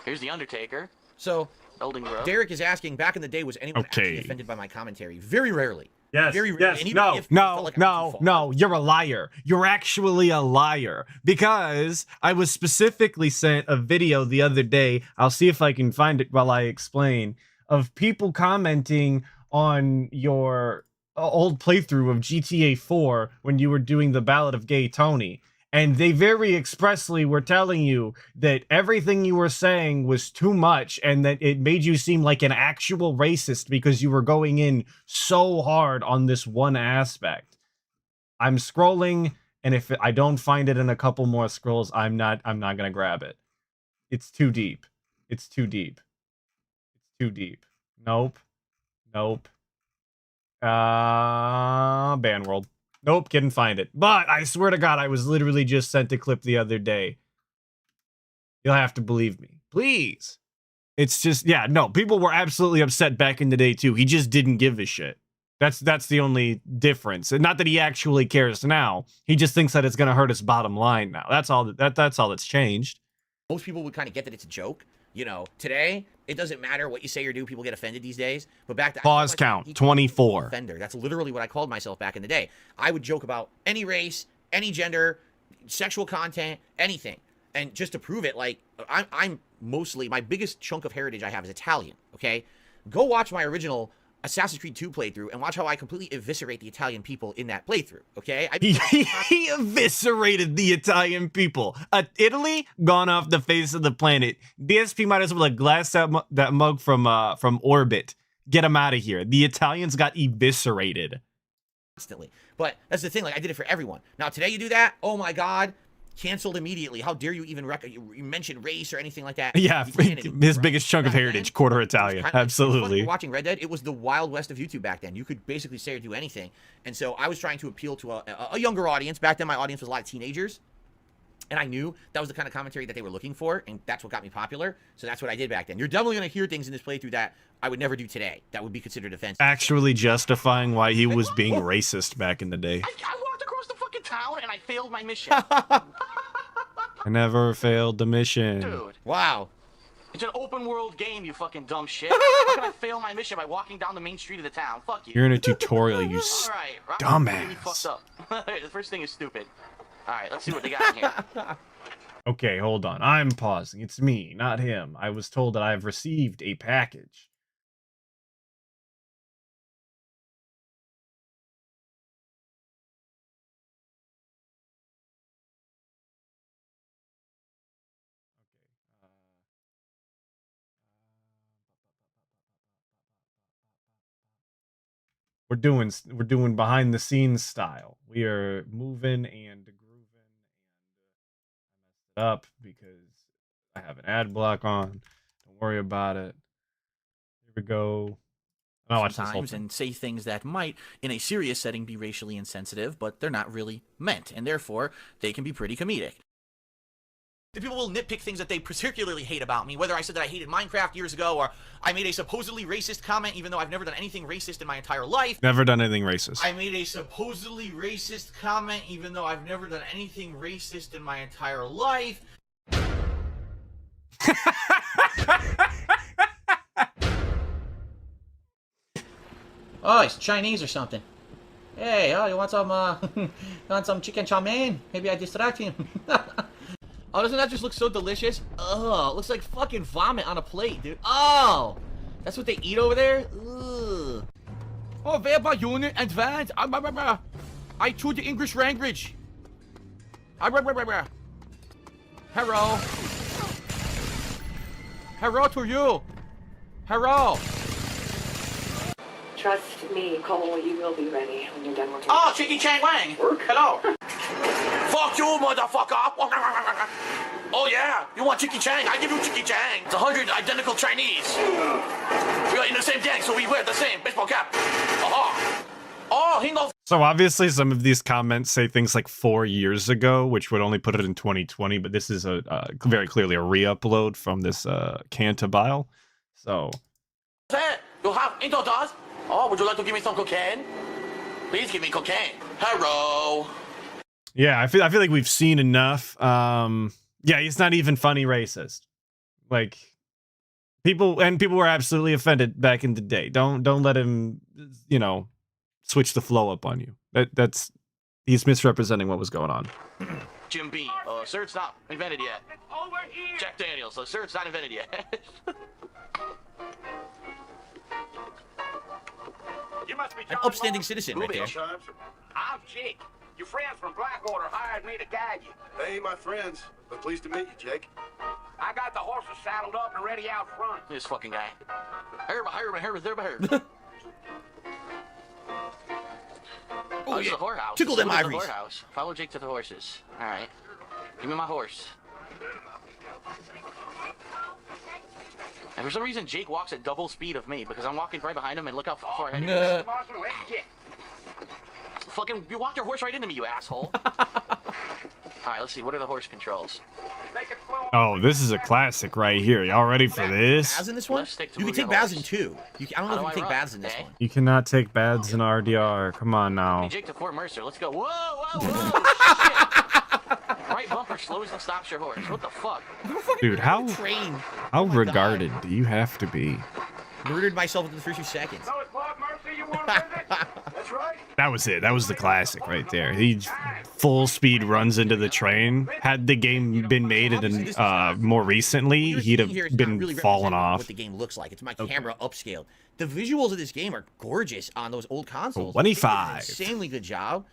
Here's the Undertaker. So, Elding Derek is asking, back in the day, was anyone actually offended by my commentary? Very rarely. Yes, very rarely. yes, no, you're a liar. You're actually a liar. Because I was specifically sent a video the other day, I'll see if I can find it while I explain, of people commenting on your old playthrough of GTA 4 when you were doing the Ballad of Gay Tony. And they very expressly were telling you that everything you were saying was too much and that it made you seem like an actual racist because you were going in so hard on this one aspect. I'm scrolling, and if I don't find it in a couple more scrolls, I'm not gonna grab it. It's too deep. It's too deep. It's too deep. Nope. Nope. Ban world. Nope, couldn't find it. But I swear to God, I was literally just sent a clip the other day. You'll have to believe me. Please. It's just, yeah, no, people were absolutely upset back in the day too. He just didn't give a shit. That's the only difference. And not that he actually cares now. He just thinks that it's going to hurt his bottom line now. That's all that's changed. Most people would kind of get that it's a joke. You know, today, it doesn't matter what you say or do. People get offended these days. But back to... Pause count, 24. Offender. That's literally what I called myself back in the day. I would joke about any race, any gender, sexual content, anything. And just to prove it, like, I'm mostly... My biggest chunk of heritage I have is Italian, okay? Go watch my original Assassin's Creed 2 playthrough and watch how I completely eviscerate the Italian people in that playthrough, okay? He eviscerated the Italian people. Italy gone off the face of the planet. DSP might as well have glassed that mug from orbit. Get him out of here. The Italians got eviscerated. Constantly. But that's the thing, like, I did it for everyone. Now, today you do that, oh my God, canceled immediately. How dare you even you mention race or anything like that? Yeah, his biggest chunk of heritage, quarter Italian. Absolutely. Watching Red Dead, it was the Wild West of YouTube back then. You could basically say or do anything. And so I was trying to appeal to a younger audience. Back then, my audience was a lot of teenagers. And I knew that was the kind of commentary that they were looking for, and that's what got me popular. So that's what I did back then. You're definitely going to hear things in this playthrough that I would never do today. That would be considered offensive. Actually justifying why he was being racist back in the day. I walked across the fucking town and I failed my mission. I never failed the mission. Dude. Wow. It's an open world game, you fucking dumb shit. How can I fail my mission by walking down the main street of the town? Fuck you. You're in a tutorial, you dumbass. Really fucked up. The first thing is stupid. Alright, let's see what they got in here. Okay, hold on. I'm pausing. It's me, not him. I was told that I've received a package. We're doing behind the scenes style. We are moving and grooving and up because I have an ad block on. Don't worry about it. Here we go. Sometimes and say things that might, in a serious setting, be racially insensitive, but they're not really meant, and therefore they can be pretty comedic. The people will nitpick things that they particularly hate about me, whether I said that I hated Minecraft years ago, or I made a supposedly racist comment, even though I've never done anything racist in my entire life. Never done anything racist. I made a supposedly racist comment, even though I've never done anything racist in my entire life. Oh, it's Chinese or something. Hey, oh, you want some chicken chow mein? Maybe I distract him. Oh, doesn't that just look so delicious? Ugh, it looks like fucking vomit on a plate, dude. Oh, that's what they eat over there? Ugh. Oh, Verba Unit Advanced. I to the English language. Hello. Hello to you. Hello. Trust me, Cole, you will be ready when you're done working. Oh, Chicky Chang Wang. Hello. Fuck you, motherfucker. Oh, yeah. You want Chicky Chang? I give you Chicky Chang. It's 100 identical Chinese. We are in the same gang, so we wear the same baseball cap. Oh, he knows. So obviously some of these comments say things like 4 years ago, which would only put it in 2020, but this is a very clearly a re-upload from this Cantabile. So. You have into dust? Oh, would you like to give me some cocaine? Please give me cocaine. Hello. Yeah, I feel like we've seen enough. Yeah, he's not even funny racist. Like people were absolutely offended back in the day. Don't let him, you know, switch the flow up on you. That's he's misrepresenting what was going on. Jim B. Sir, it's not invented yet. Over here. Jack Daniels. Sir, it's not invented yet. An upstanding citizen right there. I'm Jake. Your friends from Blackwater hired me to guide you. They ain't my friends, but pleased to meet you, Jake. I got the horses saddled up and ready out front. This fucking guy. Herb. Oh, this is the whorehouse. Tickle them ivories. Whorehouse. Follow Jake to the horses. All right. Give me my horse. And for some reason, Jake walks at double speed of me because I'm walking right behind him and look how far ahead he is. Fucking, you walked your horse right into me, you asshole. Alright, let's see. What are the horse controls? Oh, this is a classic right here. Y'all ready for this? Baths in this one? You can take baths in 2. I don't know if you can take baths in this one. You cannot take baths in RDR. Come on now. Hey, Jake to Fort Mercer. Let's go. Whoa, shit. Right bumper slows and stops your horse. What the fuck? Dude, how regarded do you have to be? Murdered myself within the first few seconds. That's right. That was it. That was the classic right there. He full speed runs into the train. Had the game been made in more recently, he'd have been falling off. What the game looks like. It's my camera upscaled. The visuals of this game are gorgeous on those old consoles. 25. Insanely good job.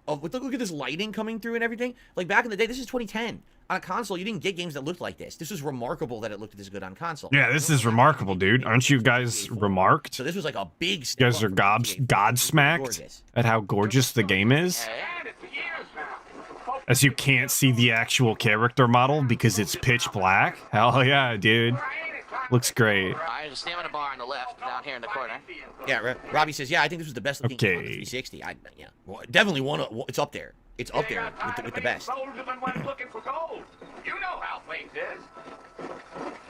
Look at this lighting coming through and everything. Like back in the day, this is 2010. On a console, you didn't get games that looked like this. This was remarkable that it looked this good on console. Yeah, this is remarkable, dude. Aren't you guys remarked? So this was like a big You guys are godsmacked at how gorgeous the game is. As you can't see the actual character model because it's pitch black. Hell yeah, dude. Looks great. Alright, there's a stamina bar on the left, down here in the corner. Yeah, Robbie says, yeah, I think this was the best looking game on the 360. Yeah, well, definitely one. It's up there. It's up there with the best. Looking for gold. You know how things is.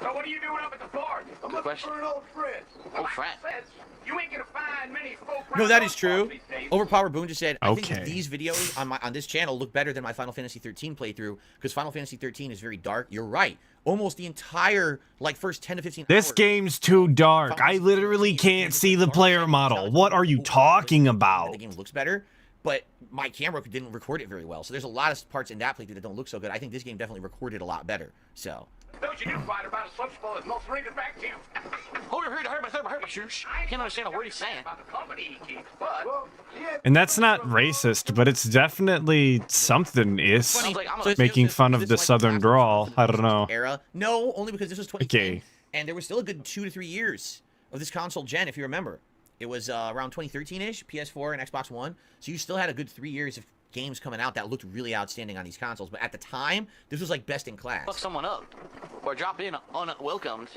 So what are you doing up at the fort? I'm looking for an old friend. Old friend? You ain't gonna find many folk. No, that is true. Overpowered Boone just said, I think Okay. that these videos on this channel look better than my Final Fantasy 13 playthrough because Final Fantasy 13 is very dark. You're right. Almost the entire first 10 to 15 This hours. game's too dark. I literally can't see the player model. What are you talking about? The game looks better, but my camera didn't record it very well. So there's a lot of parts in that playthrough that don't look so good. I think this game definitely recorded a lot better. So. Don't you do fight about a slip spoil is most bring it back to you. Hold your hurt, shoosh. I can't understand a word he's saying. About the company he keeps, but And that's not racist, but it's definitely something is making fun of the southern drawl. I don't know. Era? No, only because this was 2010. Okay. And there was still a good 2 to 3 years of this console gen, if you remember. It was around 2013-ish, PS4 and Xbox One. So you still had a good 3 years of games coming out that looked really outstanding on these consoles. But at the time, this was like best in class. Fuck someone up. Or drop in unwelcomed.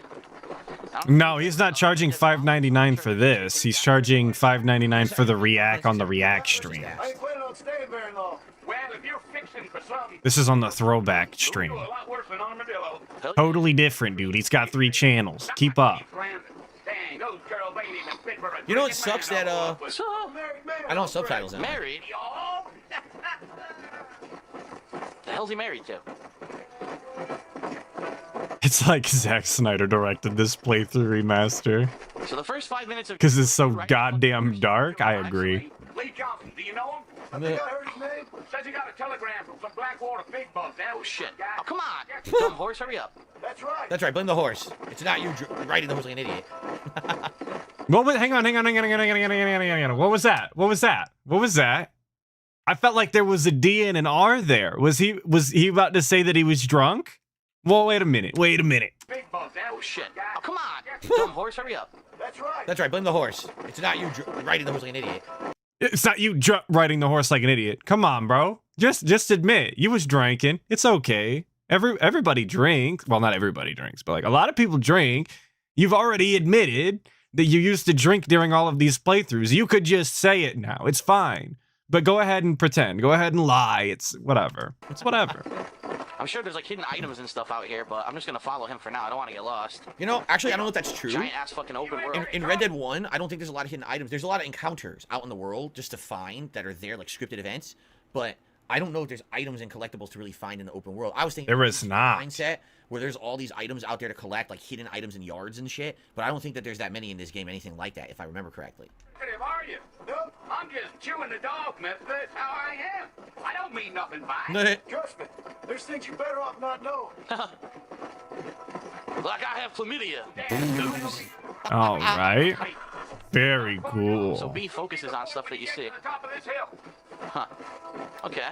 No, he's not charging $5.99 for this. He's charging $5.99 for the React on the React stream. I ain't planning on staying very long. Well, if you're fixing for something, This is on the Throwback stream. a lot worse than armadillo. Totally different, dude. He's got 3 channels. Keep up. Dang, those girls ain't even fit for a You know what drinking sucks man that, no more. I don't have subtitles now. Married? The hell's he married to? It's like Zack Snyder directed this playthrough remaster. So the first 5 minutes of Because it's so goddamn dark. I agree. Lee Johnson, do you know him? I think I heard his name. Says he got a telegram from some Blackwater big bugs. Oh shit. Oh, come on. Dumb horse, hurry up. That's right. That's right, blame the horse. It's not you riding the horse like an idiot. What was? Hang on. What was that? What was that? I felt like there was a D and an R there. Was he about to say that he was drunk? Well, wait a minute. Big bugs. Oh shit. Oh, come on. Dumb horse, hurry up. That's right. That's right, blame the horse. It's not you riding the horse like an idiot. It's not you riding the horse like an idiot. Come on, bro. Just admit you was drinking. It's okay. Everybody drinks. Well, not everybody drinks, but like a lot of people drink. You've already admitted that you used to drink during all of these playthroughs. You could just say it now. It's fine. But go ahead and pretend. Go ahead and lie. It's whatever. It's whatever. I'm sure there's like hidden items and stuff out here, but I'm just gonna follow him for now. I don't want to get lost. You know, actually, I don't know if that's true. Giant ass fucking open world. In Red Dead 1, I don't think there's a lot of hidden items. There's a lot of encounters out in the world just to find that are there, like scripted events. But I don't know if there's items and collectibles to really find in the open world. I was thinking there is not mindset where there's all these items out there to collect, like hidden items in yards and shit. But I don't think that there's that many in this game, anything like that, if I remember correctly. Are you? Nope. I'm just chewing the dog method. That's how I am. I don't mean nothing by it. Trust me. There's things you better off not know. Like I have chlamydia. All right. Very cool. So B focuses on stuff that you see. Top of this hill. Huh. Okay.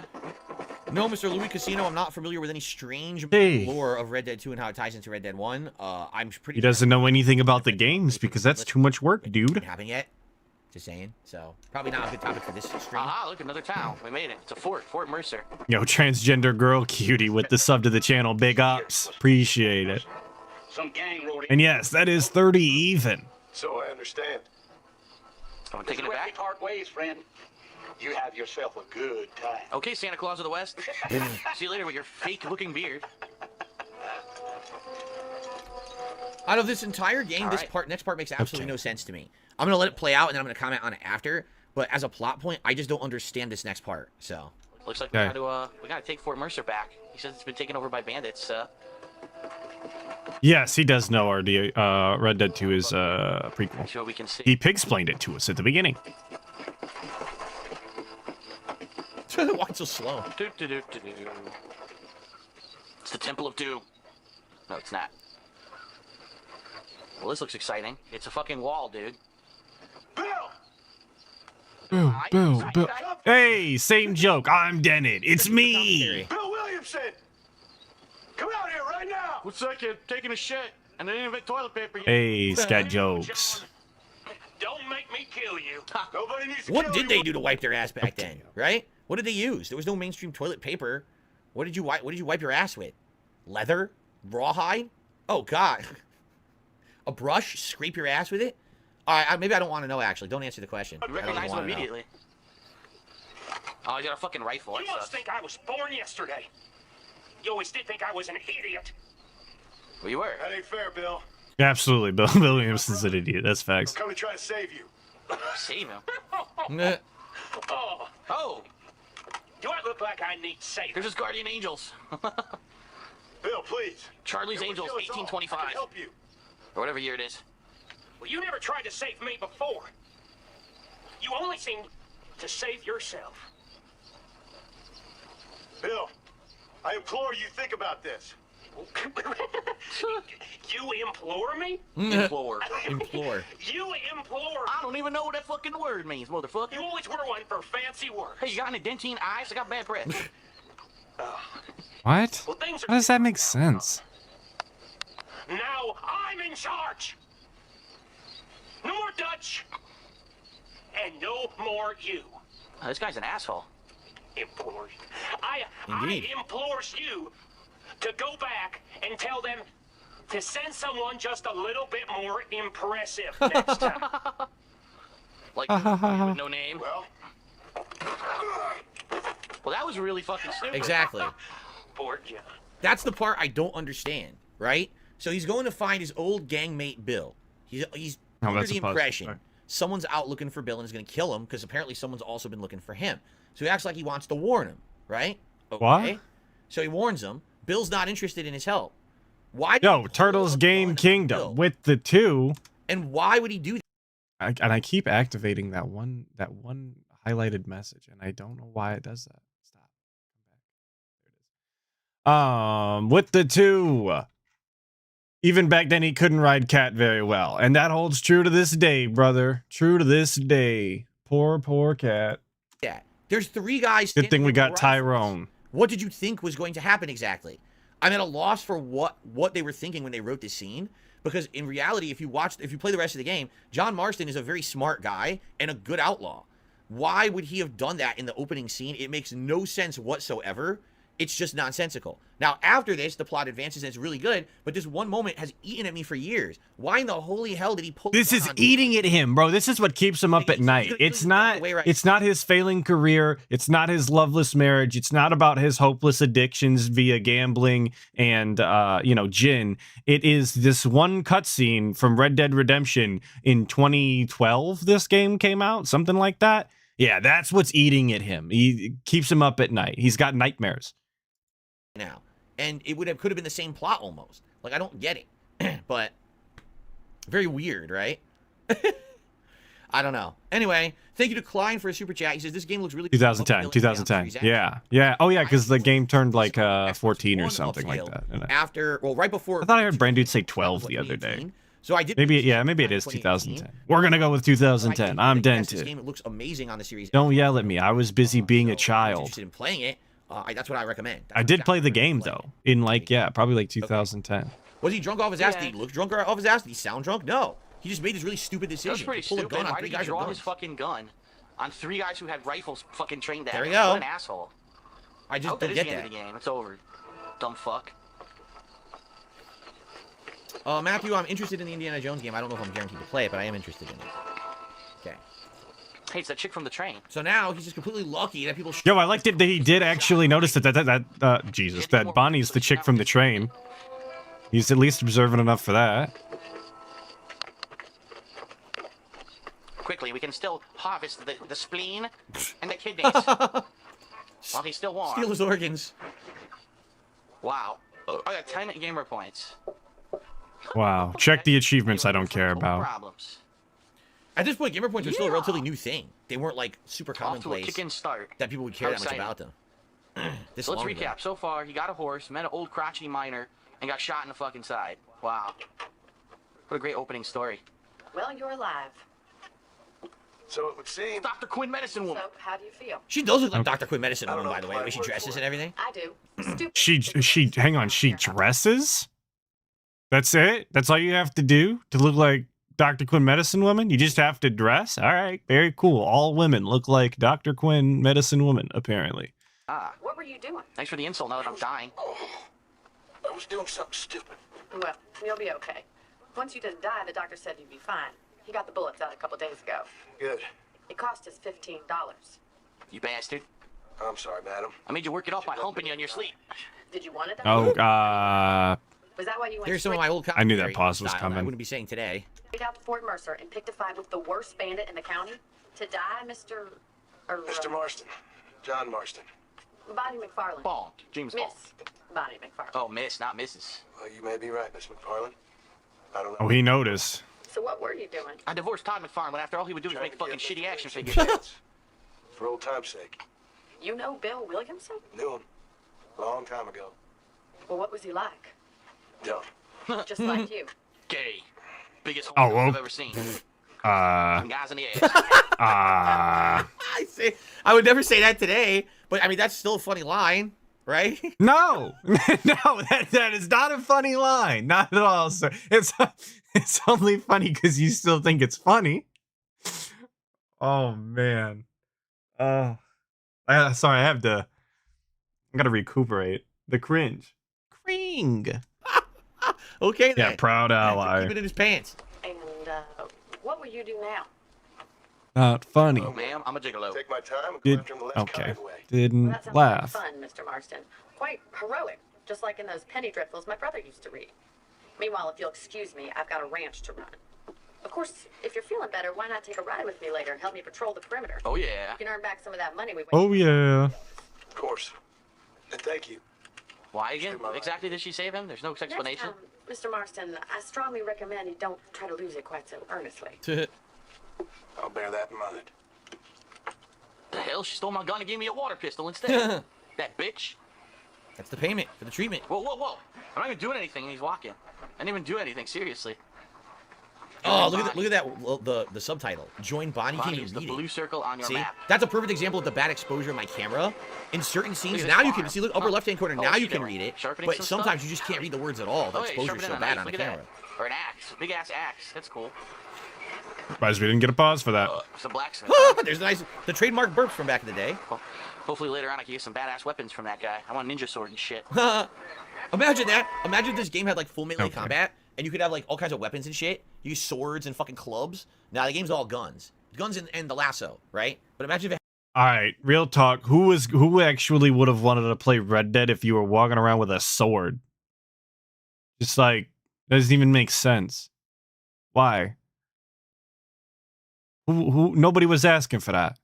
No, Mr. Louis Casino, I'm not familiar with any strange Hey. lore of Red Dead 2 and how it ties into Red Dead 1. I'm pretty. He doesn't know anything about the games because that's too much work, dude. Haven't yet. Just saying. So probably not a good topic for this stream. Aha, look, another town. We made it. It's a fort. Fort Mercer. Yo, transgender girl cutie with the sub to the channel. Big ups. Appreciate it. Some gang rode in. And yes, that is 30 even. So I understand. I'm taking it Where we back. part ways, friend. You have yourself a good time. Okay, Santa Claus of the West. See you later with your fake-looking beard. Out of this entire game, this next part makes absolutely no sense to me. I'm gonna let it play out and then I'm gonna comment on it after. But as a plot point, I just don't understand this next part. So Looks like we gotta take Fort Mercer back. He says it's been taken over by bandits. Yes, he does know our Red Dead 2 is prequel. See what we can see. He pig-splained it to us at the beginning. Why so slow? It's the Temple of Doom. No, it's not. Well, this looks exciting. It's a fucking wall, dude. Bill. Hey, same joke. I'm Dennett. It's me. Bill Williamson! Come out here right now! What's that kid? Taking a shit. And they didn't invent toilet paper yet. Hey, scat jokes. Don't make me kill you. Nobody needs to What kill did you. they do to wipe their ass back then? Right? What did they use? There was no mainstream toilet paper. What did you wipe your ass with? Leather? Rawhide? Oh God. A brush? Scrape your ass with it? All right, maybe I don't want to know. Actually, don't answer the question. You recognize him immediately. Oh, he's got a fucking rifle. You must think I was born yesterday. You always did think I was an idiot. Well, you were. That ain't fair, Bill. Absolutely, Bill Williamson's an idiot. That's facts. I'm coming to try to save you. Save him? Oh. Oh. Do I look like I need saving? There's his guardian angels. Bill, please. Charlie's It would Angels, kill us all. I 1825. can help you. Or whatever year it is. Well, you never tried to save me before. You only seem to save yourself. Bill, I implore you think about this. You implore me? Implore. Implore. You implore. I don't even know what that fucking word means, motherfucker. You always were one for fancy words. Hey, you got any dentine eyes? I got bad breath. What? Well, things are How does that make sense? Now I'm in charge. No more Dutch. And no more you. Oh, this guy's an asshole. Implores. I Indeed. implores you to go back and tell them to send someone just a little bit more impressive next time. Like, with no name. Well, that was really fucking stupid. Exactly. Poor John. That's the part I don't understand, right? So he's going to find his old gang mate Bill. He's Oh, under that's the a positive. impression Sorry. someone's out looking for Bill and is going to kill him because apparently someone's also been looking for him. So he acts like he wants to warn him, right? Okay. What? So he warns him. Bill's not interested in his help. Why? Yo, Turtles Game Kingdom with the 2. And why would he do that? And I keep activating that one highlighted message, and I don't know why it does that. Stop. There it is. With the 2. Even back then, he couldn't ride Cat very well, and that holds true to this day, brother. True to this day. Poor Cat. Yeah. There's 3 guys. Good thing we got rifles. Tyrone. What did you think was going to happen exactly? I'm at a loss for what they were thinking when they wrote this scene. Because in reality, if you play the rest of the game, John Marston is a very smart guy and a good outlaw. Why would he have done that in the opening scene? It makes no sense whatsoever. It's just nonsensical. Now, after this, the plot advances and it's really good, but this one moment has eaten at me for years. Why in the holy hell did he pull This the is gun on eating at him, bro. This is what keeps him up at night. It's not his failing career. It's not his loveless marriage. It's not about his hopeless addictions via gambling and gin. It is this one cutscene from Red Dead Redemption in 2012. This game came out, something like that. Yeah, that's what's eating at him. He keeps him up at night. He's got nightmares. now. And it could have been the same plot almost. Like, I don't get it. But very weird, right? I don't know. Anyway, thank you to Klein for a super chat. He says this game looks really 2010. Yeah. Oh yeah, because the game turned like 14 or something like that. After, well, right before. I thought I heard Brand Dude say 12 the other day. So I did. Maybe it is 2010. We're gonna go with 2010. I'm dented. This game, it looks amazing on the series. Don't yell at me. I was busy being a I'm child. interested in playing it. That's what I recommend. I did play the game though, in like probably like 2010. Was he drunk off his ass? Did he look drunk off his ass? Did he sound drunk? No. He just made this really stupid decision. That was pretty to pull stupid. a gun on Why 3 did he guys with draw guns. his fucking gun on 3 guys who had rifles fucking trained at him? There we go. What an asshole. I just don't get the end that. of the game. It's over. Dumb fuck. Matthew, I'm interested in the Indiana Jones game. I don't know if I'm guaranteed to play it, but I am interested in it. Okay. Hey, it's that chick from the train. So now he's just completely lucky that people. Yo, I liked it that he did actually notice that Jesus, that Bonnie's the chick from the train. He's at least observant enough for that. Quickly, we can still harvest the spleen and the kidneys while he's still warm. Steal his organs. Wow. I got 10 gamer points. Wow. Check the achievements I don't care about. Problems. At this point, gamer points are still a relatively new thing. They weren't like super Off to a commonplace kick-in start. that people would care How that much exciting. about them. So let's recap. So far, he got a horse, met an old crotchety miner, and got shot in the fucking side. Wow. What a great opening story. Well, you're alive. So it would seem. Dr. Quinn, medicine woman. So, how do you feel? She does look like Dr. Quinn Medicine Woman, by the way she dresses and everything. I do. Stupid. She hang on, she dresses? That's it? That's all you have to do to look like Dr. Quinn Medicine Woman? You just have to dress? All right, very cool. All women look like Dr. Quinn Medicine Woman, apparently. Ah. What were you doing? Thanks for the insult now that I'm dying. I was doing something stupid. Well, you'll be okay. Once you didn't die, the doctor said you'd be fine. He got the bullets out a couple days ago. Good. It cost us $15. You bastard. I'm sorry, madam. I made you work it off by humping you in your sleep. Did you want it? Oh, Was that why you went Here's some of my old I knew that commentary pause was style that coming. I wouldn't be saying today. straight out to Fort Mercer and picked a fight with the worst bandit in the county? To die, Mr. Mr. Marston. John Marston. Bonnie McFarland. Bond. James Bond. Miss Bonnie McFarland. Oh, miss, not Mrs. Well, you may be right, Miss McFarland. I don't know. Oh, he noticed. So what were you doing? I divorced Todd McFarland after all he would do was Trying make to fucking give shitty action the figures. chance. For old time's sake. You know Bill Williamson? Knew him. Long time ago. Well, what was he like? Dumb. Just like you. Gay. Biggest Oh, whore well. I've ever seen. Some guys in the ass. I would never say that today, but I mean that's still a funny line, right? No, no, that is not a funny line. Not at all, sir. It's only funny because you still think it's funny. Oh man. Sorry, I gotta recuperate the cringe. Cring. Okay then. Yeah, proud ally. Keep it in his pants. And what will you do now? Not funny. Oh, ma'am, I'm a gigolo. Take my time and go Did after him the less okay. kind way. Didn't Well, that sounds laugh. like fun, Mr. Marston. Quite heroic, just like in those penny dreadfuls my brother used to read. Meanwhile, if you'll excuse me, I've got a ranch to run. Of course, if you're feeling better, why not take a ride with me later and help me patrol the perimeter? Oh, yeah. You can earn back some of that money we wasted. Oh yeah. Of course. And thank you. Why again? Exactly did she save him? There's no explanation. Next time, Mr. Marston, I strongly recommend you don't try to lose it quite so earnestly. I'll bear that in mind. The hell? She stole my gun and gave me a water pistol instead. That bitch. That's the payment for the treatment. Whoa, whoa, whoa. I'm not even doing anything and he's walking. I didn't even do anything, seriously. Oh, look at that. The subtitle. Join Bonnie. You can't Bonnie's even the read it. blue circle on your See, map. that's a perfect example of the bad exposure of my camera. In certain scenes, Look at now this you can farm. see. Look, upper left-hand corner. Oh, Now what's you she can doing? read it, Sharpening but some sometimes stuff? you just can't read the words at all. The Oh, yeah, exposure's sharpening so a bad knife. on the Look at camera. that. Or an axe. Big ass axe. That's cool. Surprised we didn't get a pause for that. Some blacksmith. There's the trademark burps from back in the day. Well, hopefully later on I can get some badass weapons from that guy. I want a ninja sword and shit. Imagine that. Imagine if this game had like full melee Okay. combat, and you could have like all kinds of weapons and shit. You use swords and fucking clubs. Now the game's all guns, and the lasso, right? But imagine if it All right, real talk. Who actually would have wanted to play Red Dead if you were walking around with a sword? Just like doesn't even make sense. Why? Who? Nobody was asking for that.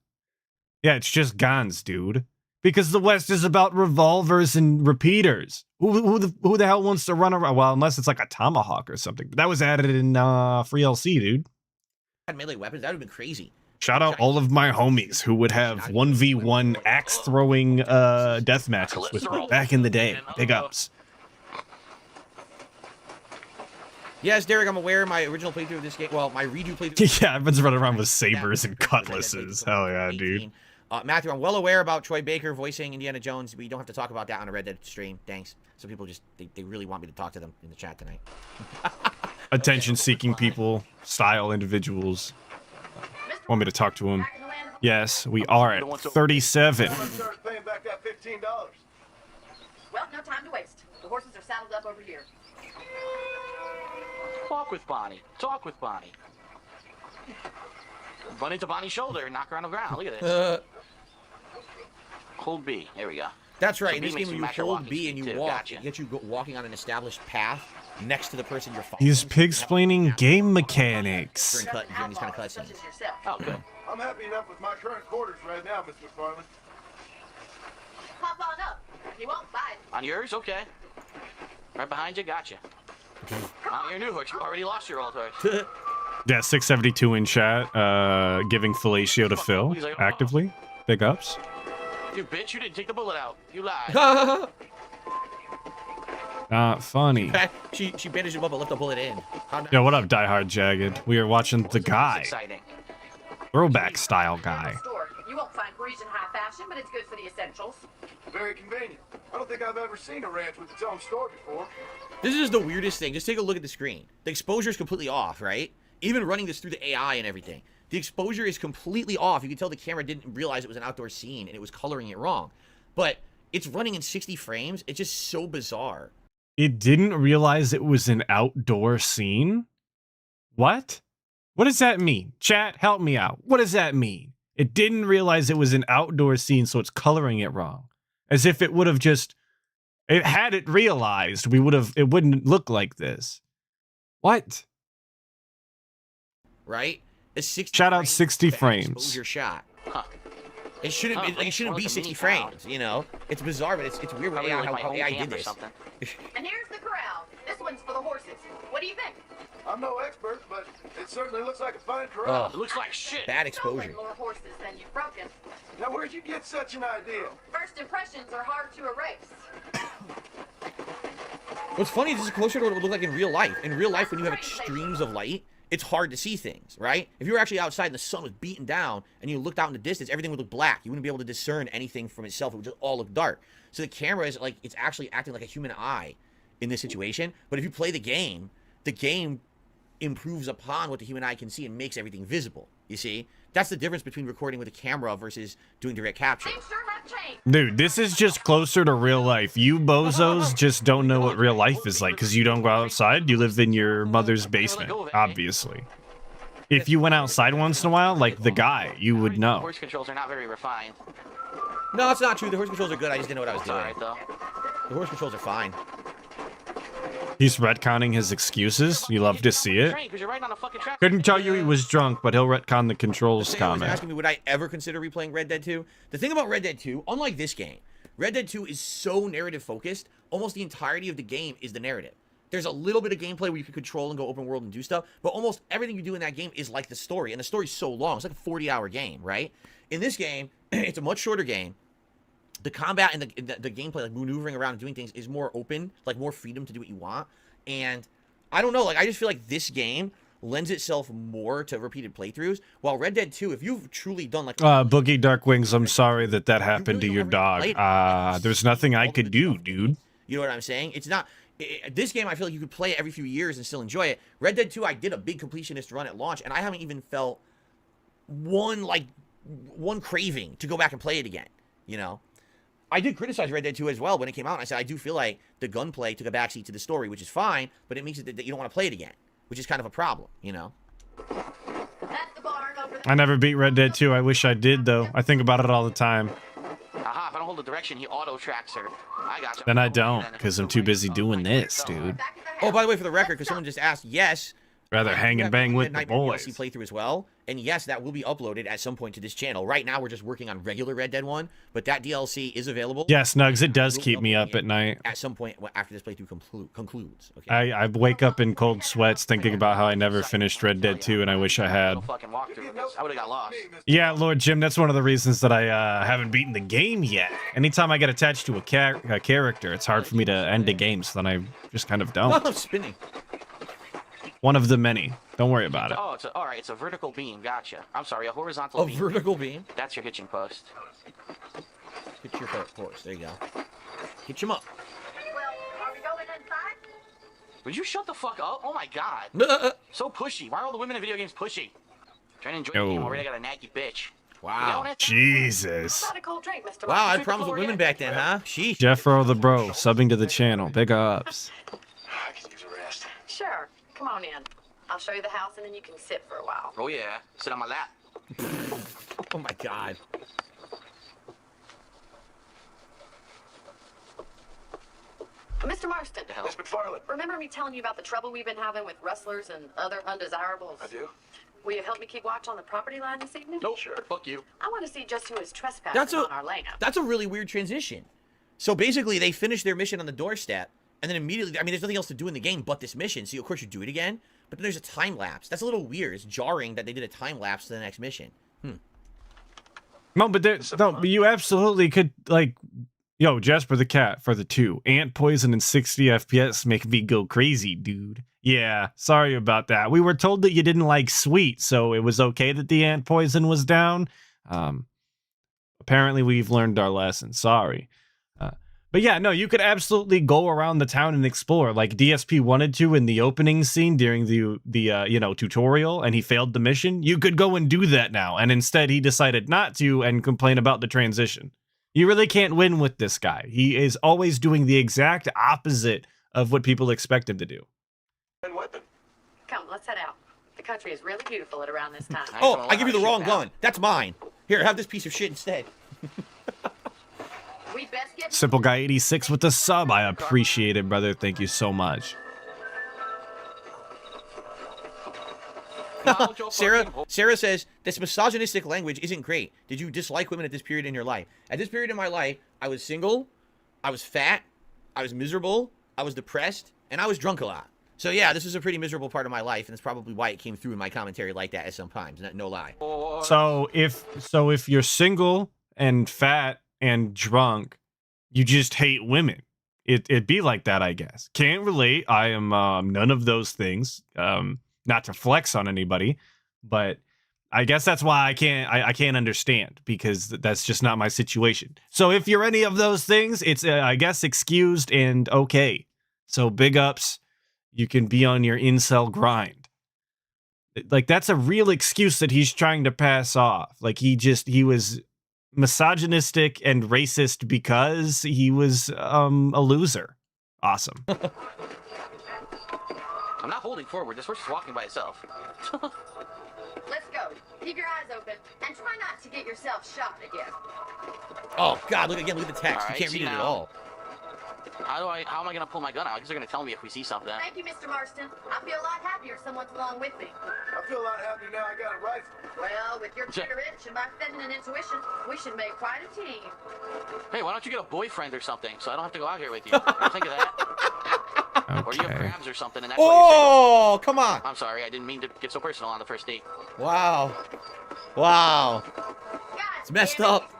Yeah, it's just guns, dude. Because the West is about revolvers and repeaters. Who the hell wants to run around? Well, unless it's like a tomahawk or something. But that was added in free LC, dude. had melee weapons, that would have been crazy. Shout out all of my homies who would have 1v1 axe throwing death matches with me back in the day. Big ups. Yes, Derek, I'm aware my original playthrough of this game, well, my redo playthrough. Yeah, I've been running around with sabers and cutlasses. Hell yeah, dude. Matthew, I'm well aware about Troy Baker voicing Indiana Jones. We don't have to talk about that on a Red Dead stream. Thanks. Some people just, they really want me to talk to them in the chat tonight. Attention-seeking people, style individuals. Want me to talk to them? Yes, we are at 37. Start paying back that $15. Well, no time to waste. The horses are saddled up over here. Walk with Bonnie. Talk with Bonnie. Run into Bonnie's shoulder and knock her on the ground. Look at this. Hold B. There we go. That's right. So in this B game, makes when you you match your hold walking B and you speed, too. walk, Gotcha. it gets you walking on an established path next to the person you're following. He's pig-splaining game mechanics. During these kind of cutscenes. Oh, good. I'm happy enough with my current quarters right now, Mr. McFarland. Hop on up. He won't bite. On yours? Okay. Right behind you. Gotcha. On your new horse. You already lost your old horse. Yeah, 672 in chat, giving fellatio to Phil actively. Big ups. You bitch, you didn't take the bullet out. You lied. Not funny. She bandaged him up and left the bullet in. Yo, what up, Die Hard Jagged? We are watching The Guy. Exciting. Throwback style guy. You won't find Parisian high fashion, but it's good for the essentials. Very convenient. I don't think I've ever seen a ranch with its own store before. This is the weirdest thing. Just take a look at the screen. The exposure is completely off, right? Even running this through the AI and everything. The exposure is completely off. You can tell the camera didn't realize it was an outdoor scene and it was coloring it wrong. But it's running in 60 frames. It's just so bizarre. It didn't realize it was an outdoor scene? What? What does that mean? Chat, help me out. What does that mean? It didn't realize it was an outdoor scene, so it's coloring it wrong. As if it would have just... had it realized, it wouldn't look like this. What? Right? A 60 Shout out 60 frames. Exposure shot. Huh. It shouldn't be, it shouldn't be 60 frames, you know? It's bizarre, but it's weird with AI, how AI did this. And here's the corral. This one's for the horses. What do you think? I'm no expert, but it certainly looks like a fine corral. It looks like shit. Bad exposure. More horses than you've broken. Now, where'd you get such an idea? First impressions are hard to erase. What's funny is this is closer to what it would look like in real life. In real life, when you have extremes of light, it's hard to see things, right? If you were actually outside and the sun was beating down and you looked out in the distance, everything would look black. You wouldn't be able to discern anything from itself. It would just all look dark. So the camera is like, it's actually acting like a human eye in this situation. But if you play the game improves upon what the human eye can see and makes everything visible, you see? That's the difference between recording with a camera versus doing direct capture. Dude, this is just closer to real life. You bozos just don't know what real life is like because you don't go outside. You live in your mother's basement, obviously. If you went outside once in a while, like the guy, you would know. Horse controls are not very refined. No, it's not true. The horse controls are good. I just didn't know what I was doing. Alright, though. The horse controls are fine. He's retconning his excuses. You love to see it. Couldn't tell you he was drunk, but he'll retcon the controls comment. Asking me, would I ever consider replaying Red Dead 2? The thing about Red Dead 2, unlike this game, Red Dead 2 is so narrative focused, almost the entirety of the game is the narrative. There's a little bit of gameplay where you can control and go open world and do stuff, but almost everything you do in that game is like the story, and the story's so long. It's like a 40-hour game, right? In this game, it's a much shorter game. The combat and the gameplay, like maneuvering around and doing things, is more open, like more freedom to do what you want. And I don't know, like I just feel like this game lends itself more to repeated playthroughs. While Red Dead 2, if you've truly done like Boogie Dark Wings, I'm sorry that happened to your dog. There's nothing I could do, dude. You know what I'm saying? It's not this game. I feel like you could play it every few years and still enjoy it. Red Dead 2, I did a big completionist run at launch, and I haven't even felt one craving to go back and play it again. You know. I did criticize Red Dead 2 as well when it came out, and I said I do feel like the gunplay took a backseat to the story, which is fine, but it means that you don't want to play it again, which is kind of a problem, you know? I never beat Red Dead 2. I wish I did, though. I think about it all the time. Aha, if I don't hold the direction, he auto-tracks her. I got you. Then I don't, because I'm too busy doing this, dude. Oh, by the way, for the record, because someone just asked, yes. Rather hang and bang with the boys. DLC playthrough as well, and yes, that will be uploaded at some point to this channel. Right now, we're just working on regular Red Dead 1, but that DLC is available. Yeah, Snugs, it does keep me up at night. At some point after this playthrough concludes. Okay. I wake up in cold sweats thinking about how I never finished Red Dead 2, and I wish I had. I would have got lost. Yeah, Lord Jim, that's one of the reasons that I haven't beaten the game yet. Anytime I get attached to a character, it's hard for me to end a game, so then I just kind of don't. I'm spinning. One of the many. Don't worry about it. Oh, all right. It's a vertical beam. Gotcha. I'm sorry, a horizontal beam. A vertical beam? That's your hitching post. Hit your horse. There you go. Hitch him up. Well, are we going inside? Would you shut the fuck up? Oh my god. So pushy. Why are all the women in video games pushy? Trying to enjoy the game already. I got a naggy bitch. Wow. Jesus. Not a cold drink, Mr. Wow, I Martin. had problems with women back then, huh? Sheesh. Jeffro the bro, subbing to the channel. Big ups. I could use a rest. Sure. Come on in. I'll show you the house and then you can sit for a while. Oh yeah. Sit on my lap. Oh my god. Mr. Marston. Miss McFarland. Remember me telling you about the trouble we've been having with rustlers and other undesirables? I do. Will you help me keep watch on the property line this evening? Nope. Sure. Fuck you. I want to see just who is trespassing on our land. That's a really weird transition. So basically, they finish their mission on the doorstep, and then immediately, I mean, there's nothing else to do in the game but this mission, so of course you do it again, but then there's a time lapse. That's a little weird. It's jarring that they did a time lapse to the next mission. No, but but you absolutely could, like, yo, Jasper the Cat for the 2. Ant poison and 60 FPS make me go crazy, dude. Yeah, sorry about that. We were told that you didn't like sweet, so it was okay that the ant poison was down. Apparently we've learned our lesson. Sorry. But yeah, no, you could absolutely go around the town and explore, like DSP wanted to in the opening scene during the tutorial, and he failed the mission. You could go and do that now, and instead he decided not to and complain about the transition. You really can't win with this guy. He is always doing the exact opposite of what people expect him to do. Come, let's head out. The country is really beautiful at around this time. Oh, I give you the wrong gun. That's mine. Here, have this piece of shit instead. We best get Simple Guy 86 with the sub. I appreciate it, brother. Thank you so much. Sarah says, this misogynistic language isn't great. Did you dislike women at this period in your life? At this period in my life, I was single, I was fat, I was miserable, I was depressed, and I was drunk a lot. So yeah, this is a pretty miserable part of my life, and that's probably why it came through in my commentary like that at some times. No lie. So if you're single and fat and drunk, you just hate women. It'd be like that, I guess. Can't relate. I am none of those things. Not to flex on anybody, but I guess that's why I can't understand, because that's just not my situation. So if you're any of those things, it's I guess excused and okay. So big ups. You can be on your incel grind. Like, that's a real excuse that he's trying to pass off. Like, he was misogynistic and racist because he was a loser. Awesome. I'm not holding forward. This horse is walking by itself. Let's go. Keep your eyes open and try not to get yourself shot again. Oh God! Look at the text. All right, you can't read it at all. How am I gonna pull my gun out? Because they're gonna tell me if we see something. Thank you, Mr. Marston. I feel a lot happier someone's along with me. I feel a lot happier now I got a rifle. Well, with your trigger itch and my feminine intuition, we should make quite a team. Hey, why don't you get a boyfriend or something so I don't have to go out here with you? Ever think of that? Okay. Or you have crabs or something, and that's Oh, come on! I'm sorry, I didn't mean to get so personal on the first date. Wow. It's messed up.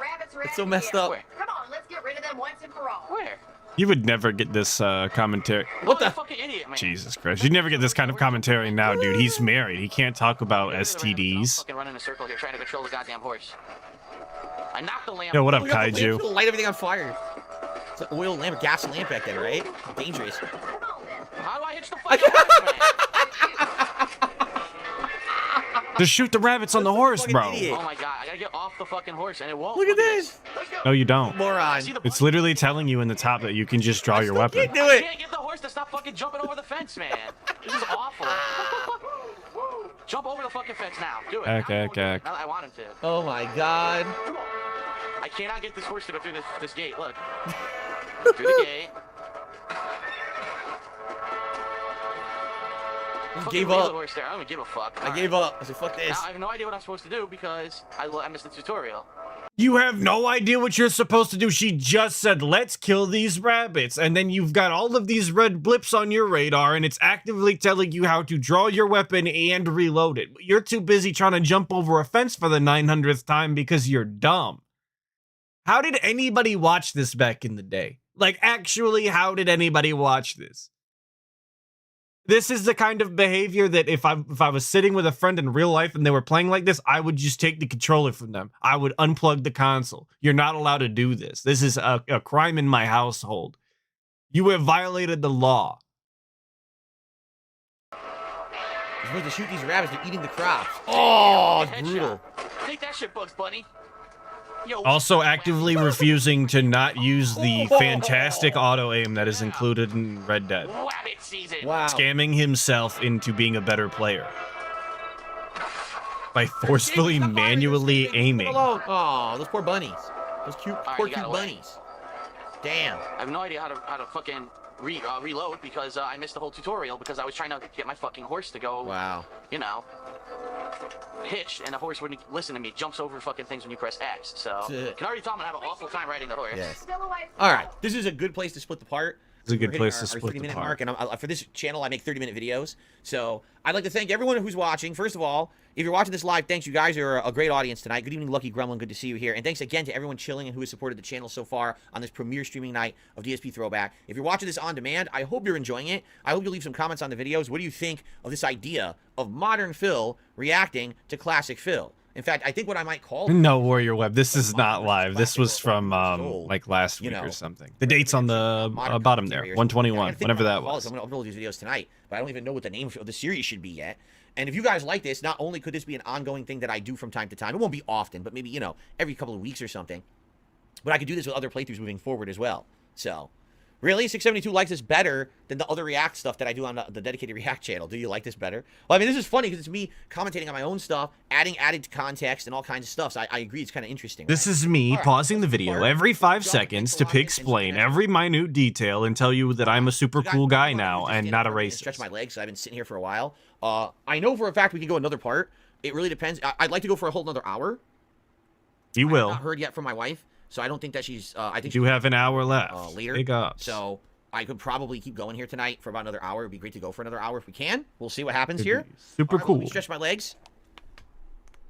It's so messed up. Where? Come on, let's get rid of them once and for all. Where? You would never get this commentary. What the fucking idiot, man? Jesus Christ. You'd never get this kind of commentary now, dude. He's married. He can't talk about STDs. Fucking running in a circle here trying to control the goddamn horse. I knocked the lamp. Yo, what up, Look at the lamp, Kaiju? it'll light everything on fire. It's an oil lamp, gas lamp back then, right? Dangerous. How do I hitch the fucking horse, man? Just shoot the rabbits on the horse, bro. Oh my god, I gotta get off the fucking horse and it won't. Look at this. No, you don't. Moron. It's literally telling you in the top that you can just draw your weapon. Can't do it. I can't get the horse to stop fucking jumping over the fence, man. This is awful. Jump over the fucking fence now. Do it. Okay. Now I want him to. Oh my God. I cannot get this horse to go through this gate. Look. Through the gate. I gave up. Horse there. I don't even give a fuck. I gave up. I said, fuck this. Now, I have no idea what I'm supposed to do because I missed the tutorial. You have no idea what you're supposed to do. She just said, let's kill these rabbits. And then you've got all of these red blips on your radar, and it's actively telling you how to draw your weapon and reload it. You're too busy trying to jump over a fence for the 900th time because you're dumb. How did anybody watch this back in the day? Like, actually, how did anybody watch this? This is the kind of behavior that if I was sitting with a friend in real life and they were playing like this, I would just take the controller from them. I would unplug the console. You're not allowed to do this. This is a crime in my household. You have violated the law. You're supposed to shoot these rabbits. They're eating the crops. Oh, it's brutal. Take that shit, Bugs Bunny. Yo, Also actively refusing to not use the fantastic auto aim that is included in Red Dead. Rabbit season. Wow. Scamming himself into being a better player by forcefully manually aiming. Oh, those poor bunnies. Those cute, All right, poor you cute got away. bunnies. Damn. I have no idea how to fucking reload because I missed the whole tutorial because I was trying to get my fucking horse to go. Wow. You know, hitch, and the horse wouldn't listen to me. It jumps over fucking things when you press X. So can already tell I'm gonna have an awful time riding the horse. Yes. All right, this is a good place to split the part. It's a good place to our split the 30-minute part. mark, and for this channel, I make 30-minute videos. So I'd like to thank everyone who's watching. First of all, if you're watching this live, thanks. You guys are a great audience tonight. Good evening, Lucky Gremlin. Good to see you here. And thanks again to everyone chilling and who has supported the channel so far on this premiere streaming night of DSP Throwback. If you're watching this on demand, I hope you're enjoying it. I hope you leave some comments on the videos. What do you think of this idea of modern Phil reacting to classic Phil? In fact, I think what I might call No, Warrior Web. This is not live. This was from like last week or something. The date's on the bottom there, 121, whenever that was. I'm going to upload these videos tonight, but I don't even know what the name of the series should be yet. And if you guys like this, not only could this be an ongoing thing that I do from time to time, it won't be often, but maybe, you know, every couple of weeks or something. But I could do this with other playthroughs moving forward as well. So, really, 672 likes this better than the other React stuff that I do on the dedicated React channel. Do you like this better? Well, I mean, this is funny because it's me commentating on my own stuff, adding added context and all kinds of stuff. So I agree, it's kind of interesting. This is me pausing the video every 5 seconds to explain every minute detail and tell you that I'm a super cool guy now and not a racist. Stretch my legs, so I've been sitting here for a while. I know for a fact we can go another part. It really depends. I'd like to go for a whole another hour. You will. I've not heard yet from my wife, so I don't think that she's. I think you have an hour left. Later. Big ups. So I could probably keep going here tonight for about another hour. It'd be great to go for another hour if we can. We'll see what happens here. Super All right, cool. Let me stretch my legs.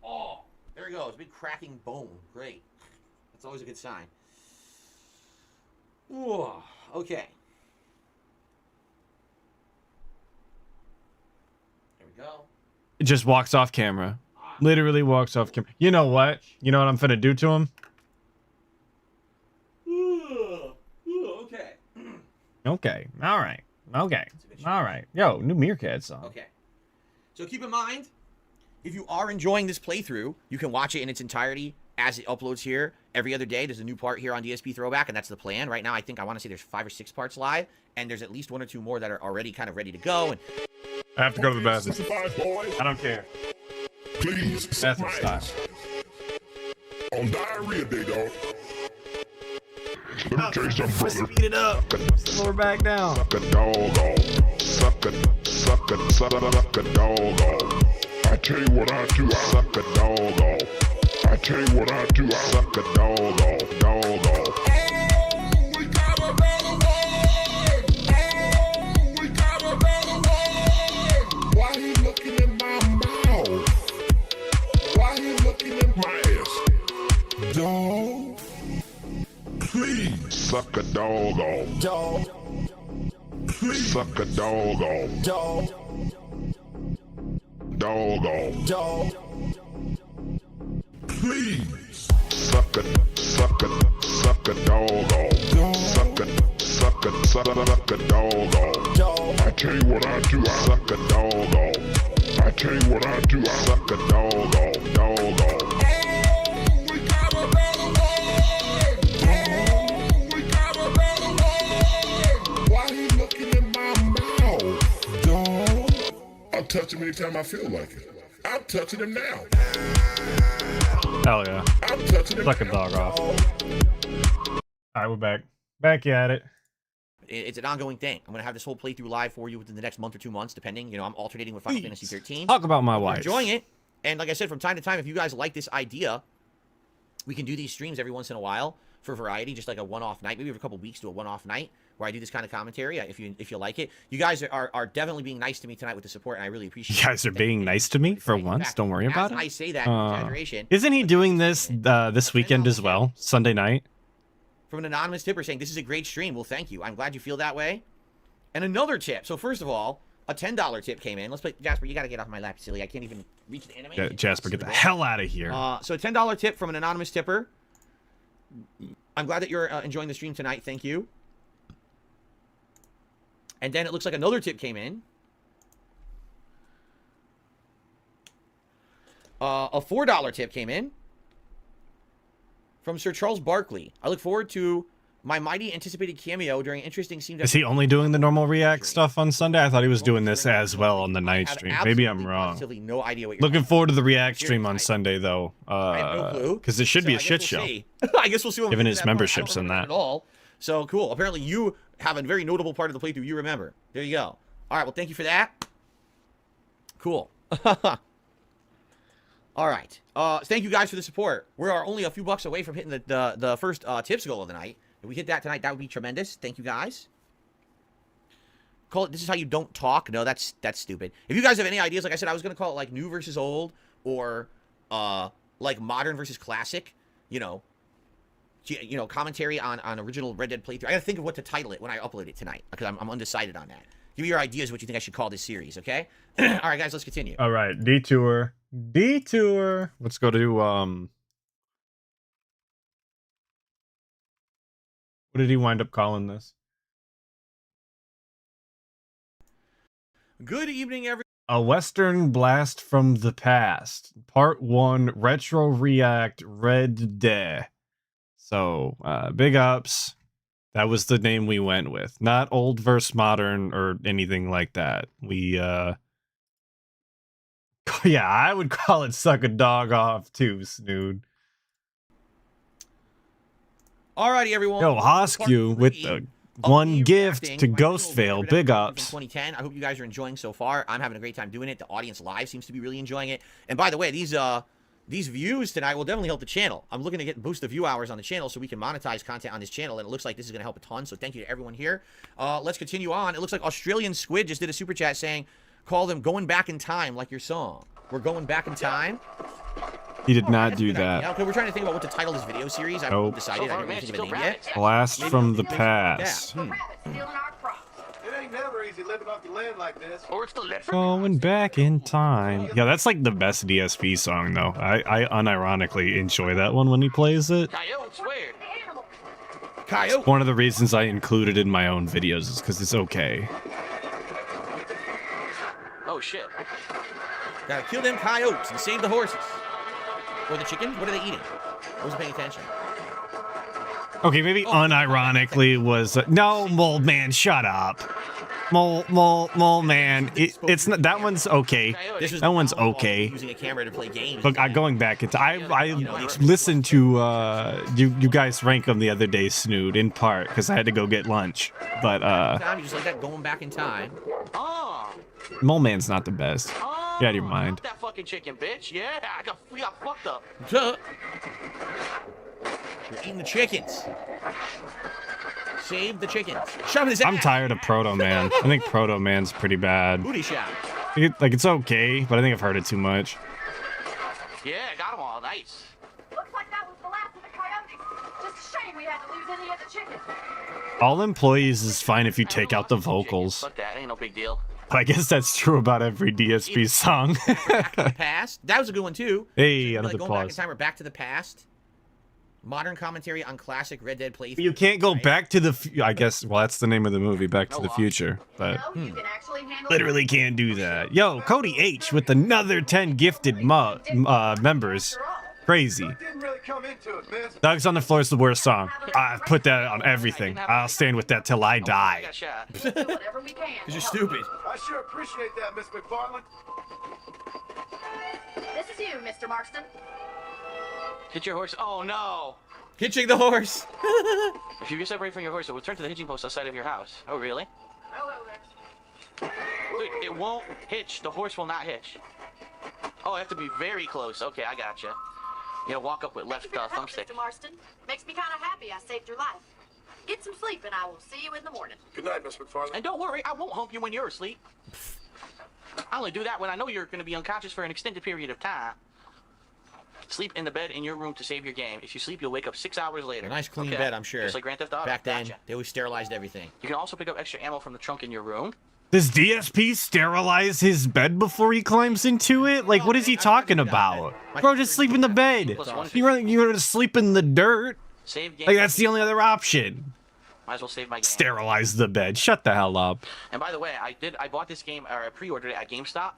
Oh, there we go. It's a big cracking bone. Great. That's always a good sign. Ooh, okay. There we go. It just walks off camera. Literally walks off camera. You know what? You know what I'm finna do to him? Okay. Okay. All right. Okay. All right. Yo, new Meerkat song. Okay. So keep in mind, if you are enjoying this playthrough, you can watch it in its entirety as it uploads here every other day. There's a new part here on DSP Throwback, and that's the plan. Right now, I want to say there's 5 or 6 parts live, and there's at least 1 or 2 more that are already kind of ready to go. And I have to go to the bathroom. I don't care. Please, Bathroom style. On diarrhea day, dog. Let me tell you something, brother. Speed it up. Slow her back down. Suck a dog off. Suck a dog off. I tell you what I do, I suck a dog off. I tell you what I do, I suck a dog off. Dog off. Oh, we got another one. Oh, we got another one. Why he looking in my mouth? Why he looking in my ass? Dog. Please suck a dog off. Dog. Please suck a dog off. Dog. Dog off. Dog. Please suck a dog off. Suck a dog off. Dog. I tell you what I do, I suck a dog off. I tell you what I do, I suck a dog off. Dog off. I'll touch him anytime I feel like it. I'm touching him now. Hell yeah. I'm touching him Suck a dog off. All right, we're back. Back at it. it's an ongoing thing. I'm going to have this whole playthrough live for you within the next month or 2 months, depending. You know, I'm alternating with Final Fantasy 13. Talk about my wife. Enjoying it. And like I said, from time to time, if you guys like this idea, we can do these streams every once in a while for variety, just like a one-off night. Maybe every couple weeks do a one-off night where I do this kind of commentary, if you like it. You guys are definitely being nice to me tonight with the support, and I really appreciate it. You guys are being nice to me for once. Don't worry about it. I say that exaggeration. Isn't he doing this this weekend as well? Sunday night? From an anonymous tipper saying, this is a great stream. Well, thank you. I'm glad you feel that way. And another tip. So first of all, A $10 tip came in. Let's play. Jasper, you got to get off my lap, silly. I can't even reach the animation. Yeah, Jasper, get the hell out of here. So a $10 tip from an anonymous tipper. I'm glad that you're enjoying the stream tonight. Thank you. And then it looks like another tip came in. A $4 tip came in from Sir Charles Barkley. I look forward to my mighty anticipated cameo during interesting scene. Is he only doing the normal React stuff on Sunday? I thought he was doing this as well on the night stream. Maybe I'm wrong. No idea what you're Looking forward to the React stream on Sunday, though. I have no clue. Because it should be a shit show. I guess we'll see. Given his memberships and that. At all. So cool. Apparently you have a very notable part of the playthrough you remember. There you go. All right. Well, thank you for that. Cool. All right. Thank you guys for the support. We are only a few bucks away from hitting the first tips goal of the night. If we hit that tonight, that would be tremendous. Thank you guys. Call it, this is how you don't talk. No, that's stupid. If you guys have any ideas, like I said, I was going to call it like new versus old or like modern versus classic, you know, commentary on original Red Dead playthrough. I got to think of what to title it when I upload it tonight because I'm undecided on that. Give me your ideas what you think I should call this series, okay? All right, guys, let's continue. All right, Detour. Let's go to what did he wind up calling this? Good evening, everyone. A Western Blast from the Past, Part 1, Retro React Red Dead. So, big ups. That was the name we went with. Not old versus modern or anything like that. We, yeah, I would call it Suck a Dog Off too, Snood. Alrighty, everyone. Yo, Hoskew with the one gift to Ghostvale. Big ups. 2010. I hope you guys are enjoying so far. I'm having a great time doing it. The audience live seems to be really enjoying it. And by the way, these views tonight will definitely help the channel. I'm looking to boost the view hours on the channel so we can monetize content on this channel, and it looks like this is going to help a ton. So thank you to everyone here. Let's continue on. It looks like Australian Squid just did a super chat saying, "Call them going back in time like your song." We're going back in time. He did not do that. Yeah, okay, we're trying to think about what to title this video series. I haven't decided. I didn't really think of a name yet. Blast from the past. Yeah. It ain't never easy living off the land like this. Or it's the left. Going back in time. Yeah, that's like the best DSP song, though. I unironically enjoy that one when he plays it. Coyotes, where? Coyote. One of the reasons I include it in my own videos is because it's okay. Oh, shit. Gotta kill them coyotes and save the horses. Or the chickens? What are they eating? I wasn't paying attention. Okay, maybe unironically was... no, Mole Man, shut up. Mole Man. It's not... that one's okay. That one's okay. Using a camera to play games. Look, going back into... I listened to you guys rank them the other day, Snood, in part, because I had to go get lunch. But, You just like that going back in time. Oh. Mole Man's not the best. Get out of your mind. That fucking chicken, bitch. Yeah, we got fucked up. Duh. You're eating the chickens. Save the chickens. Shove his ass. I'm tired of Proto Man. I think Proto Man's pretty bad. Booty shot. Like, it's okay, but I think I've heard it too much. Yeah, got them all. Nice. Looks like that was the last of the coyotes. Just a shame we had to lose any of the chickens. All employees is fine if you take out the vocals. Fuck that. Ain't no big deal. I guess that's true about every DSP song. Back to the past. That was a good one too. Hey, another going back in pause. time or Back to the Past. Modern commentary on classic Red Dead playthrough. You can't go back to the... I guess, well, that's the name of the movie, Back to the Future. But literally can't do that. Yo, Cody H with another 10 gifted members. Crazy. Dogs on the Floor is the worst song. I've put that on everything. I'll stand with that till I die. Whatever we can. Because you're stupid. I sure appreciate that, Miss McFarland. This is you, Mr. Marston. Hit your horse. Oh, no. Hitching the horse. If you separate from your horse, it will return to the hitching post outside of your house. Oh, really? Hello there. Dude, it won't hitch. The horse will not hitch. Oh, I have to be very close. Okay, I gotcha. You know, walk up with left thumbstick. Mr. Marston. Makes me kind of happy I saved your life. Get some sleep and I will see you in the morning. Good night, Miss McFarland. And don't worry, I won't hump you when you're asleep. I only do that when I know you're going to be unconscious for an extended period of time. Sleep in the bed in your room to save your game. If you sleep, you'll wake up 6 hours later. A nice clean bed, I'm sure. Just like Grand Theft Auto. Back then, Gotcha. they always sterilized everything. You can also pick up extra ammo from the trunk in your room. Does DSP sterilize his bed before he climbs into it? Like, what is he talking about? Bro, just sleep in the bed. You're gonna sleep in the dirt. Save game. Like, that's the only other option. Might as well save my game. Sterilize the bed. Shut the hell up. And by the way, I bought this game, or I pre-ordered it at GameStop.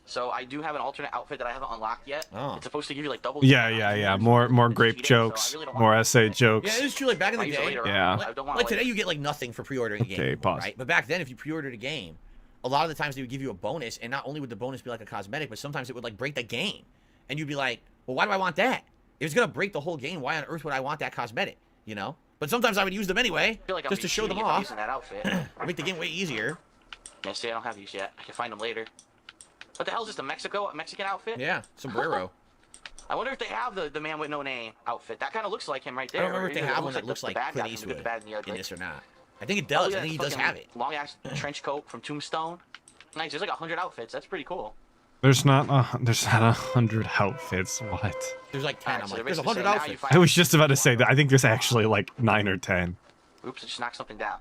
So I do have an alternate outfit that I haven't unlocked yet. Oh. It's supposed to give you like double. Yeah. More grape jokes, more essay jokes. Yeah, it is true. Like back in the day, Yeah. like today you get like nothing for pre-ordering a game. Okay, pause. Right? But back then, if you pre-ordered a game, a lot of the times they would give you a bonus, and not only would the bonus be like a cosmetic, but sometimes it would like break the game, and you'd be like, well, why do I want that? If it's gonna break the whole game, why on earth would I want that cosmetic? You know? But sometimes I would use them anyway, just to show them off. Using that outfit. Make the game way easier. Yeah, see, I don't have these yet. I can find them later. What the hell is this? A Mexican outfit? Yeah, sombrero. I wonder if they have the man with no name outfit. That kind of looks like him right there. I don't remember if they have one that looks like Clint Eastwood in this or not. I think it does. I think he does have it. Long ass trench coat from Tombstone. Nice. There's like 100 outfits. That's pretty cool. There's not 100 outfits. What? There's like 10. Right, I'm so like, there's basically 100 saying now outfits. I was just about to say that. I think there's actually like 9 or 10. Oops, I just knocked something down.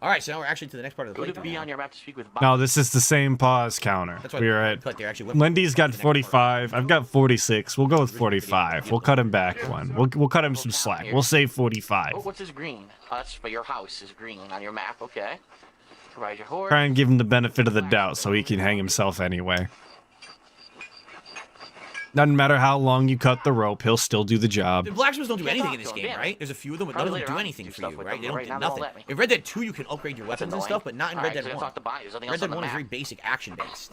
All right, so now we're actually to the next part of the Go to playthrough. be on your map to speak with Bob. No, this is the same pause counter. That's why We're at. they're actually Lindy's got 45. I've got 46. We'll go with 45. We'll cut him back one. We'll cut him some slack. We'll say 45. Oh, what's this green? Oh, that's for your house is green on your map. Okay. Provide your horse. Try and give him the benefit of the doubt so he can hang himself anyway. Doesn't matter how long you cut the rope, he'll still do the job. The blacksmiths don't do anything in this game, right? There's a few of them, but none of them do anything for you, right? They don't do nothing. In Red Dead 2, you can upgrade your weapons and stuff, but not in Red Dead 1. Red Dead 1 is very basic action-based.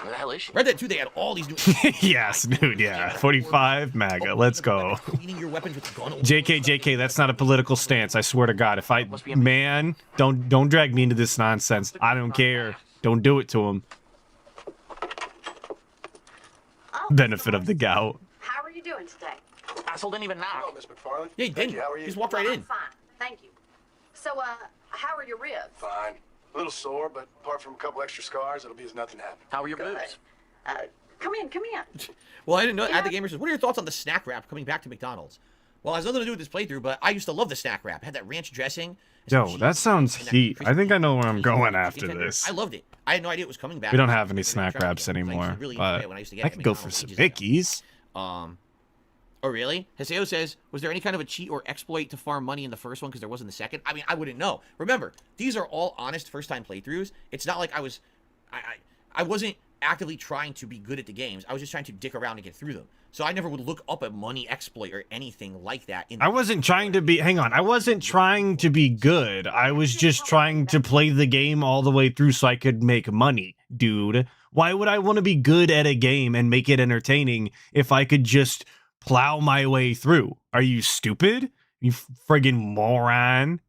Where the hell is she? Red Dead 2, they had all these new... Yes, dude, yeah. 45 MAGA. Let's go. Cleaning your weapons with the gun. JK, that's not a political stance. I swear to God. If I... Man, don't drag me into this nonsense. I don't care. Don't do it to him. Benefit of the gout. How are you doing today? Asshole didn't even knock. Hello, Miss McFarland. Yeah, he didn't. How are you? He just walked right in. I'm fine, thank you. So, how are your ribs? Fine. A little sore, but apart from a couple extra scars, it'll be as nothing happened. How are your Good. boobs? Come in. Well, I didn't know. At the Gamer says, what are your thoughts on the snack wrap coming back to McDonald's? Well, it has nothing to do with this playthrough, but I used to love the snack wrap. It had that ranch dressing. Yo, that sounds heat. I think I know where I'm going after this. I loved it. I had no idea it was coming back. We don't have any snack wraps anymore, but I could go for some Vickies. Oh, really? Haseo says, was there any kind of a cheat or exploit to farm money in the first one because there wasn't the second? I mean, I wouldn't know. Remember, these are all honest first-time playthroughs. It's not like I wasn't actively trying to be good at the games. I was just trying to dick around and get through them. So I never would look up a money exploit or anything like that. I wasn't trying to be, hang on, I wasn't trying to be good. I was just trying to play the game all the way through so I could make money, dude. Why would I want to be good at a game and make it entertaining if I could just plow my way through? Are you stupid? You friggin' moron.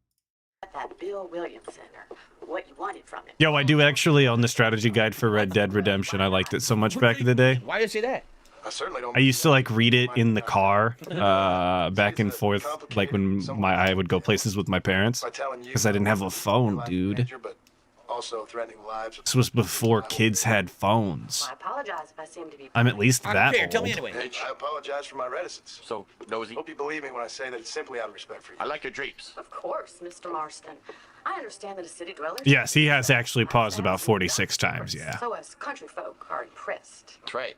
That Bill Williams Center. What you wanted from it. Yo, I do actually own the strategy guide for Red Dead Redemption. I liked it so much back in the day. Why did you say that? I certainly don't. I used to like read it in the car, back and forth, like when I would go places with my parents, because I didn't have a phone, dude. Also threatening lives. This was before kids had phones. I apologize if I seem to be. I'm at least that old. Tell me anyway. I apologize for my reticence. So, nosy. Hope you believe me when I say that it's simply out of respect for you. I like your drapes. Of course, Mr. Marston. I understand that a city dweller. Yes, he has actually paused about 46 times, yeah. So us country folk are impressed. That's right.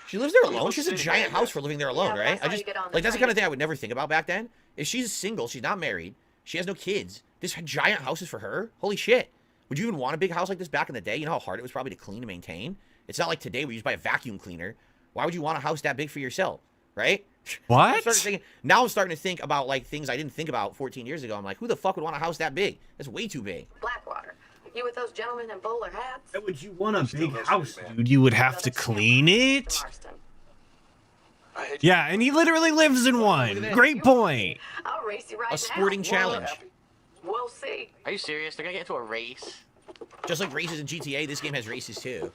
She lives there alone? She has a giant house for living there alone, right? That's how you get on the That's the train. kind of thing I would never think about back then. If she's single, she's not married, she has no kids, this giant house is for her? Holy shit. Would you even want a big house like this back in the day? You know how hard it was probably to clean and maintain? It's not like today where you just buy a vacuum cleaner. Why would you want a house that big for yourself, right? What? Now I'm starting to think about like things I didn't think about 14 years ago. I'm like, who the fuck would want a house that big? That's way too big. Blackwater. You with those gentlemen in bowler hats? Why would you want a big house, dude? You would have to clean it? Yeah, and he literally lives in one. Great point. I'll race you right A sporting now. challenge. We'll see. Are you serious? They're gonna get into a race. Just like races in GTA, this game has races too.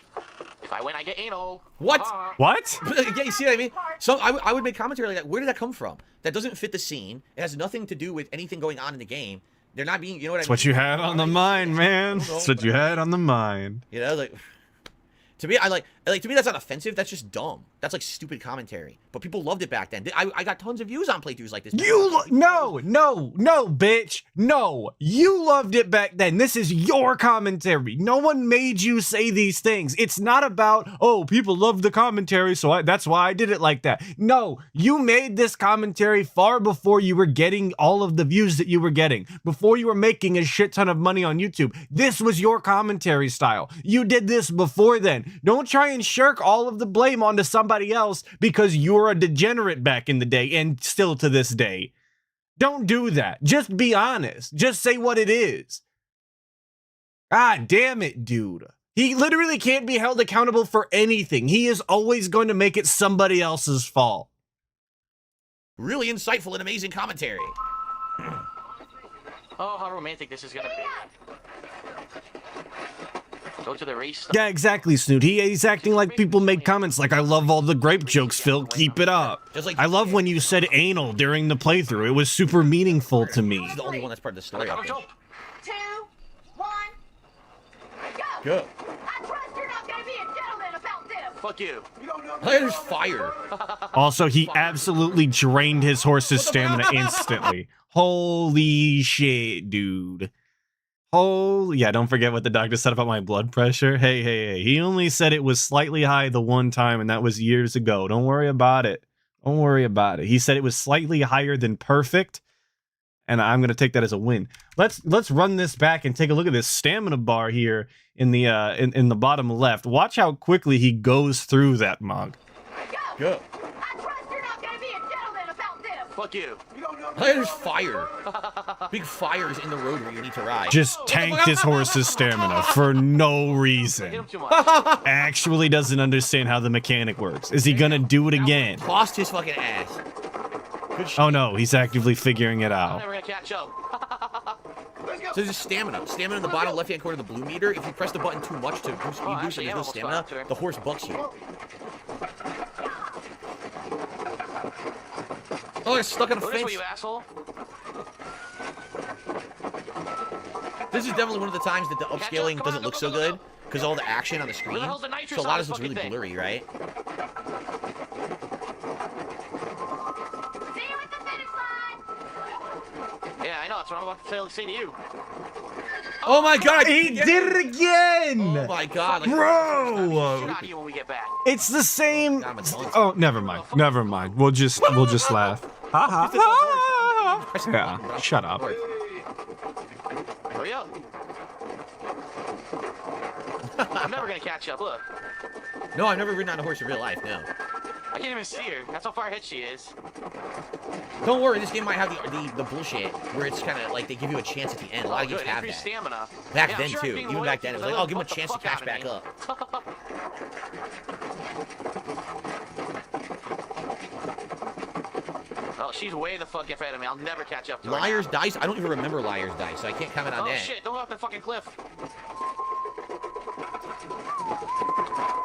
If I win, I get anal. What? What? Yeah, you see what I mean? So I would make commentary like that. Where did that come from? That doesn't fit the scene. It has nothing to do with anything going on in the game. They're not being, you know what I mean? That's what you had on the mind, man. That's what you had on the mind. You know, like, to me, I like, Like, to me, that's not offensive. That's just dumb. That's like stupid commentary. But people loved it back then. I got tons of views on playthroughs like this. No, bitch. No, you loved it back then. This is your commentary. No one made you say these things. It's not about, oh, people love the commentary, so that's why I did it like that. No, you made this commentary far before you were getting all of the views that you were getting, before you were making a shit ton of money on YouTube. This was your commentary style. You did this before then. Don't try and shirk all of the blame onto somebody else because you're a degenerate back in the day and still to this day. Don't do that. Just be honest. Just say what it is. God damn it, dude. He literally can't be held accountable for anything. He is always going to make it somebody else's fault. Really insightful and amazing commentary. Oh, how romantic this is gonna be. Go to the race. Yeah, exactly, Snoot. He's acting like people make comments like, I love all the grape jokes, Phil. Keep it up. Just like I love when you said anal during the playthrough. It was super meaningful to me. He's the only one that's part of the story. I think. 2, 1, go! Good. I trust you're not gonna be a gentleman about this! Fuck you. There's fire. Also, he absolutely drained his horse's stamina instantly. Holy shit, dude. Oh, yeah, don't forget what the doctor said about my blood pressure. Hey. He only said it was slightly high the one time, and that was years ago. Don't worry about it. Don't worry about it. He said it was slightly higher than perfect, and I'm going to take that as a win. Let's run this back and take a look at this stamina bar here in the in the bottom left. Watch how quickly he goes through that mug. Good. I trust you're not gonna be a gentleman about this! Fuck you. There's fire. Big fires in the road where you need to ride. Just tanked his horse's stamina for no reason. Actually doesn't understand how the mechanic works. Is he gonna do it again? Lost his fucking ass. Good shit. Oh no, he's actively figuring it I'm out. never gonna catch up. So there's stamina. Stamina in the bottom left-hand corner of the blue meter. If you press the button too much to boost speed boost and there's no stamina, the horse bucks you. Oh, it's stuck on a fence. You asshole. This is definitely one of the times that the upscaling doesn't look so good because all the action on the screen. So a lot of this looks really blurry, right? See you at the finish line! Yeah, I know. That's what I'm about to say to you. Oh my god! He did it again! Oh my god! Like, bro! Shit on you when we get back. It's the same. Oh, never mind. Never mind. We'll just laugh. Ha ha ha! Yeah, shut up. Hurry up. I'm never gonna catch up. Look. No, I've never ridden on a horse in real life. No. I can't even see her. That's how far ahead she is. Don't worry, this game might have the bullshit where it's kind of like they give you a chance at the end. A lot of games have that. Stamina. Back Yeah, then sure too. being Even loyal back then, it was like, because oh, give him a the chance to fuck catch out of back me. up. Oh, she's way the fuck ahead of me. I'll never catch up to her. Liar's Dice? I don't even remember Liar's Dice, so I can't comment on Oh that. shit! Don't go off the fucking cliff.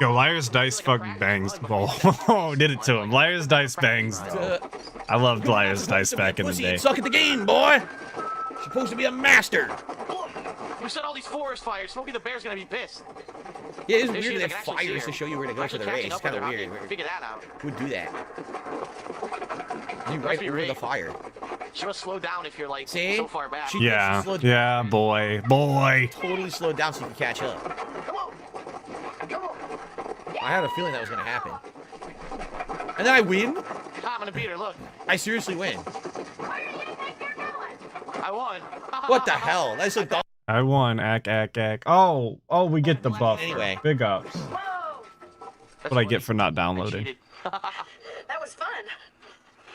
Yo, Liar's Dice fucking bangs. Oh, did it to him. Liar's Dice bangs, though. I loved Liar's Dice back in the Pussy, day. you suck at the game, boy! Supposed to be a master! You set all these forest fires. Smokey the Bear's gonna be pissed. Yeah, it's There she weird is, they I have can actually see fires her. to show you where to go for Actually the race. catching It's up with kind of her. weird. Figure that out. Who would do that? You Must right be over the rigged. fire. She must slow down if you're like See? so far back. Yeah, slowed yeah, boy. Totally slowed down so you can catch up. I had a feeling that was gonna happen. And then I win? I'm gonna beat her, look. I seriously win. I won. What the hell? That's so dumb. I won. Ack. Oh, we get the buff. Anyway. Big ups. What I get for not downloading. That was fun.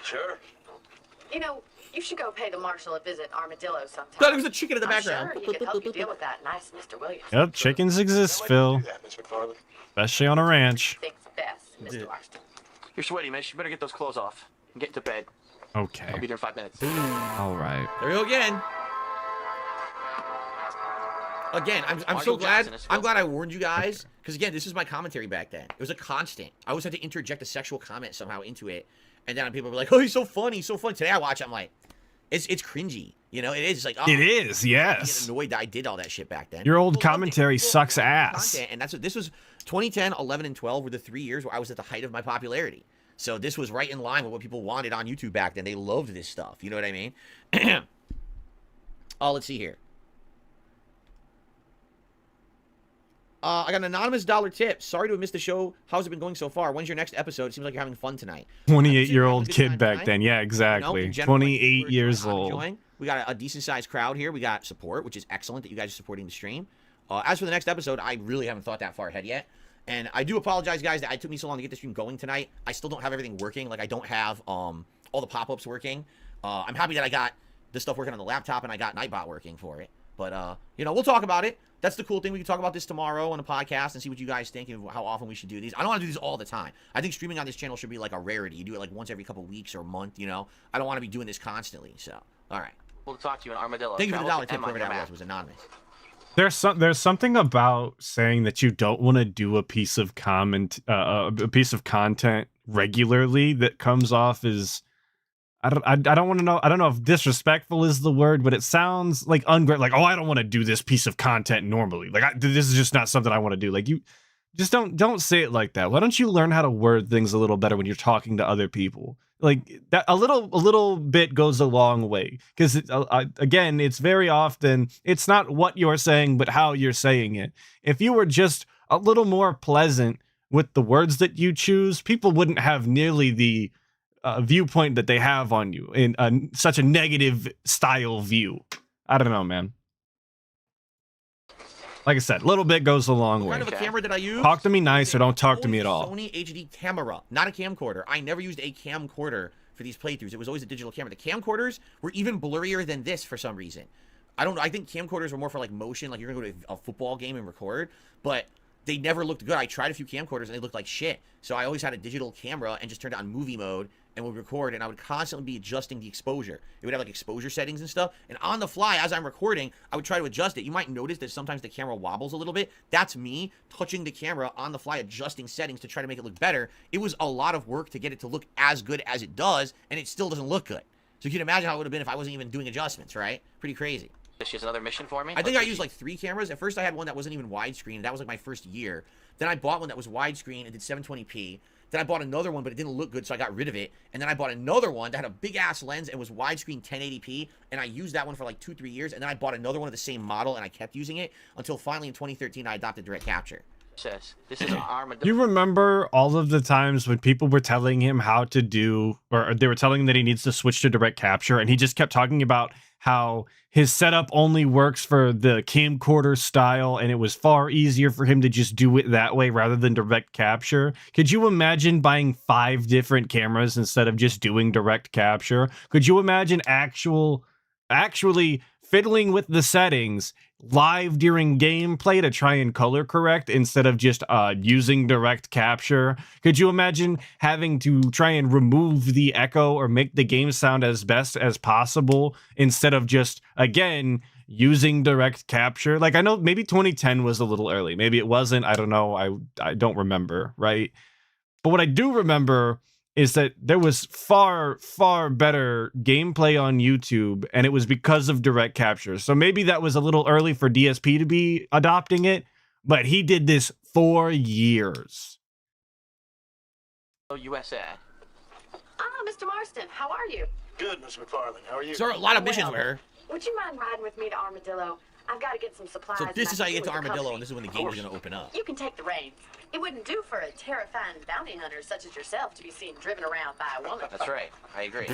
Sure. You know, you should go pay the marshal a visit Armadillo sometime. Thought it was a chicken in the I'm background. Sure, he could help you deal with that nice Mr. Williams. Yep, chickens exist, Phil. Especially on a ranch. Thinks best, Mr. Marston. You're sweaty, miss. You better get those clothes off and get to bed. Okay. I'll be there in 5 minutes. All right. There we go again. Again, I'm so glad. I'm glad I warned you guys because again, this is my commentary back then. It was a constant. I always had to interject a sexual comment somehow into it, and then people were like, "Oh, he's so funny, so funny." Today I watch, I'm like, it's cringy. You know, it is. It's like, oh, It is, I yes. get annoyed that I did all that shit back then. Your old People loved it. commentary People sucks loved ass. content, and that's what this was. 2010, 11, and 12 were the 3 years where I was at the height of my popularity. So this was right in line with what people wanted on YouTube back then. They loved this stuff. You know what I mean? Let's see here. I got an anonymous $1 tip. Sorry to have missed the show. How's it been going so far? When's your next episode? It seems like you're having fun tonight. 28-year-old kid back then. Yeah, exactly. You know, 28 years old. enjoying. We got a decent-sized crowd here. We got support, which is excellent that you guys are supporting the stream. As for the next episode, I really haven't thought that far ahead yet. And I do apologize, guys, that it took me so long to get the stream going tonight. I still don't have everything working. Like, I don't have all the pop-ups working. I'm happy that I got this stuff working on the laptop and I got Nightbot working for it. But, you know, we'll talk about it. That's the cool thing. We can talk about this tomorrow on the podcast and see what you guys think and how often we should do these. I don't want to do these all the time. I think streaming on this channel should be like a rarity. You do it like once every couple weeks or a month, you know. I don't want to be doing this constantly. So, all right. We'll talk to you in Armadillo. Thank you for the $1 tip. And Whoever that Map. was anonymous. There's something about saying that you don't want to do a piece of content regularly that comes off as I don't want to know. I don't know if disrespectful is the word, but it sounds like ungrateful. Like, oh, I don't want to do this piece of content normally. Like, this is just not something I want to do. Like, you just don't say it like that. Why don't you learn how to word things a little better when you're talking to other people? Like that, a little bit goes a long way. Because again, it's very often it's not what you're saying, but how you're saying it. If you were just a little more pleasant with the words that you choose, people wouldn't have nearly the viewpoint that they have on you in such a negative style view. I don't know, man. Like I said, a little bit goes a long way. What kind of a camera did I use? Talk to me nice or don't talk to me at all. Sony HD camera, not a camcorder. I never used a camcorder for these playthroughs. It was always a digital camera. The camcorders were even blurrier than this for some reason. I don't know. I think camcorders were more for like motion, like you're gonna go to a football game and record, but they never looked good. I tried a few camcorders and they looked like shit. So I always had a digital camera and just turned it on movie mode and would record, and I would constantly be adjusting the exposure. It would have like exposure settings and stuff, and on the fly as I'm recording I would try to adjust it. You might notice that sometimes the camera wobbles a little bit. That's me touching the camera on the fly, adjusting settings to try to make it look better. It was a lot of work to get it to look as good as it does, and it still doesn't look good. So you can imagine how it would have been if I wasn't even doing adjustments, right? Pretty crazy. This is another mission for me. I think I used like 3 cameras. At first I had one that wasn't even widescreen. That was like my first year. Then I bought one that was widescreen and did 720p. Then I bought another one, but it didn't look good, so I got rid of it. And then I bought another one that had a big-ass lens and was widescreen 1080p, and I used that one for like 2-3 years. And then I bought another one of the same model, and I kept using it until finally in 2013 I adopted direct capture. This is Armadillo. You remember all of the times when people were telling him how to do, or they were telling him that he needs to switch to direct capture, and he just kept talking about how his setup only works for the camcorder style, and it was far easier for him to just do it that way rather than direct capture. Could you imagine buying 5 different cameras instead of just doing direct capture? Could you imagine actually fiddling with the settings live during gameplay to try and color correct instead of just using direct capture? Could you imagine having to try and remove the echo or make the game sound as best as possible instead of just, again, using direct capture? Like, I know maybe 2010 was a little early. Maybe it wasn't. I don't know. I don't remember, right? But what I do remember is that there was far better gameplay on YouTube, and it was because of direct capture. So maybe that was a little early for DSP to be adopting it, but he did this for years. USA. Ah, Mr. Marston, how are you? Good, Miss McFarlane. How are you? So a lot of missions with her. Would you mind riding with me to Armadillo? I've got to get some supplies. So this and is I how you can get to do with the Armadillo, company. and this is when the game is going to open up. You can take the reins. It wouldn't do for a terrifying bounty hunter such as yourself to be seen driven around by a woman. That's right. I agree.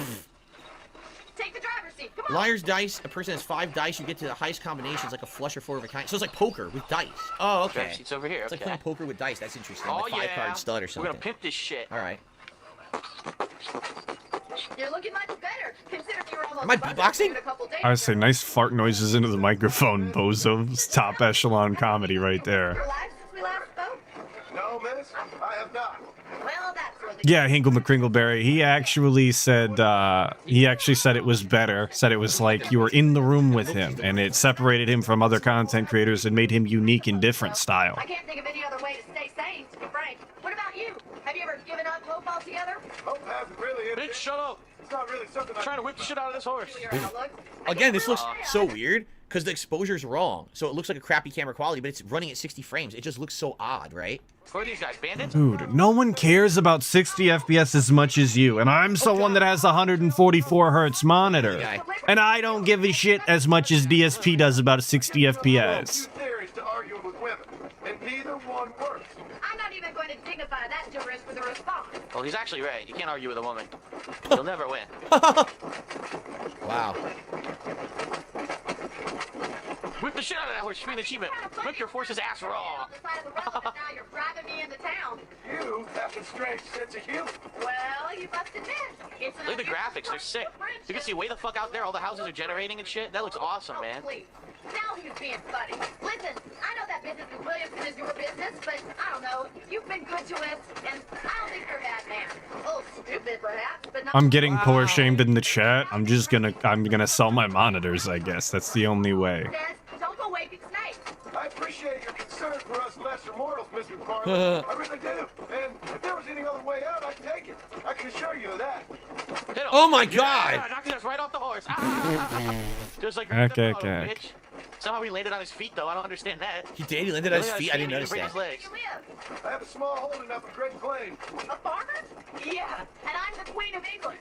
Take the driver's seat. Come on. Liar's dice. A person has 5 dice. You get to the highest combinations, like a flush or 4 of a kind. So it's like poker with dice. Oh, okay. Driver's seat's over here. It's like playing poker with dice. That's interesting. Oh, like 5-card stud or We're something. gonna pimp this shit. All right. You're looking much better. Consider you were almost Am I beatboxing? a couple days I would say nice fart noises into the microphone, bozo. It's top echelon comedy right there. Relaxed since we last spoke? No, miss, I have not. Well, that's where the Yeah, Hinkle McCringleberry. He actually said it was better. Said it was like you were in the room with him, and it separated him from other content creators and made him unique in different style. I can't think of any other way to stay sane, to be frank. What about you? Have you ever given up hope altogether? Hope hasn't really hit Bitch, shut up. It's not really something I'm trying to whip the shit out of this horse. Your outlook? Again, this looks so weird because the exposure's wrong. So it looks like a crappy camera quality, but it's running at 60 frames. It just looks so odd, right? For these guys, bandits? Dude, no one cares about 60 FPS as much as you, and I'm someone that has a 144 hertz monitor, and I don't give a shit as much as DSP does about 60 FPS. Theories to arguing with women, and neither one works. I'm not even going to dignify that jurist with a response. Well, he's actually right. You can't argue with a woman. You'll never win. Wow. Whip the shit out of that horse. Free an achievement. Whip your force's ass raw. Now you're driving me into town. You have a strange sense of humor. Well, you must admit. It's Look at the graphics. They're sick. You can see way the fuck out there. All the houses are generating and shit. That looks awesome, man. Now he's being funny. Listen, I know that business with Williamson is your business, but I don't know. You've been good to us, and I don't think you're a bad man. A little stupid, perhaps, but not. I'm getting poor shamed in the chat. I'm gonna sell my monitors, I guess. That's the only way. Don't go waving snakes. I appreciate your concern for us lesser mortals, Mr. Carter. I really do. And if there was any other way out, I'd take it. I can assure you of that. Oh my god! Yeah, knocked us right off the horse. Ah! Just like Okay. bitch. Somehow he landed on his feet, though. I don't understand that. He did? He landed on his feet? I didn't notice Break that. his legs. I have a small holding up a Great Plain. A farmer? Yeah, and I'm the Queen of England.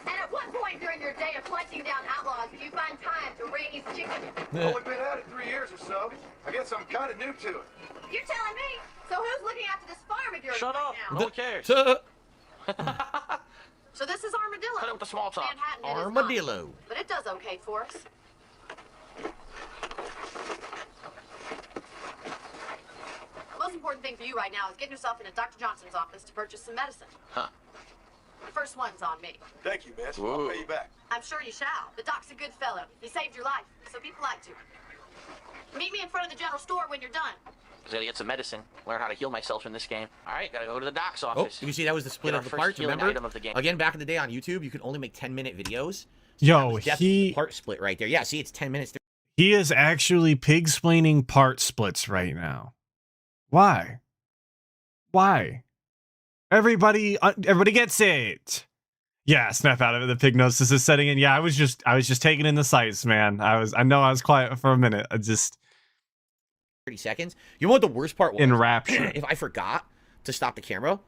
And at what point during your day of punching down outlaws do you find time to raise chickens? Only been at it 3 years or so. I guess I'm kind of new to it. You're telling me? So who's looking after this farm of yours Shut right up. now? No one cares. So this is Armadillo. Cut it with the small talk. Manhattan it is not, Armadillo. but it does okay for us. Most important thing for you right now is getting yourself into Dr. Johnson's office to purchase some medicine. Huh. The first one's on me. Thank you, miss. Whoa. I'll pay you back. I'm sure you shall. The doc's a good fellow. He saved your life, so be polite to him. Meet me in front of the general store when you're done. I gotta get some medicine. Learn how to heal myself in this game. All right, gotta go to the doc's Oh, office. you see that was the split Get of the our first parts, healing remember? item of the game. Again, back in the day on YouTube, you could only make 10-minute videos. Yo, Definitely part split right there. Yeah, see, it's 10 minutes. he is actually pig-splaining part splits right now. Why? Why? Everybody gets it. Yeah, snap out of it. The pignosis is setting in. Yeah, I was just taking in the sights, man. I know I was quiet for a minute. I just 30 seconds. You know what the worst part was? Enraptured. If I forgot to stop the camera,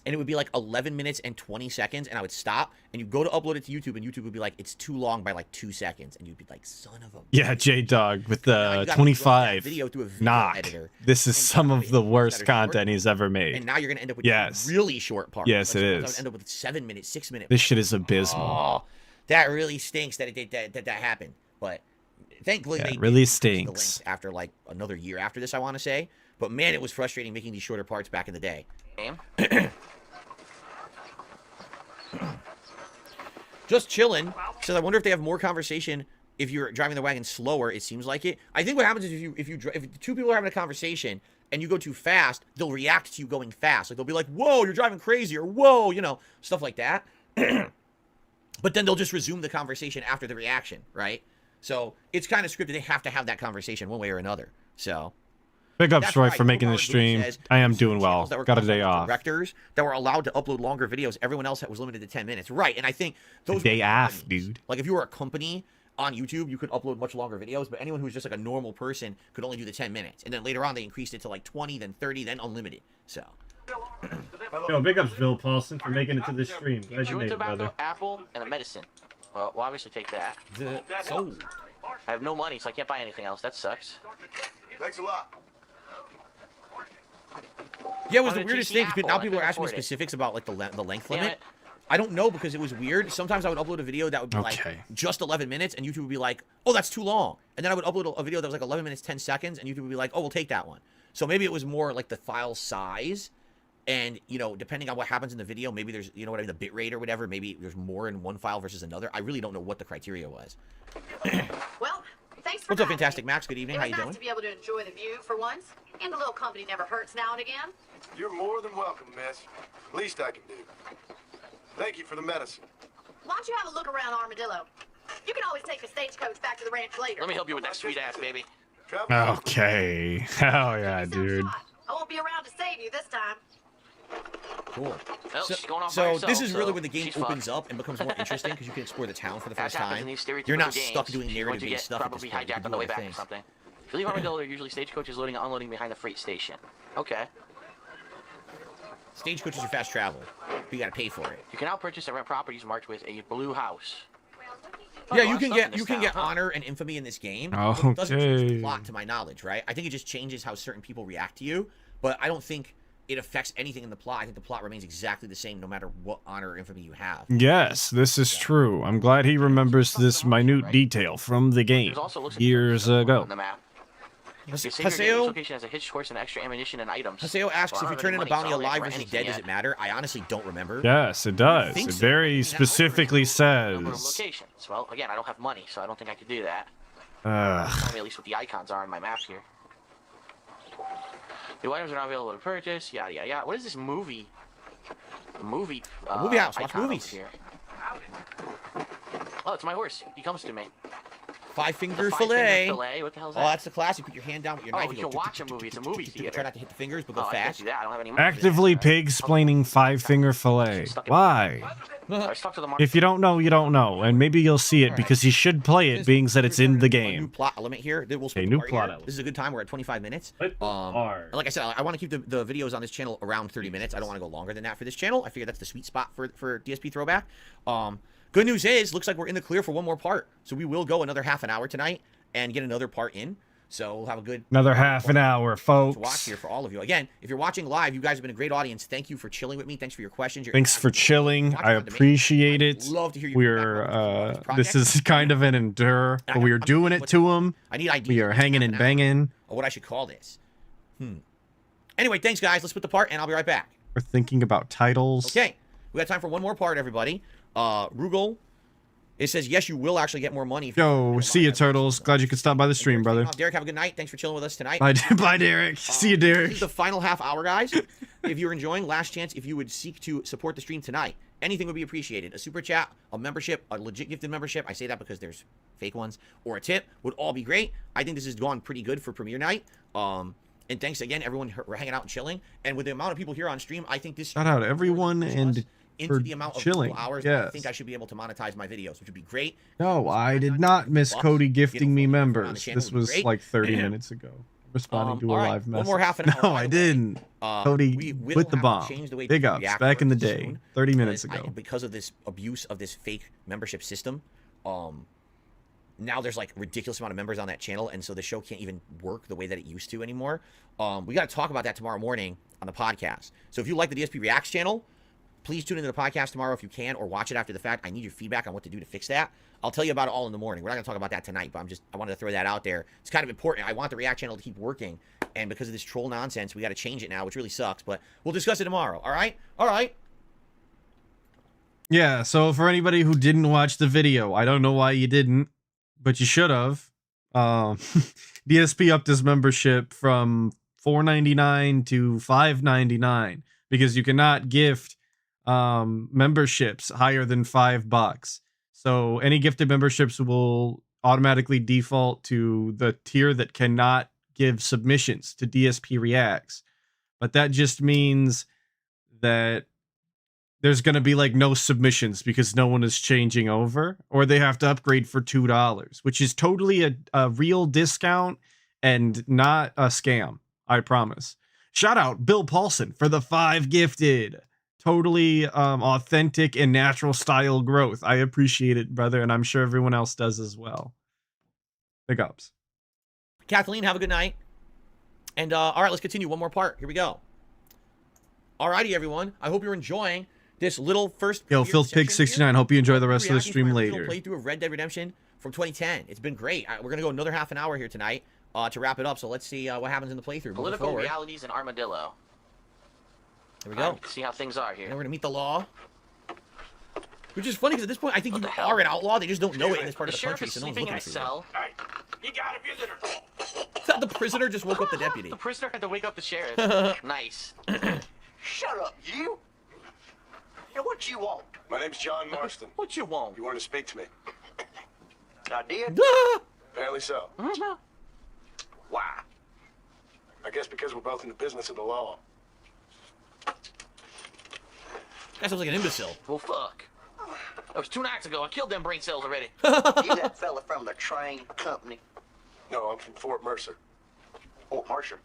and it would be like 11 minutes and 20 seconds, and I would stop, and you go to upload it to YouTube, and YouTube would be like, it's too long by like 2 seconds, and you'd be like, son of a... Yeah, J-Dog with the 25 video through a video knock. editor. This is some of the worst content he's ever made. And now you're going to end up with Yes. really short parts. Yes, Like, it sometimes I is. would end up with 7 minutes, 6 minutes. This shit is abysmal. Oh, that really stinks that that happened. But thankfully, Yeah, they it really did increase the stinks. length after like another year after this, I want to say. But man, it was frustrating making these shorter parts back in the day. Just chilling. Says, I wonder if they have more conversation if you're driving the wagon slower. It seems like it. I think what happens is if two people are having a conversation and you go too fast, they'll react to you going fast. Like they'll be like, "Whoa, you're driving crazy," or "Whoa," you know, stuff like that. But then they'll just resume the conversation after the reaction, right? So it's kind of scripted. They have to have that conversation one way or another. So. Big ups, That's Troy, right. for making the Howard stream. says I am there's doing well. channels that were Got a called day off. Directors that were allowed to upload longer videos. Everyone else was limited to 10 minutes. Right, and I think those Day were off, companies. dude. Like if you were a company on YouTube, you could upload much longer videos, but anyone who was just like a normal person could only do the 10 minutes. And then later on, they increased it to like 20, then 30, then unlimited. So. Yo, big ups, Bill Paulson, for making it to this stream. Glad you Chewing made it, tobacco, brother. apple, and a medicine. Well, we'll obviously take that. Sold. I have no money, so I can't buy anything else. That sucks. Thanks a lot. Yeah, it was On the a weirdest GC thing. Apple, Now I people are couldn't asking me afford it. specifics about like the length Damn limit. it. I don't know because it was weird. Sometimes I would upload a video that would be Okay. like just 11 minutes, and YouTube would be like, "Oh, that's too long." And then I would upload a video that was like 11 minutes 10 seconds, and YouTube would be like, "Oh, we'll take that one." So maybe it was more like the file size, and you know, depending on what happens in the video, maybe there's the bit rate or whatever. Maybe there's more in one file versus another. I really don't know what the criteria was. Well, thanks for What's up, having Fantastic me. Max? Good evening. It How was you nice doing? to be able to enjoy the view for once, and a little company never hurts now and again. You're more than welcome, miss. Least I can do. Thank you for the medicine. Why don't you have a look around Armadillo? You can always take the stagecoach back to the ranch later. Let me help you with that sweet ass, baby. Okay. Hell yeah, dude. I won't be around to save you this time. Cool. Well, she's going off by So herself, this is really so when the game she's opens fucked. up and becomes more interesting because you can explore the town for the As first happens time. in these stereotypical You're not games, stuck doing she's going to narrative-based get stuff at this probably point. You hijacked can on do the way other back or things. something. If you leave Armadillo, usually stagecoach is loading and unloading behind the freight station. Okay. Stagecoach is your fast travel, but you gotta pay for it. You can now purchase and rent properties marked with a blue house. Yeah, you can get honor and infamy in this game. But it doesn't change the plot, to my knowledge, right? I think it just changes how certain people react to you, but I don't think it affects anything in the plot. I think the plot remains exactly the same no matter what honor or infamy you have. Yes, this is true. I'm glad he remembers this minute detail from the game years ago. On the map. Haseo location has a hitched horse and extra ammunition and items. Haseo asks if you turn in a bounty alive versus dead, does it matter? I honestly don't remember. Yes, it does. It very specifically says. Locations. Well, again, I don't have money, so I don't think I could do that. Tell me at least what the icons are on my map here. The items are not available to purchase. Yada yada yada. What is this movie? Movie house. Watch movies here. Oh, it's my horse. He comes to me. Five-finger fillet. What the hell is that? Oh, that's the class. You put your hand down with your knife. You can watch a movie. It's a movie theater. Try not to hit the fingers, but go fast. I can't do that. I don't have any money. Actively pig-splaining five-finger fillet. Why? If you don't know, you don't know. And maybe you'll see it because you should play it, being that it's in the game. New plot element here. Okay, new plot element. This is a good time. We're at 25 minutes. Like I said, I want to keep the videos on this channel around 30 minutes. I don't want to go longer than that for this channel. I figure that's the sweet spot for DSP Throwback. Good news is, looks like we're in the clear for one more part. So we will go another half an hour tonight and get another part in. So we'll have a good another half an hour, folks. To watch here for all of you. Again, if you're watching live, you guys have been a great audience. Thank you for chilling with me. Thanks for your questions. Thanks for chilling. I appreciate it. Love to hear your We're this is kind of an endure, but we are doing it to them. I need ideas. We are hanging and banging. Or what I should call this. Anyway, thanks guys. Let's put the part and I'll be right back. We're thinking about titles. Okay. We got time for one more part, everybody. Rugal. It says, yes, you will actually get more money. Yo, see you, Turtles. Glad you could stop by the stream, brother. Derek, have a good night. Thanks for chilling with us tonight. Bye, Derek. See you, Derek. This is the final half hour, guys. If you're enjoying, last chance, if you would seek to support the stream tonight, anything would be appreciated. A super chat, a membership, a legit gifted membership. I say that because there's fake ones. Or a tip would all be great. I think this has gone pretty good for premiere night. And thanks again, everyone, for hanging out and chilling. And with the amount of people here on stream, I think this... Shout out everyone and... into the amount of chilling. Hours, yes. I think I should be able to monetize my videos, which would be great. No, I did not miss Cody gifting me members. This was like 30 minutes ago. Responding to a live message. One more half an hour. No, I didn't. Cody with the bomb. Big ups. Back in the day. 30 minutes ago. Because of this abuse of this fake membership system, now there's like ridiculous amount of members on that channel, and so the show can't even work the way that it used to anymore. We got to talk about that tomorrow morning on the podcast. So if you like the DSP Reacts channel, please tune into the podcast tomorrow if you can, or watch it after the fact. I need your feedback on what to do to fix that. I'll tell you about it all in the morning. We're not going to talk about that tonight, but I wanted to throw that out there. It's kind of important. I want the React channel to keep working, and because of this troll nonsense, we got to change it now, which really sucks, but we'll discuss it tomorrow, all right? All right. Yeah, so for anybody who didn't watch the video, I don't know why you didn't, but you should have. DSP upped his membership from $4.99 to $5.99 because you cannot gift memberships higher than $5. So any gifted memberships will automatically default to the tier that cannot give submissions to DSP Reacts. But that just means that there's going to be like no submissions because no one is changing over, or they have to upgrade for $2, which is totally a real discount and not a scam. I promise. Shout out Bill Paulson for the 5 gifted. Totally authentic and natural style growth. I appreciate it, brother, and I'm sure everyone else does as well. Big ups. Kathleen, have a good night. And all right, let's continue. One more part. Here we go. Alrighty, everyone. I hope you're enjoying this little first. Yo, PhilPig69. Hope you enjoy the rest of the stream later. Playthrough of Red Dead Redemption from 2010. It's been great. We're gonna go another half an hour here tonight to wrap it up. So let's see what happens in the playthrough. Political realities and armadillo. There we go. See how things are here. And we're gonna meet the law. Which is funny because at this point I think you are an outlaw. They just don't know it in this part of the country, so no one's looking for you. Hey, you got a visitor. The prisoner just woke up the deputy. The prisoner had to wake up the sheriff. Nice. Shut up, you. Now, what you want? My name's John Marston. What you want? You wanted to speak to me? I did. Apparently so. Why? I guess because we're both in the business of the law. That sounds like an imbecile. Well, fuck. That was 2 nights ago. I killed them brain cells already. You that fella from the train company? No, I'm from Fort Mercer. Fort Mercer.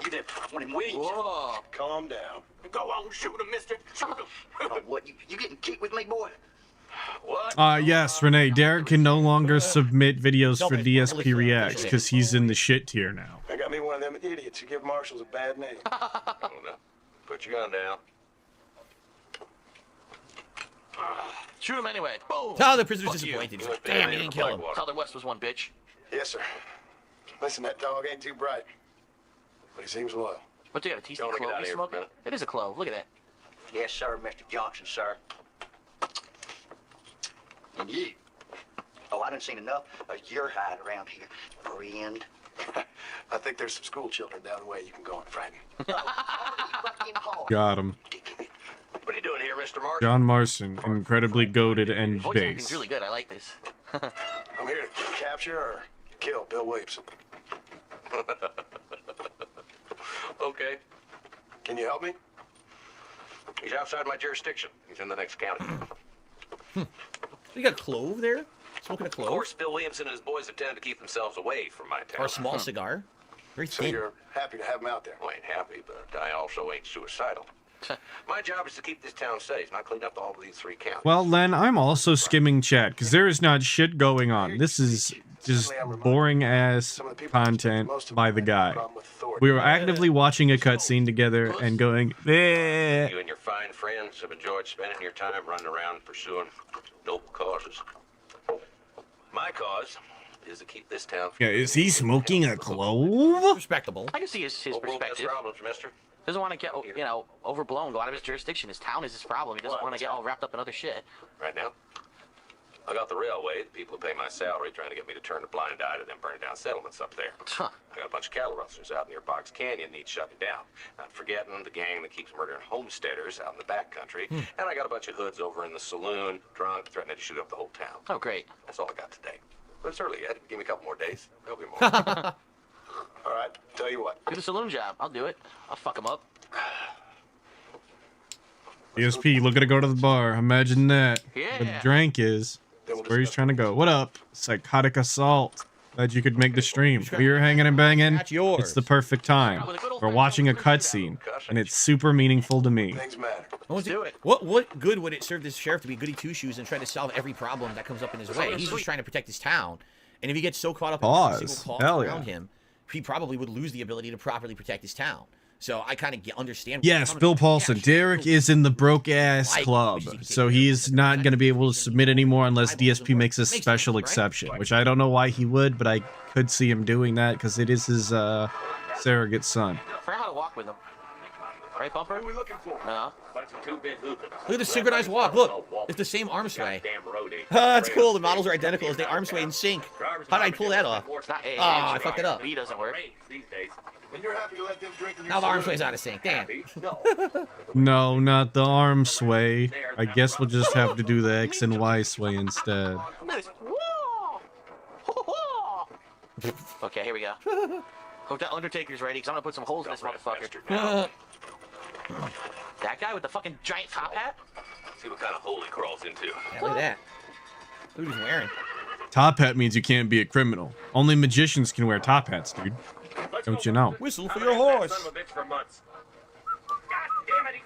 Look at that. One in Williams. Whoa. Calm down. Go on, shoot him, mister. Shoot him. What, you getting kicked with me, boy? What? Yes, Renee. Derek can no longer submit videos for DSP Reacts because he's in the shit tier now. I got me one of them idiots who give marshals a bad name. Put your gun down. Shoot him anyway. Boom. Oh, the prisoner's Fuck you. disappointed. Damn, he didn't kill him. Tyler West was one bitch. Yes, sir. Listen, that dog ain't too bright, but he seems loyal. What, do you got a TC Don't get clove out you of here smoking? for a minute. It is a clove. Look at that. Yes, sir, Mr. Johnson, sir. And you? Oh, I done seen enough of your hide around here, friend. I think there's some school children down the way you can go and frighten. Got him. What are you doing here, Mr. Marshall? John Marston, incredibly goaded and Voice base. acting's really good. I like this. I'm here to capture or kill Bill Williamson. Okay. Can you help me? He's outside my jurisdiction. He's in the next county. You got a clove there? Smoking a Of clove? course, Bill Williamson and his boys have tended to keep themselves away from my town. Or a small cigar? Very So thin. you're happy to have him out there? I ain't happy, but I also ain't suicidal. My job is to keep this town safe, not clean up all of these 3 counties. Well, Len, I'm also skimming chat because there is not shit going on. This is just boring ass content by the guy. We were actively watching a cutscene together and going, eh. You and your fine friends have enjoyed spending your time running around pursuing noble causes. My cause is to keep this town. Yeah, is he smoking a clove? Respectable. I can see his Whole world has perspective. problems, mister. Doesn't want to get, you know, overblown, go out of his jurisdiction. His town is his problem. He doesn't want to get all wrapped up in other shit. Right now, I got the railway, the people who pay my salary, trying to get me to turn a blind eye to them burning down settlements up there. Huh. I got a bunch of cattle rustlers out near Box Canyon, need shutting down. Not forgetting the gang that keeps murdering homesteaders out in the backcountry. And I got a bunch of hoods over in the saloon, drunk, threatening to shoot up the whole town. Oh, great. That's all I got today. But it's early yet. Give me a couple more days. There'll be more. All right, tell you what. Do the saloon job. I'll do it. I'll fuck him up. DSP, looking to go to the bar. Imagine that. Where the Yeah. drink is. That's where he's trying to go. What up? Psychotic assault. Glad you could make the stream. We're hanging and banging. That's yours. It's the perfect time. We're watching a cutscene, and it's super meaningful to me. Things matter. Let's do it. What good would it serve this sheriff to be goody two shoes and try to solve every problem that comes up in his way? He's just trying to protect his town, and if he gets so caught up in every Pause. single Hell cause yeah. around him, he probably would lose the ability to properly protect his town. So I kind of understand. Yes, Bill Paulson. Derek is in the broke ass club, so he's not going to be able to submit anymore unless DSP makes a special exception, which I don't know why he would, but I could see him doing that because it is his surrogate son. I forgot how to walk with him. Right, Bumper? What are we looking for? No. Look at the synchronized walk. Look, it's the same arm sway. That's cool. The models are identical as they arm sway in sync. How did I pull that off? It's not A. I fucked it up. B doesn't work. And you're happy to let them drink in your Now the arm saloon? sway's out of sync. Damn. No, not the arm sway. I guess we'll just have to do the X and Y sway instead. Okay, here we go. Hope that Undertaker's ready, because I'm gonna put some holes in this motherfucker. That guy with the fucking giant top hat? See what kind of hole he crawls into. Yeah, look at that. Look what he's wearing. Top hat means you can't be a criminal. Only magicians can wear top hats, dude. Don't you know? Whistle for your horse.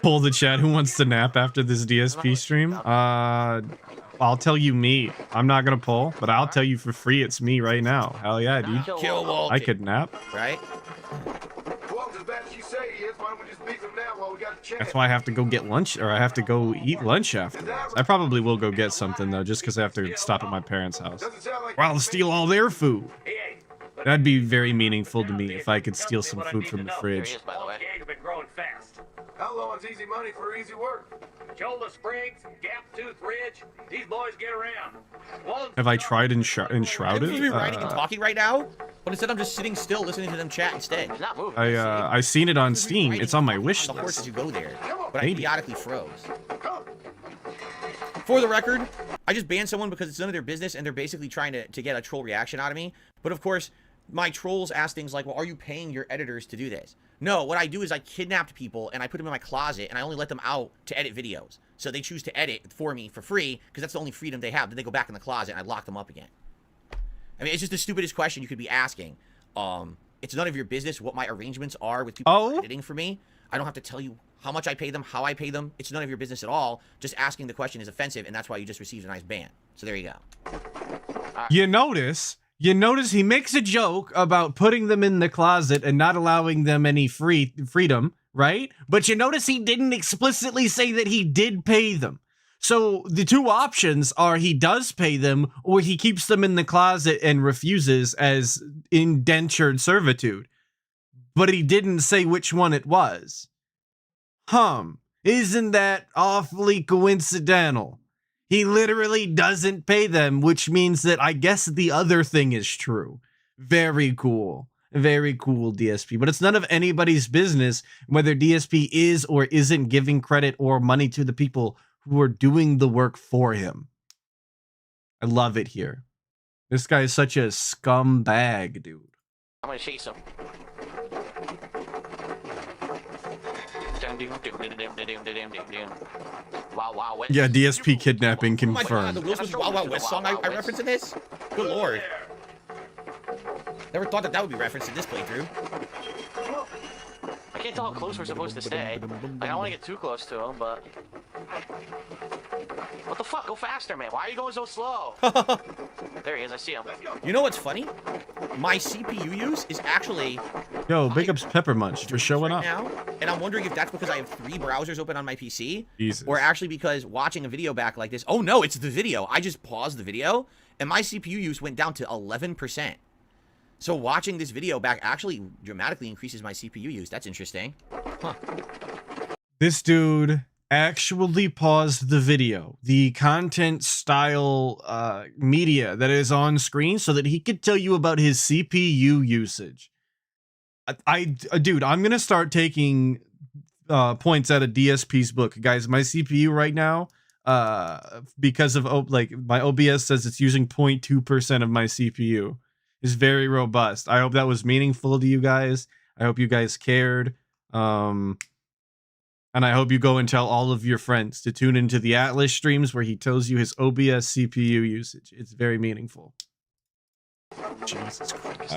Pull the chat. Who wants to nap after this DSP stream? I'll tell you me. I'm not gonna pull, but I'll tell you for free. It's me right now. Hell yeah, dude. Kill Walt. I could nap. Right? Walt's as bad as you say he is. Why don't we just beat him now while we got the chance? That's why I have to go get lunch, or I have to go eat lunch afterwards. I probably will go get something though, just because I have to stop at my parents' house. Well, I'll steal all their food. That'd be very meaningful to me if I could steal some food from the There he fridge. is, by the way. Gang have been growing fast. How long's easy money for easy work? Chola Springs, Gap Tooth Ridge, these boys get around. Have I tried I'm supposed to Enshrouded? be writing and talking right now, but instead I'm just sitting still listening to them chat instead. He's not moving. I seen it on Steam. It's on my wish The horses list. who go there, but I Maybe. idiotically froze. For the record, I just banned someone because it's none of their business and they're basically trying to get a troll reaction out of me. But of course, my trolls ask things like, well, are you paying your editors to do this? No, what I do is I kidnapped people and I put them in my closet and I only let them out to edit videos. So they choose to edit for me for free because that's the only freedom they have. Then they go back in the closet and I lock them up again. I mean, it's just the stupidest question you could be asking. It's none of your business what my arrangements are with people editing for me. I don't have to tell you how much I pay them, how I pay them. It's none of your business at all. Just asking the question is offensive, and that's why you just received a nice ban. So there you go. You notice he makes a joke about putting them in the closet and not allowing them any freedom, right? But you notice he didn't explicitly say that he did pay them. So the two options are he does pay them or he keeps them in the closet and refuses as indentured servitude. But he didn't say which one it was. Isn't that awfully coincidental? He literally doesn't pay them, which means that I guess the other thing is true. Very cool. Very cool, DSP. But it's none of anybody's business whether DSP is or isn't giving credit or money to the people who are doing the work for him. I love it here. This guy is such a scumbag, dude. I'm gonna chase him. Wow, wow, yeah, DSP kidnapping Oh my god, confirmed. the Will Smith Wild Wild West song I reference in this? Good lord. Never thought that would be referenced in this playthrough. I can't tell how close we're supposed to stay. Like, I don't want to get too close to him, but... What the fuck? Go faster, man. Why are you going so slow? There he is. I see him. You know what's funny? My CPU use is actually... Yo, big ups Pepper Munch for showing up. Now, and I'm wondering if that's because I have 3 browsers open on my PC. Jesus. Or actually because watching a video back like this... Oh no, it's the video. I just paused the video, and my CPU use went down to 11%. So watching this video back actually dramatically increases my CPU use. That's interesting. Huh. This dude actually paused the video, the content style media that is on screen, so that he could tell you about his CPU usage. Dude, I'm gonna start taking points out of DSP's book, guys. My CPU right now, because of like my OBS says it's using 0.2% of my CPU. Is very robust. I hope that was meaningful to you guys. I hope you guys cared. And I hope you go and tell all of your friends to tune into the Atlas streams where he tells you his OBS CPU usage. It's very meaningful. Jesus Christ.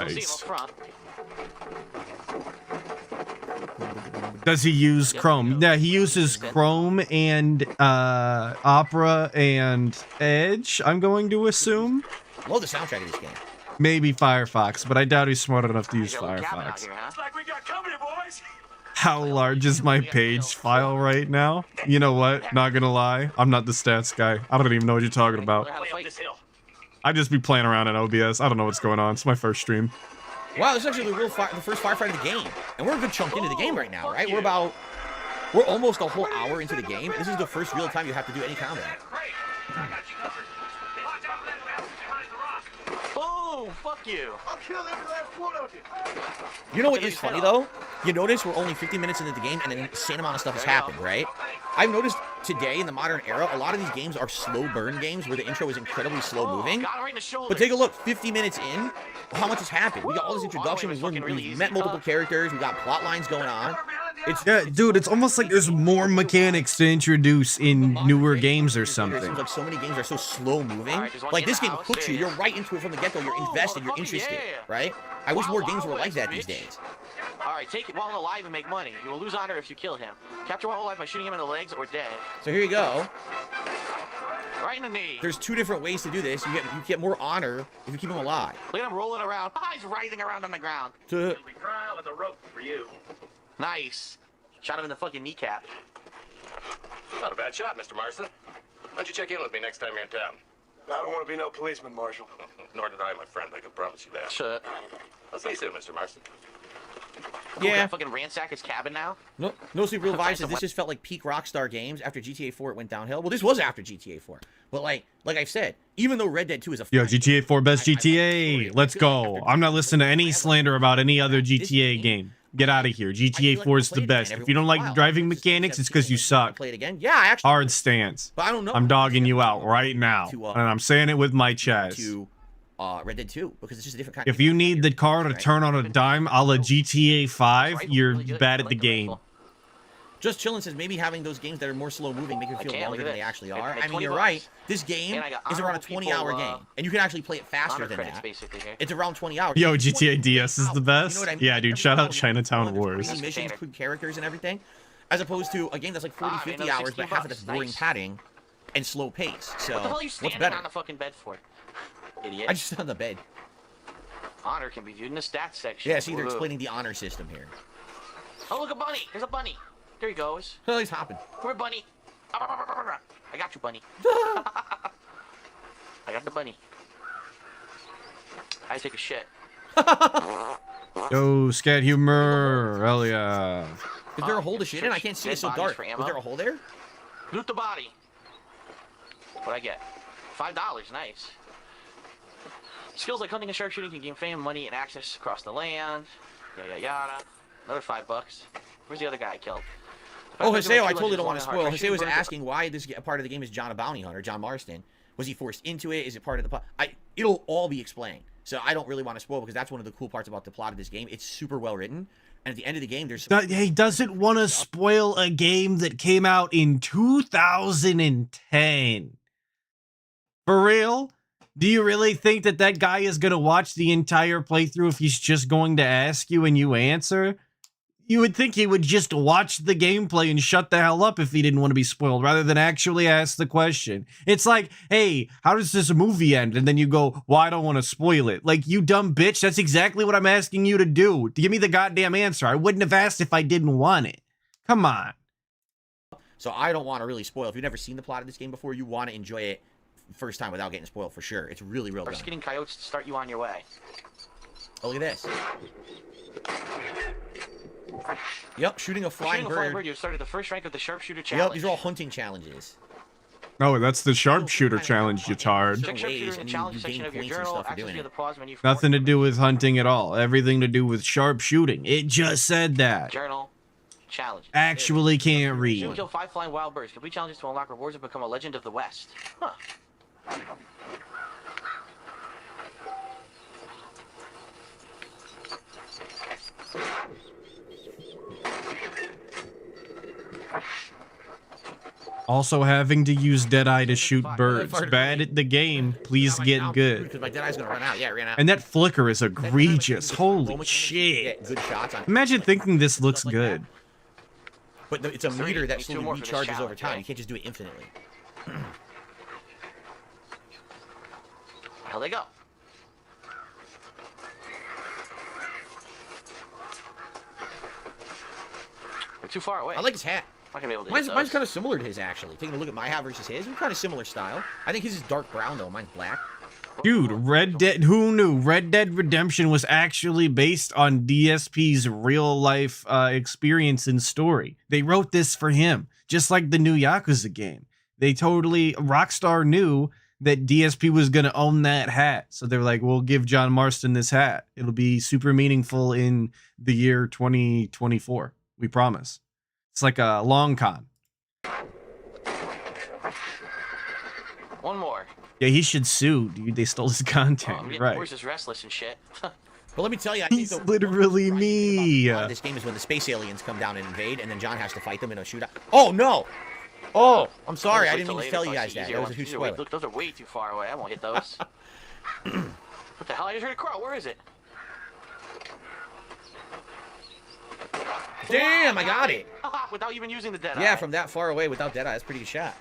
Does he use Chrome? Yeah, he uses Chrome and Opera and Edge, I'm going to assume. Love the soundtrack of this game. Maybe Firefox, but I doubt he's smart enough to use Firefox. How large is my page file right now? You know what? Not gonna lie, I'm not the stats guy. I don't even know what you're talking about. I just be playing around in OBS. I don't know what's going on. It's my first stream. Wow, this is actually the first firefight of the game, and we're a good chunk into the game right now, right? We're almost a whole hour into the game. This is the first real time you have to do any combat. Oh, fuck you. I'll kill every last one of you. You know what is funny though? You notice we're only 50 minutes into the game and an insane amount of stuff has happened, right? I've noticed today in the modern era, a lot of these games are slow burn games where the intro is incredibly slow moving. But take a look, 50 minutes in, how much has happened? We got all this introduction, we've met multiple characters, we got plot lines going on. Yeah, dude, it's almost like there's more mechanics to introduce in newer games or something. It seems like so many games are so slow moving. Like this game hooks you, you're right into it from the get-go, you're invested, you're interested, right? I wish more games were like that these days. Alright, take it while alive and make money. You will lose honor if you kill him. Capture while alive by shooting him in the legs or dead. So here you go. Right in the knee. There's 2 different ways to do this. You get more honor if you keep him alive. Look at him rolling around. He's writhing around on the ground. Trial with a rope for you. Nice. Shot him in the fucking kneecap. Not a bad shot, Mr. Marston. Why don't you check in with me next time you're in town? I don't want to be no policeman, Marshal. Nor did I, my friend. I can promise you that. Shut. I'll see you soon, Mr. Marston. Yeah. Fucking ransack his cabin now. No Sleep Real Vibe says this just felt like peak Rockstar games after GTA 4 it went downhill. Well, this was after GTA 4. But like I've said, even though Red Dead 2 is a Yo, GTA 4 best GTA. Let's go. I'm not listening to any slander about any other GTA game. Get out of here. GTA 4 is the best. If you don't like the driving mechanics, it's because you suck. Play it again. Yeah, I actually. Hard stance. But I don't know. I'm dogging you out right now, and I'm saying it with my chest. Red Dead 2 because it's just a different kind. If you need the car to turn on a dime, a la GTA 5, you're bad at the game. Just Chillin' says maybe having those games that are more slow moving make it feel longer than they actually are. I mean, you're $20. right. This game is around a honorable 20-hour people, game, and you can actually play it faster honor than credits that. basically here. It's around 20 hours. Yo, GTA DS is the best. You know what I mean? Yeah, dude. Every Shout out hour, Chinatown Wars. Crazy missions, quick characters, and everything, as opposed to a game that's like 40, 50 hours, but half of that's boring padding and slow pace. So What the hell are you what's standing better? on the fucking bed for? Idiot. I just sit on the bed. Honor can be viewed in the stats section. Yeah, see, they're Whoa. explaining the honor system here. Oh, look, a bunny! There's a bunny! There he goes. Oh, he's hopping. Come here, bunny! I got you, bunny. I got the bunny. I take a shit. Yo, scat humor. Hell yeah. Is there a hole to shit in? I can't see. It's so dark. Was there a hole there? Loot the body. What'd I get? $5. Nice. Skills like hunting and sharpshooting can gain fame, money, and access across the land. Yada yada. Another $5. Where's the other guy I killed? Oh, Haseo, I totally don't want to spoil. Haseo was asking why this part of the game is John a bounty hunter, John Marston. Was he forced into it? Is it part of the plot? It'll all be explained. So I don't really want to spoil because that's one of the cool parts about the plot of this game. It's super well written. And at the end of the game, there's... He doesn't want to spoil a game that came out in 2010. For real? Do you really think that that guy is going to watch the entire playthrough if he's just going to ask you and you answer? You would think he would just watch the gameplay and shut the hell up if he didn't want to be spoiled, rather than actually ask the question. It's like, hey, how does this movie end? And then you go, well, I don't want to spoil it. Like, you dumb bitch, that's exactly what I'm asking you to do. To give me the goddamn answer. I wouldn't have asked if I didn't want it. Come on. So I don't want to really spoil. If you've never seen the plot of this game before, you want to enjoy it first time without getting spoiled for sure. It's really real. Or skinning coyotes to start you on your way. Oh, look at this. Yep, shooting a flying bird. You started the first rank of the sharpshooter challenge. Yep, these are all hunting challenges. Oh, that's the sharpshooter challenge, you tard. Check sharpshooter in the challenge section of your journal. Access via the pause menu. Nothing to do with hunting at all. Everything to do with sharpshooting. It just said that. Journal. Challenge. Actually can't You read. kill 5 flying wild birds. Complete challenges to unlock rewards and become a legend of the West. Huh. Also having to use Deadeye to shoot birds. Bad at the game. Please get good. Because my Deadeye's gonna run out. Yeah, it ran out. And that flicker is egregious. Holy shit. Good shots on. Imagine thinking this looks good. But it's a meter that slowly recharges over time. You can't just do it infinitely. Hell they go. We're too far away. I like his hat. I'm not gonna be able to Mine's kind of similar to his, actually. Taking a look at my hat versus his, we're kind of similar style. I think his is dark brown, though. Mine's black. Dude, Red Dead, who knew? Red Dead Redemption was actually based on DSP's real life experience and story. They wrote this for him, just like the new Yakuza game. Rockstar knew that DSP was going to own that hat. So they're like, we'll give John Marston this hat. It'll be super meaningful in the year 2024. We promise. It's like a long con. One more. Yeah, he should sue, dude. They stole his content. Oh, Right. Horse is restless and shit. But let me tell you, I think He's literally me. This game is when the space aliens come down and invade, and then John has to fight them in a shootout. Oh, no! Oh, I'm sorry. I didn't mean to tell you guys that. That was a huge spoiler. Look, those are way too far away. I won't hit those. What the hell? I just heard a crow. Where is it? Damn, I got it. Without even using the Deadeye. Yeah, from that far away without Deadeye. That's a pretty good shot.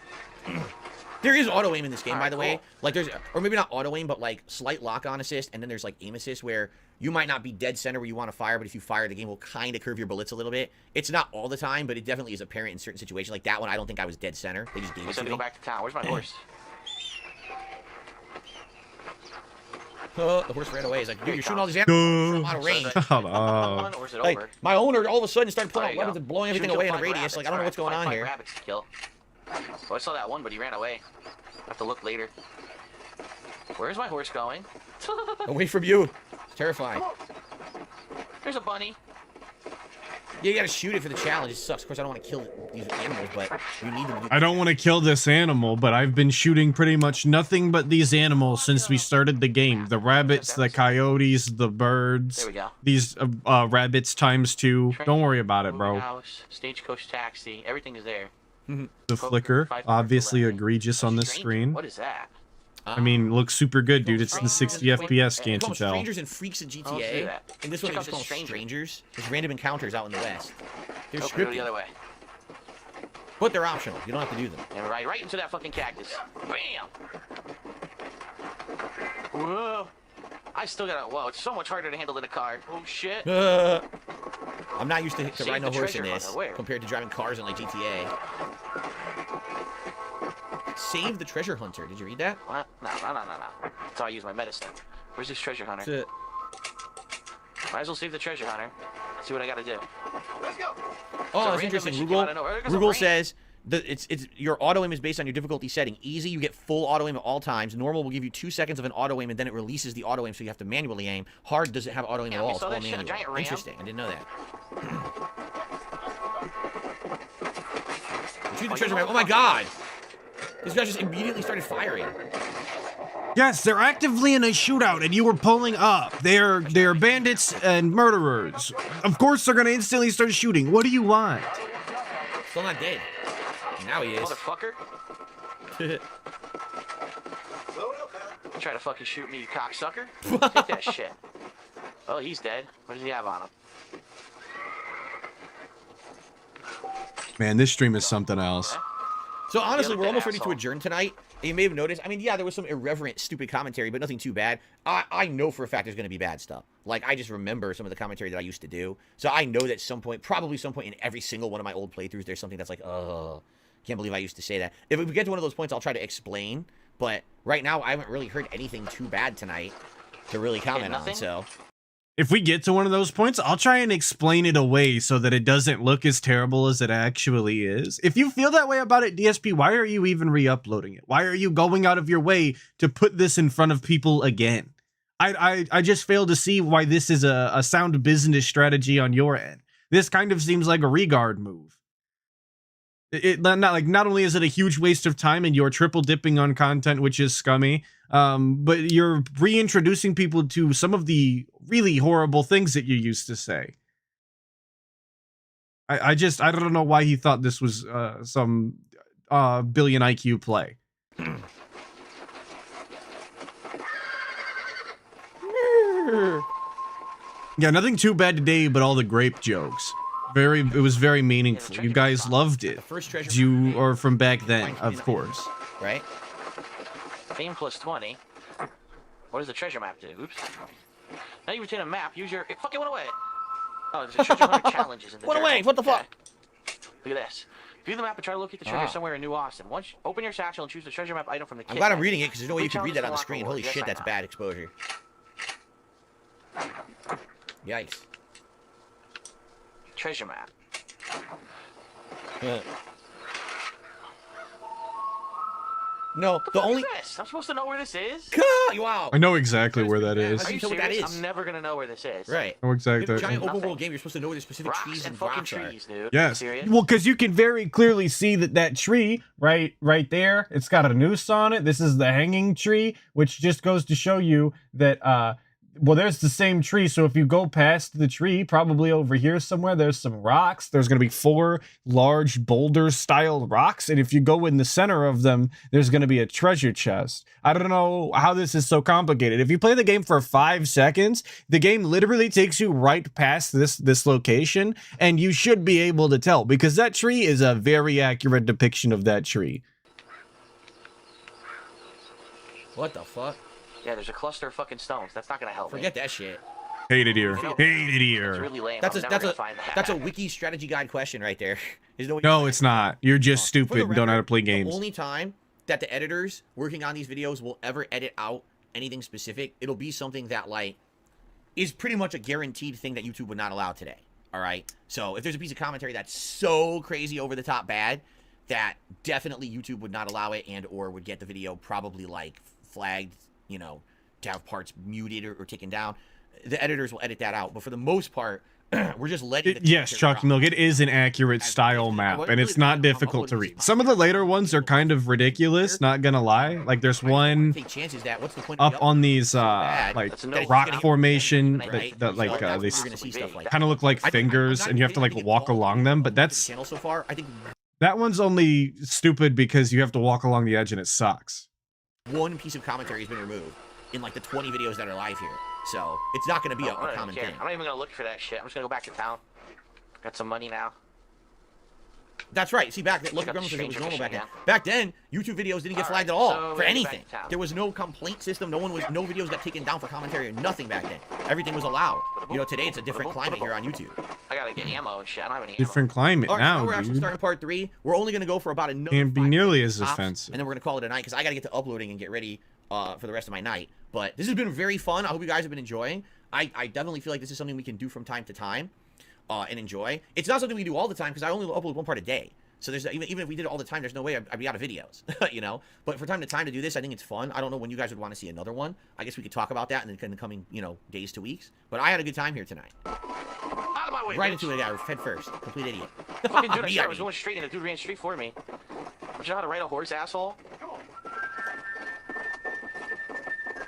There is auto aim in this game, by the way. Like there's, or maybe not auto aim, but like slight lock on assist, and then there's like aim assist where you might not be dead center where you want to fire, but if you fire, the game will kind of curve your bullets a little bit. It's not all the time, but it definitely is apparent in certain situations. Like that one, I don't think I was dead center. They just gave it to me. Go back to town. Where's my horse? The horse ran away. He's like, dude, you're shooting all these animals from out of range. Come on. Or is it Like, over? my owner all of a sudden started pulling out There you weapons go. and blowing everything Should away in kill a 5 radius. rabbits. Like, I don't know what's going on Five here. Rabbits to kill. Well, I saw that one, but he ran away. I have to look later. Where's my horse going? Away from you. It's terrifying. There's a bunny. Yeah, you gotta shoot it for the challenge. It sucks. Of course, I don't want to kill these animals, but you need them to do. I don't want to kill this animal, but I've been shooting pretty much nothing but these animals since we started the game. The rabbits, the coyotes, the birds. There we go. These rabbits ×2. Don't worry about it, bro. House, stagecoach taxi, everything is there. The flicker, obviously egregious on this screen. What is that? I mean, looks super good, dude. It's the 60 FPS, can't you tell? Strangers and freaks in GTA. And this one they just call them strangers. There's random encounters out in the West. They're Go scripted. the other way. But they're optional. You don't have to do them. And right into that fucking cactus. Bam! Whoa. I still gotta. Whoa, it's so much harder to handle than a car. Oh shit. I'm not used to riding a horse in treasure this hunter, where? compared to driving cars in like GTA. Save the treasure hunter. Did you read that? What? No. That's how I use my medicine. Where's this treasure hunter? That's it. Might as well save the treasure hunter. See what I gotta do. Let's go. Oh, that's interesting. Google says that it's your auto aim is based on your difficulty setting. Easy, you get full auto aim at all times. Normal will give you 2 seconds of an auto aim, and then it releases the auto aim, so you have to manually aim. Hard doesn't have auto aim at all. It's all manual. Interesting. I didn't know that. Shoot the treasure map. Oh my god! This guy just immediately started firing. Yes, they're actively in a shootout, and you were pulling up. They're bandits and murderers. Of course, they're gonna instantly start shooting. What do you want? Still not dead. Now he is. Motherfucker. Try to fucking shoot me, you cocksucker. Take that shit. Oh, he's dead. What does he have on him? Man, this stream is something else. So honestly, we're almost ready to adjourn tonight. You may have noticed, I mean, yeah, there was some irreverent, stupid commentary, but nothing too bad. I know for a fact there's going to be bad stuff. Like, I just remember some of the commentary that I used to do. So I know that at some point, probably some point in every single one of my old playthroughs, there's something that's like, can't believe I used to say that. If we get to one of those points, I'll try to explain. But right now, I haven't really heard anything too bad tonight to really comment on, so... If we get to one of those points, I'll try and explain it away so that it doesn't look as terrible as it actually is. If you feel that way about it, DSP, why are you even re-uploading it? Why are you going out of your way to put this in front of people again? I just fail to see why this is a sound business strategy on your end. This kind of seems like a regard move. Not only is it a huge waste of time and you're triple dipping on content, which is scummy, but you're reintroducing people to some of the really horrible things that you used to say. I don't know why he thought this was some billion IQ play. Yeah, nothing too bad today, but all the grape jokes. It was very meaningful. You guys loved it. You are from back then, of course. Right? Fame plus 20. What does the treasure map do? Oops. Now you retain a map. Use your... It fucking went away. Oh, there's a treasure hunter challenges in the Went away. What the fuck? Look at this. View the map and try to locate the treasure somewhere in New Austin. Once open your satchel and choose the treasure map item from the kit. I'm glad I'm reading it because there's no way you can read that on the screen. Holy shit, that's bad exposure. Yikes. Treasure map. No, the only... I'm supposed to know where this is? Wow. I know exactly where that is. Are you serious? What that is? I'm never gonna know where this is. Right. I know exactly. It's a giant open world game. You're supposed to know where the specific trees and rocks are. Dude. Yes. Well, because you can very clearly see that tree right there. It's got a noose on it. This is the hanging tree, which just goes to show you that well, there's the same tree, so if you go past the tree, probably over here somewhere, there's some rocks. There's going to be 4 large boulder-style rocks, and if you go in the center of them, there's going to be a treasure chest. I don't know how this is so complicated. If you play the game for 5 seconds, the game literally takes you right past this location, and you should be able to tell, because that tree is a very accurate depiction of that tree. What the fuck? Yeah, there's a cluster of fucking stones. That's not gonna help Forget that shit. Hated here. Hated here. It's really lame. That's a wiki strategy guide question right there. No, it's not. You're just stupid and don't know how to play games. The only time that the editors working on these videos will ever edit out anything specific, it'll be something that, like, is pretty much a guaranteed thing that YouTube would not allow today. All right? So if there's a piece of commentary that's so crazy over the top bad that definitely YouTube would not allow it and or would get the video probably, like, flagged, you know, to have parts muted or taken down, the editors will edit that out. But for the most part, We're just letting the Yes, Chalky Milk, it is an accurate style map, and it's not difficult to read. Some of the later ones are kind of ridiculous, not gonna lie. Like, there's one take chances that what's the point up on these, like, rock formation that like, they kind of look like fingers, and you have to, like, walk along them, but that's... channel so far. I think that one's only stupid because you have to walk along the edge and it sucks. one piece of commentary has been removed in, like, the 20 videos that are live here. So, it's not going to be a common thing. I'm not even going to look for that shit. I'm just going to go back to town. Got some money now. That's right. See, back then, look at Gremlin says it was normal back then. Back then, YouTube videos didn't get flagged at all for anything. There was no complaint system. No videos got taken down for commentary or nothing back then. Everything was allowed. You know, today it's a different climate here on YouTube. I got to get ammo and shit. I don't have any ammo. Different climate now, we're actually dude. starting part 3. We're only going to go for about another Can't be nearly as offensive. And then we're going to call it a night because I got to get to uploading and get ready for the rest of my night. But this has been very fun. I hope you guys have been enjoying. I definitely feel like this is something we can do from time to time and enjoy. It's not something we do all the time because I only upload one part a day. So there's even if we did it all the time, there's no way I'd be out of videos, you know. But for time to time to do this, I think it's fun. I don't know when you guys would want to see another one. I guess we could talk about that in the coming, you know, days to weeks. But I had a good time here tonight. Out of my way, Right bitch. into it, head first. Complete idiot. Fucking dude, I was going straight and the dude ran straight for me. Don't you know how to ride a horse, asshole?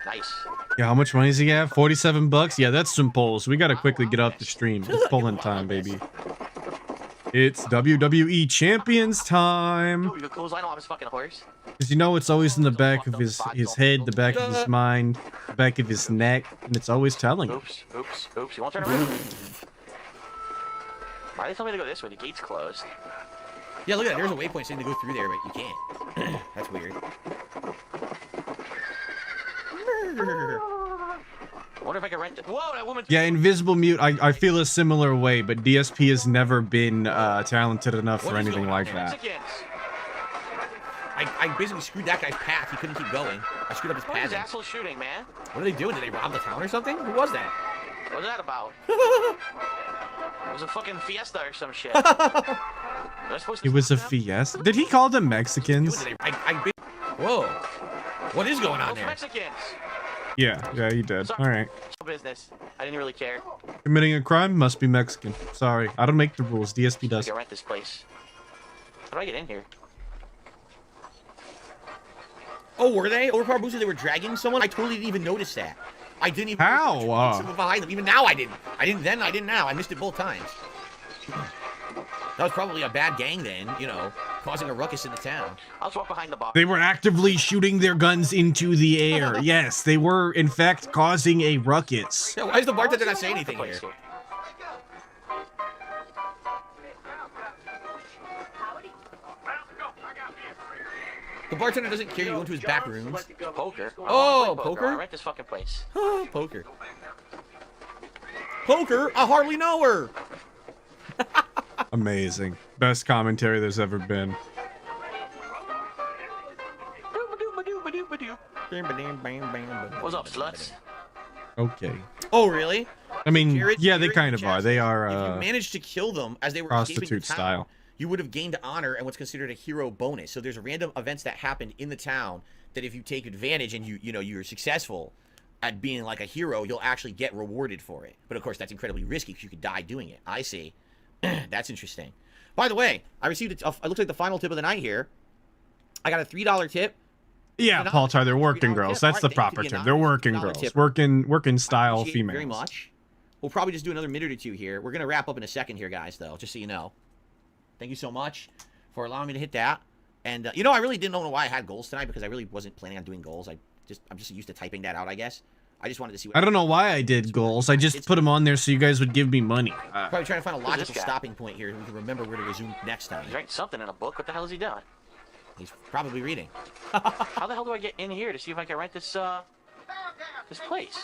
Nice. Yeah, how much money does he have? 47 bucks? Yeah, that's some polls. We gotta quickly get up the stream. It's polling time, baby. It's WWE Champions time. Dude, you close line on his fucking horse. Because you know it's always in the back of his head, the back of his mind, the back of his neck, and it's always telling. Oops. You won't turn around? Why they tell me to go this way? The gate's closed. Yeah, look at that. There's a waypoint saying to go through there, but you can't. That's weird. I wonder if I can rent it. Whoa, that woman. Yeah, Invisible Mute, I feel a similar way, but DSP has never been talented enough for anything like that. I basically screwed that guy's path. He couldn't keep going. I screwed up his What is path. asshole shooting, man? What are they doing? Did they rob the town or something? Who was that? What was that about? It was a fucking fiesta or some shit. It was a fiesta. Did he call them Mexicans? Whoa. What is going on there? Mexicans. Yeah, he did. Sorry. All right. Business. I didn't really care. Committing a crime must be Mexican. Sorry, I don't make the rules. DSP does. I rent this place. How do I get in here? Oh, were they? Overpower boosters, they were dragging someone? I totally didn't even notice that. I didn't even How? notice someone behind them. Even now I didn't. I didn't then, I didn't now. I missed it both times. That was probably a bad gang then, you know, causing a ruckus in the town. I'll just walk behind the bar. They were actively shooting their guns into the air. Yes, they were, in fact, causing a ruckus. Yeah, why is the bartender not saying anything here? The bartender doesn't care you go into his back rooms. Poker. Oh, I poker? rent this fucking place. Oh, poker. Poker? I hardly know her. Amazing. Best commentary there's ever been. What's up, sluts? Okay. Oh, really? I mean, Jared- yeah, they Jared kind of are. They If you are managed to kill them as they were escaping the prostitute town, style. you would have gained honor and what's considered a hero bonus. So there's random events that happened in the town that if you take advantage and you're successful at being like a hero, you'll actually get rewarded for it. But of course, that's incredibly risky because you could die doing it. I see. That's interesting. By the way, I received it looks like the final tip of the night here. I got a $3 tip. Yeah, Paul Tar, they're working girls. That's the proper term. They're working girls. Working style females. Very much. We'll probably just do another minute or two here. We're gonna wrap up in a second here, guys. Though, just so you know. Thank you so much for allowing me to hit that. And you know, I really didn't know why I had goals tonight because I really wasn't planning on doing goals. I'm just used to typing that out, I guess. I just wanted to see what I don't know why I did goals. I just put them on there so you guys would give me money. Probably trying to find a logical stopping point here. We can remember where to resume next time. He's writing something in a book. What the hell is he doing? He's probably reading. How the hell do I get in here to see if I can rent this this place?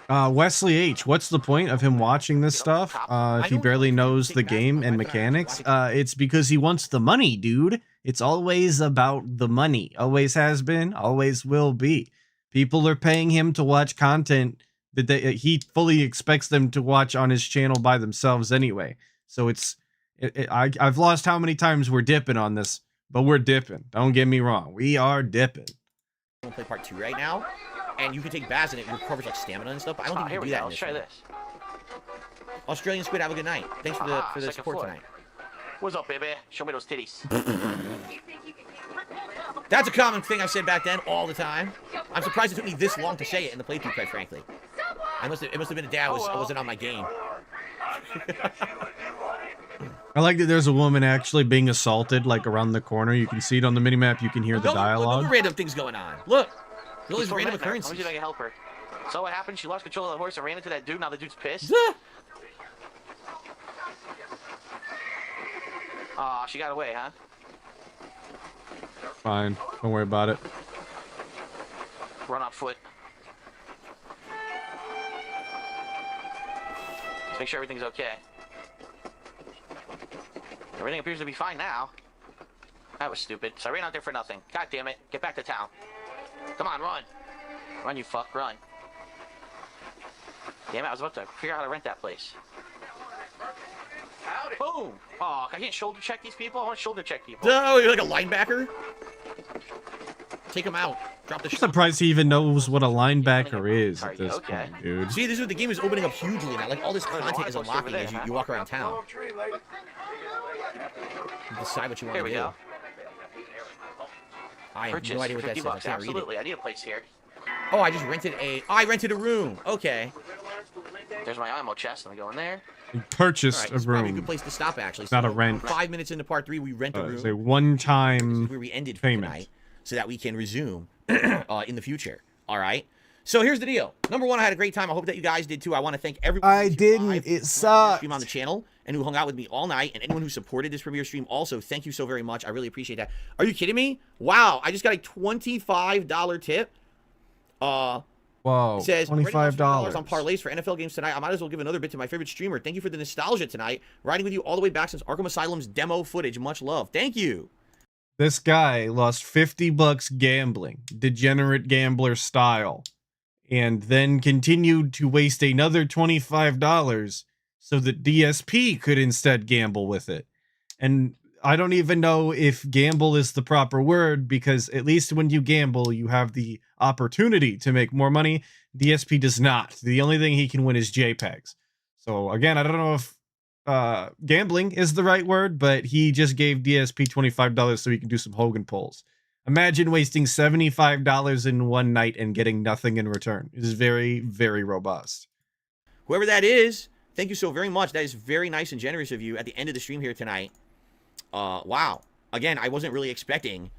Wesley H, what's the point of him watching this stuff if he barely knows the game and mechanics? It's because he wants the money, dude. It's always about the money. Always has been, always will be. People are paying him to watch content that he fully expects them to watch on his channel by themselves anyway. So I've lost how many times we're dipping on this, but we're dipping. Don't get me wrong. We are dipping. I'm gonna play part 2 right now, and you can take baths and it recovers like stamina and stuff. But I don't think you here can we do go. that. Let's try this. Australian Squid, have a good night. Thanks for the second support floor. tonight. What's up, baby? Show me those titties. That's a common thing I said back then all the time. I'm surprised it took me this long to say it in the playthrough, quite frankly. It must have been a day I wasn't on my game. I like that there's a woman actually being assaulted, like around the corner. You can see it on the minimap. You can hear the dialogue. No random things going on. Look, all these random Let me occurrences. see if I can help her. So what happened? She lost control of the horse and ran into that dude. Now the dude's pissed. Aw, she got away, huh? Fine. Don't worry about it. Run on foot. Let's make sure everything's okay. Everything appears to be fine now. That was stupid. So I ran out there for nothing. God damn it. Get back to town. Come on, run. Run, you fuck. Run. Damn it, I was about to figure out how to rent that place. Boom! Oh, I can't shoulder check these people? I want to shoulder check people. Oh, you're like a linebacker? Take him out. Drop the I'm surprised he even knows what a linebacker is at this point, dude. See, this is the game is opening up hugely now. Like, all this content is unlocking as you walk around town. You decide what you want to do. Go. I have no idea what that says. I can't read it. Absolutely, I need a place here. Oh, I just rented I rented a room. Okay. There's my ammo chest. Let me go in there. You purchased Right, a it's probably a room. good place to stop, actually. It's not a rent. 5 minutes into part 3, we rent a room. It's a one-time This is where we ended for payment. tonight, so that we can resume in the future. All right. So here's the deal. Number one, I had a great time. I hope that you guys did too. I want to thank everyone. I didn't. It sucked. Stream on the channel and who hung out with me all night, and anyone who supported this premiere stream. Also, thank you so very much. I really appreciate that. Are you kidding me? Wow! I just got a $25 tip. Whoa, It says $25 on parlays for NFL games tonight. I might as well give another bit to my favorite streamer. Thank you for the nostalgia tonight. Riding with you all the way back since Arkham Asylum's demo footage. Much love. Thank you. This guy lost $50 gambling, degenerate gambler style, and then continued to waste another $25 so that DSP could instead gamble with it. And I don't even know if gamble is the proper word, because at least when you gamble, you have the opportunity to make more money. DSP does not. The only thing he can win is JPEGs. So again, I don't know if gambling is the right word, but he just gave DSP $25 so he can do some Hogan pulls. Imagine wasting $75 in one night and getting nothing in return. It is very, very robust. Whoever that is, thank you so very much. That is very nice and generous of you at the end of the stream here tonight. Wow. Again, I wasn't really expecting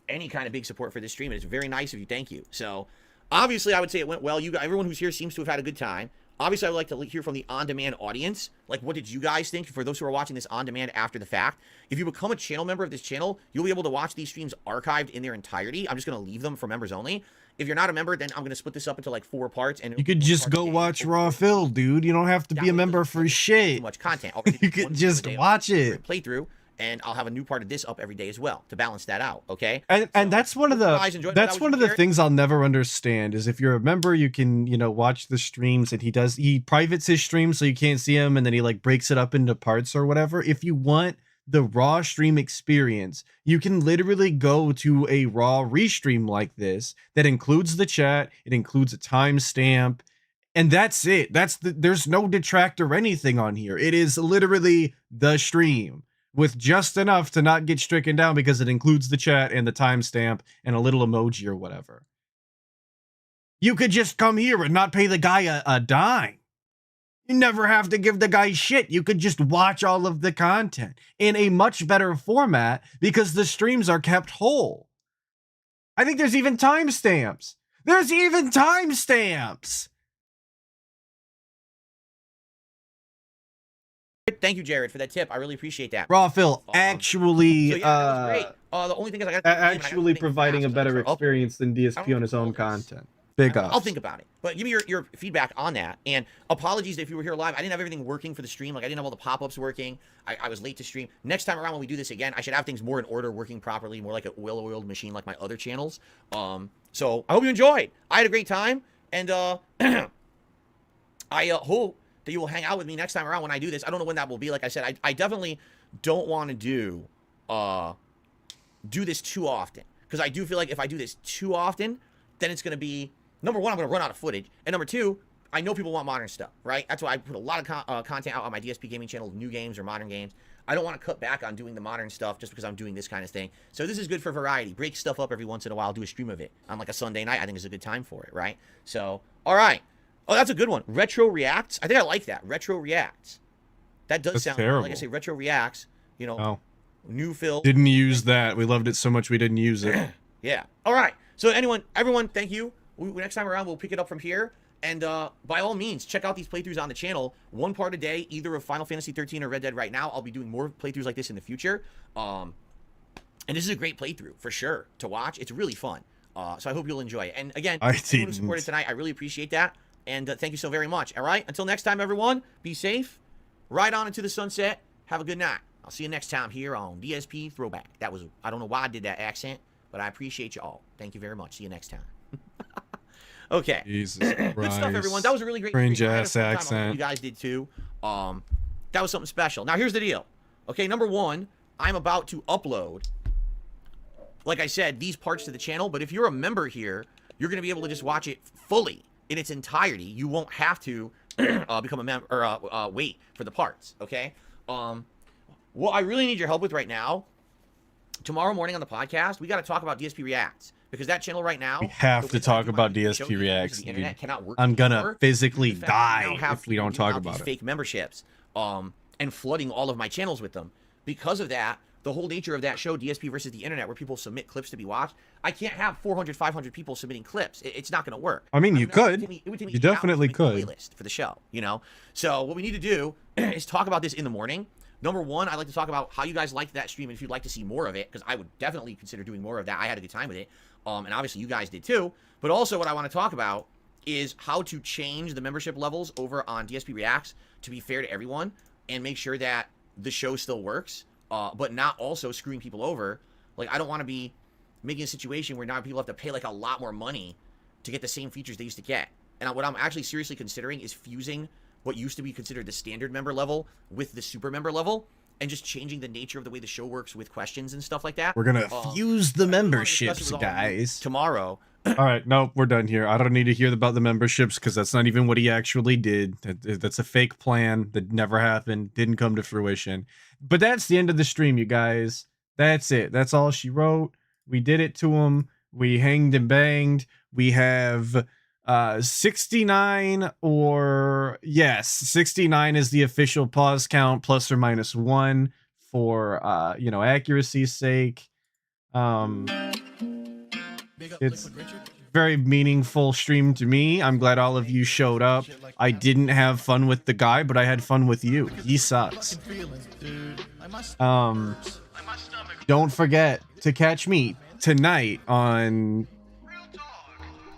any kind of big support for this stream. It's very nice of you. Thank you. So, obviously, I would say it went well. Everyone who's here seems to have had a good time. Obviously, I would like to hear from the on-demand audience. Like, what did you guys think? For those who are watching this on-demand after the fact, if you become a channel member of this channel, you'll be able to watch these streams archived in their entirety. I'm just going to leave them for members only. If you're not a member, then I'm going to split this up into like 4 parts. And you could just go watch Raw Phil, dude. You don't have to be a member for shit. Too much content. You could just watch it. Playthrough. And I'll have a new part of this up every day as well to balance that out, okay? And that's one of the things I'll never understand is if you're a member, you can, watch the streams, and he privates his streams so you can't see him, and then he like breaks it up into parts or whatever. If you want the raw stream experience, you can literally go to a raw restream like this that includes the chat, it includes a timestamp, and that's it. There's no detractor or anything on here. It is literally the stream, with just enough to not get stricken down because it includes the chat and the timestamp and a little emoji or whatever. You could just come here and not pay the guy a dime. You never have to give the guy shit. You could just watch all of the content in a much better format because the streams are kept whole. I think there's even timestamps. There's even timestamps. Thank you, Jared, for that tip. I really appreciate that. Raw Phil actually, so yeah, that was great. The only thing is I got actually providing a better experience than DSP on his own content. Big ups. I'll think about it. But give me your feedback on that. And apologies if you were here live. I didn't have everything working for the stream. Like, I didn't have all the pop-ups working. I was late to stream. Next time around when we do this again, I should have things more in order, working properly, more like a well-oiled machine like my other channels. So I hope you enjoyed. I had a great time. And I hope that you will hang out with me next time around when I do this. I don't know when that will be. Like I said, I definitely don't want to do this too often, because I do feel like if I do this too often, then it's going to be, number one, I'm going to run out of footage, and number two, I know people want modern stuff, right? That's why I put a lot of content out on my DSP gaming channel, new games or modern games. I don't want to cut back on doing the modern stuff just because I'm doing this kind of thing. So this is good for variety. Break stuff up every once in a while. Do a stream of it on like a Sunday night. I think is a good time for it, right? So, all right. Oh, that's a good one. Retro Reacts. I think I like that. Retro Reacts. That does sound terrible. like I say. Retro Reacts. You know, Oh. new film. Didn't use that. We loved it so much we didn't use it. Yeah. All right. So everyone, thank you. Next time around, we'll pick it up from here. And by all means, check out these playthroughs on the channel. One part a day, either of Final Fantasy 13 or Red Dead right now. I'll be doing more playthroughs like this in the future. And this is a great playthrough, for sure, to watch. It's really fun. So I hope you'll enjoy it. And again, everyone who supported tonight, I really appreciate that. And thank you so very much. All right? Until next time, everyone, be safe. Ride on into the sunset. Have a good night. I'll see you next time here on DSP Throwback. That was, I don't know why I did that accent, but I appreciate you all. Thank you very much. See you next time. Okay. Jesus Good Christ. stuff, everyone. That was a really great Cringe stream. I had a ass fun time. I hope accent. You guys did too. That was something special. Now, here's the deal. Okay, number one, I'm about to upload, like I said, these parts to the channel. But if you're a member here, you're going to be able to just watch it fully in its entirety. You won't have to become a member or wait for the parts. Okay. What I really need your help with right now, tomorrow morning on the podcast, we got to talk about DSP Reacts. Because that channel right now, We have to talk about DSP Reacts. the internet cannot work I'm gonna anymore. physically In fact, I now die have if we don't people talk giving out about these it. fake memberships, and flooding all of my channels with them. Because of that, the whole nature of that show, DSP versus the internet, where people submit clips to be watched, I can't have 400, 500 people submitting clips. It's not going to work. I mean, you could. It would take me You 8 hours definitely to make a could. playlist for the show, you know? So what we need to do is talk about this in the morning. Number one, I'd like to talk about how you guys liked that stream and if you'd like to see more of it, because I would definitely consider doing more of that. I had a good time with it. And obviously you guys did too. But also what I want to talk about is how to change the membership levels over on DSP Reacts to be fair to everyone and make sure that the show still works, but not also screwing people over. Like, I don't want to be making a situation where now people have to pay like a lot more money to get the same features they used to get. And what I'm actually seriously considering is fusing what used to be considered the standard member level with the super member level, and just changing the nature of the way the show works with questions and stuff like that. We're gonna fuse the memberships, with all of you guys. Tomorrow. All right, no, we're done here. I don't need to hear about the memberships because that's not even what he actually did. That's a fake plan that never happened, didn't come to fruition. But that's the end of the stream, you guys. That's it. That's all she wrote. We did it to him. We hanged and banged. We have 69 or yes, 69 is the official pause count, plus or minus 1 for you know, accuracy's sake. It's very meaningful stream to me. I'm glad all of you showed up. I didn't have fun with the guy, but I had fun with you. He sucks. Don't forget to catch me tonight on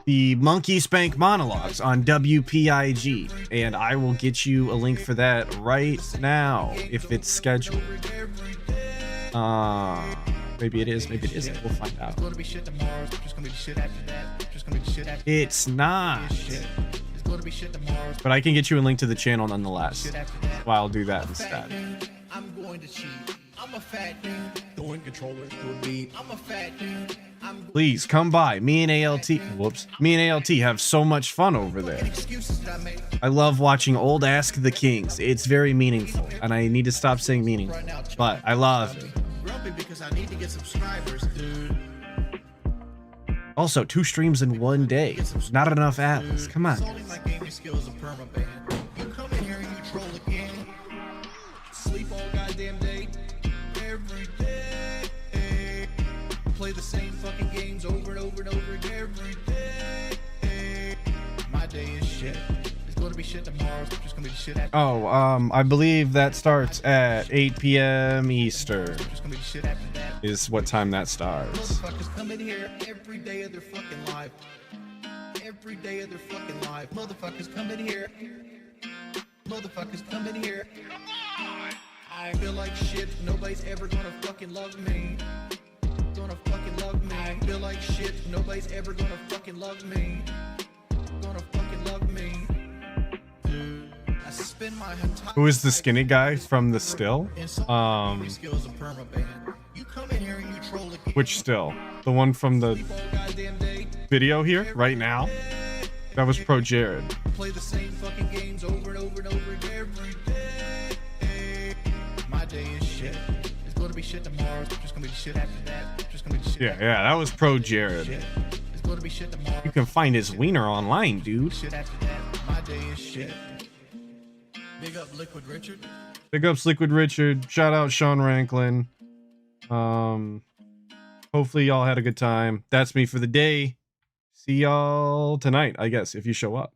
the Monkey Spank Monologues on WPIG, and I will get you a link for that right now if it's scheduled. Maybe it is, maybe it isn't. We'll find out. It's not. But I can get you a link to the channel nonetheless. Well, I'll do that instead. I'm going to cheat. I'm a fat dude. Throwing controllers to a beat. I'm a fat dude. Please come by. Me and ALT, whoops. Me and ALT have so much fun over there. I love watching old Ask the Kings. It's very meaningful, and I need to stop saying meaningful, but I love it. Because I need to get subscribers, dude. Also, 2 streams in 1 day. Not enough hours. Come on. My gaming skills are permaban. You come in here and you troll again. Sleep all goddamn day. Every day. Play the same fucking games over and over and over again. Every day. My day is shit. It's gonna be shit tomorrow. It's just gonna be shit after. Oh, I believe that starts at 8 p.m. Eastern. Is what time that starts. Motherfuckers come in here every day of their fucking life. Every day of their fucking life. Motherfuckers come in here. Motherfuckers come in here. Come on! I feel like shit. Nobody's ever gonna fucking love me. Gonna fucking love me. I feel like shit. Nobody's ever gonna fucking love me. Gonna fucking love me. Dude, I spend my entire Who is the skinny guy from the still? skills of permaban. You come in here and you troll again. Which still? The one from the video here, right now? That was pro Jared. Play the same fucking games over and over and over again every day. My day is shit. It's gonna be shit tomorrow. It's just gonna be shit after that. Just gonna be shit. Yeah, that was pro Jared. It's gonna be shit tomorrow. You can find his wiener online, dude. Shit after that. My day is shit. Big up Liquid Richard. Big ups Liquid Richard. Shout out Sean Ranklin. Hopefully y'all had a good time. That's me for the day. See y'all tonight, I guess, if you show up.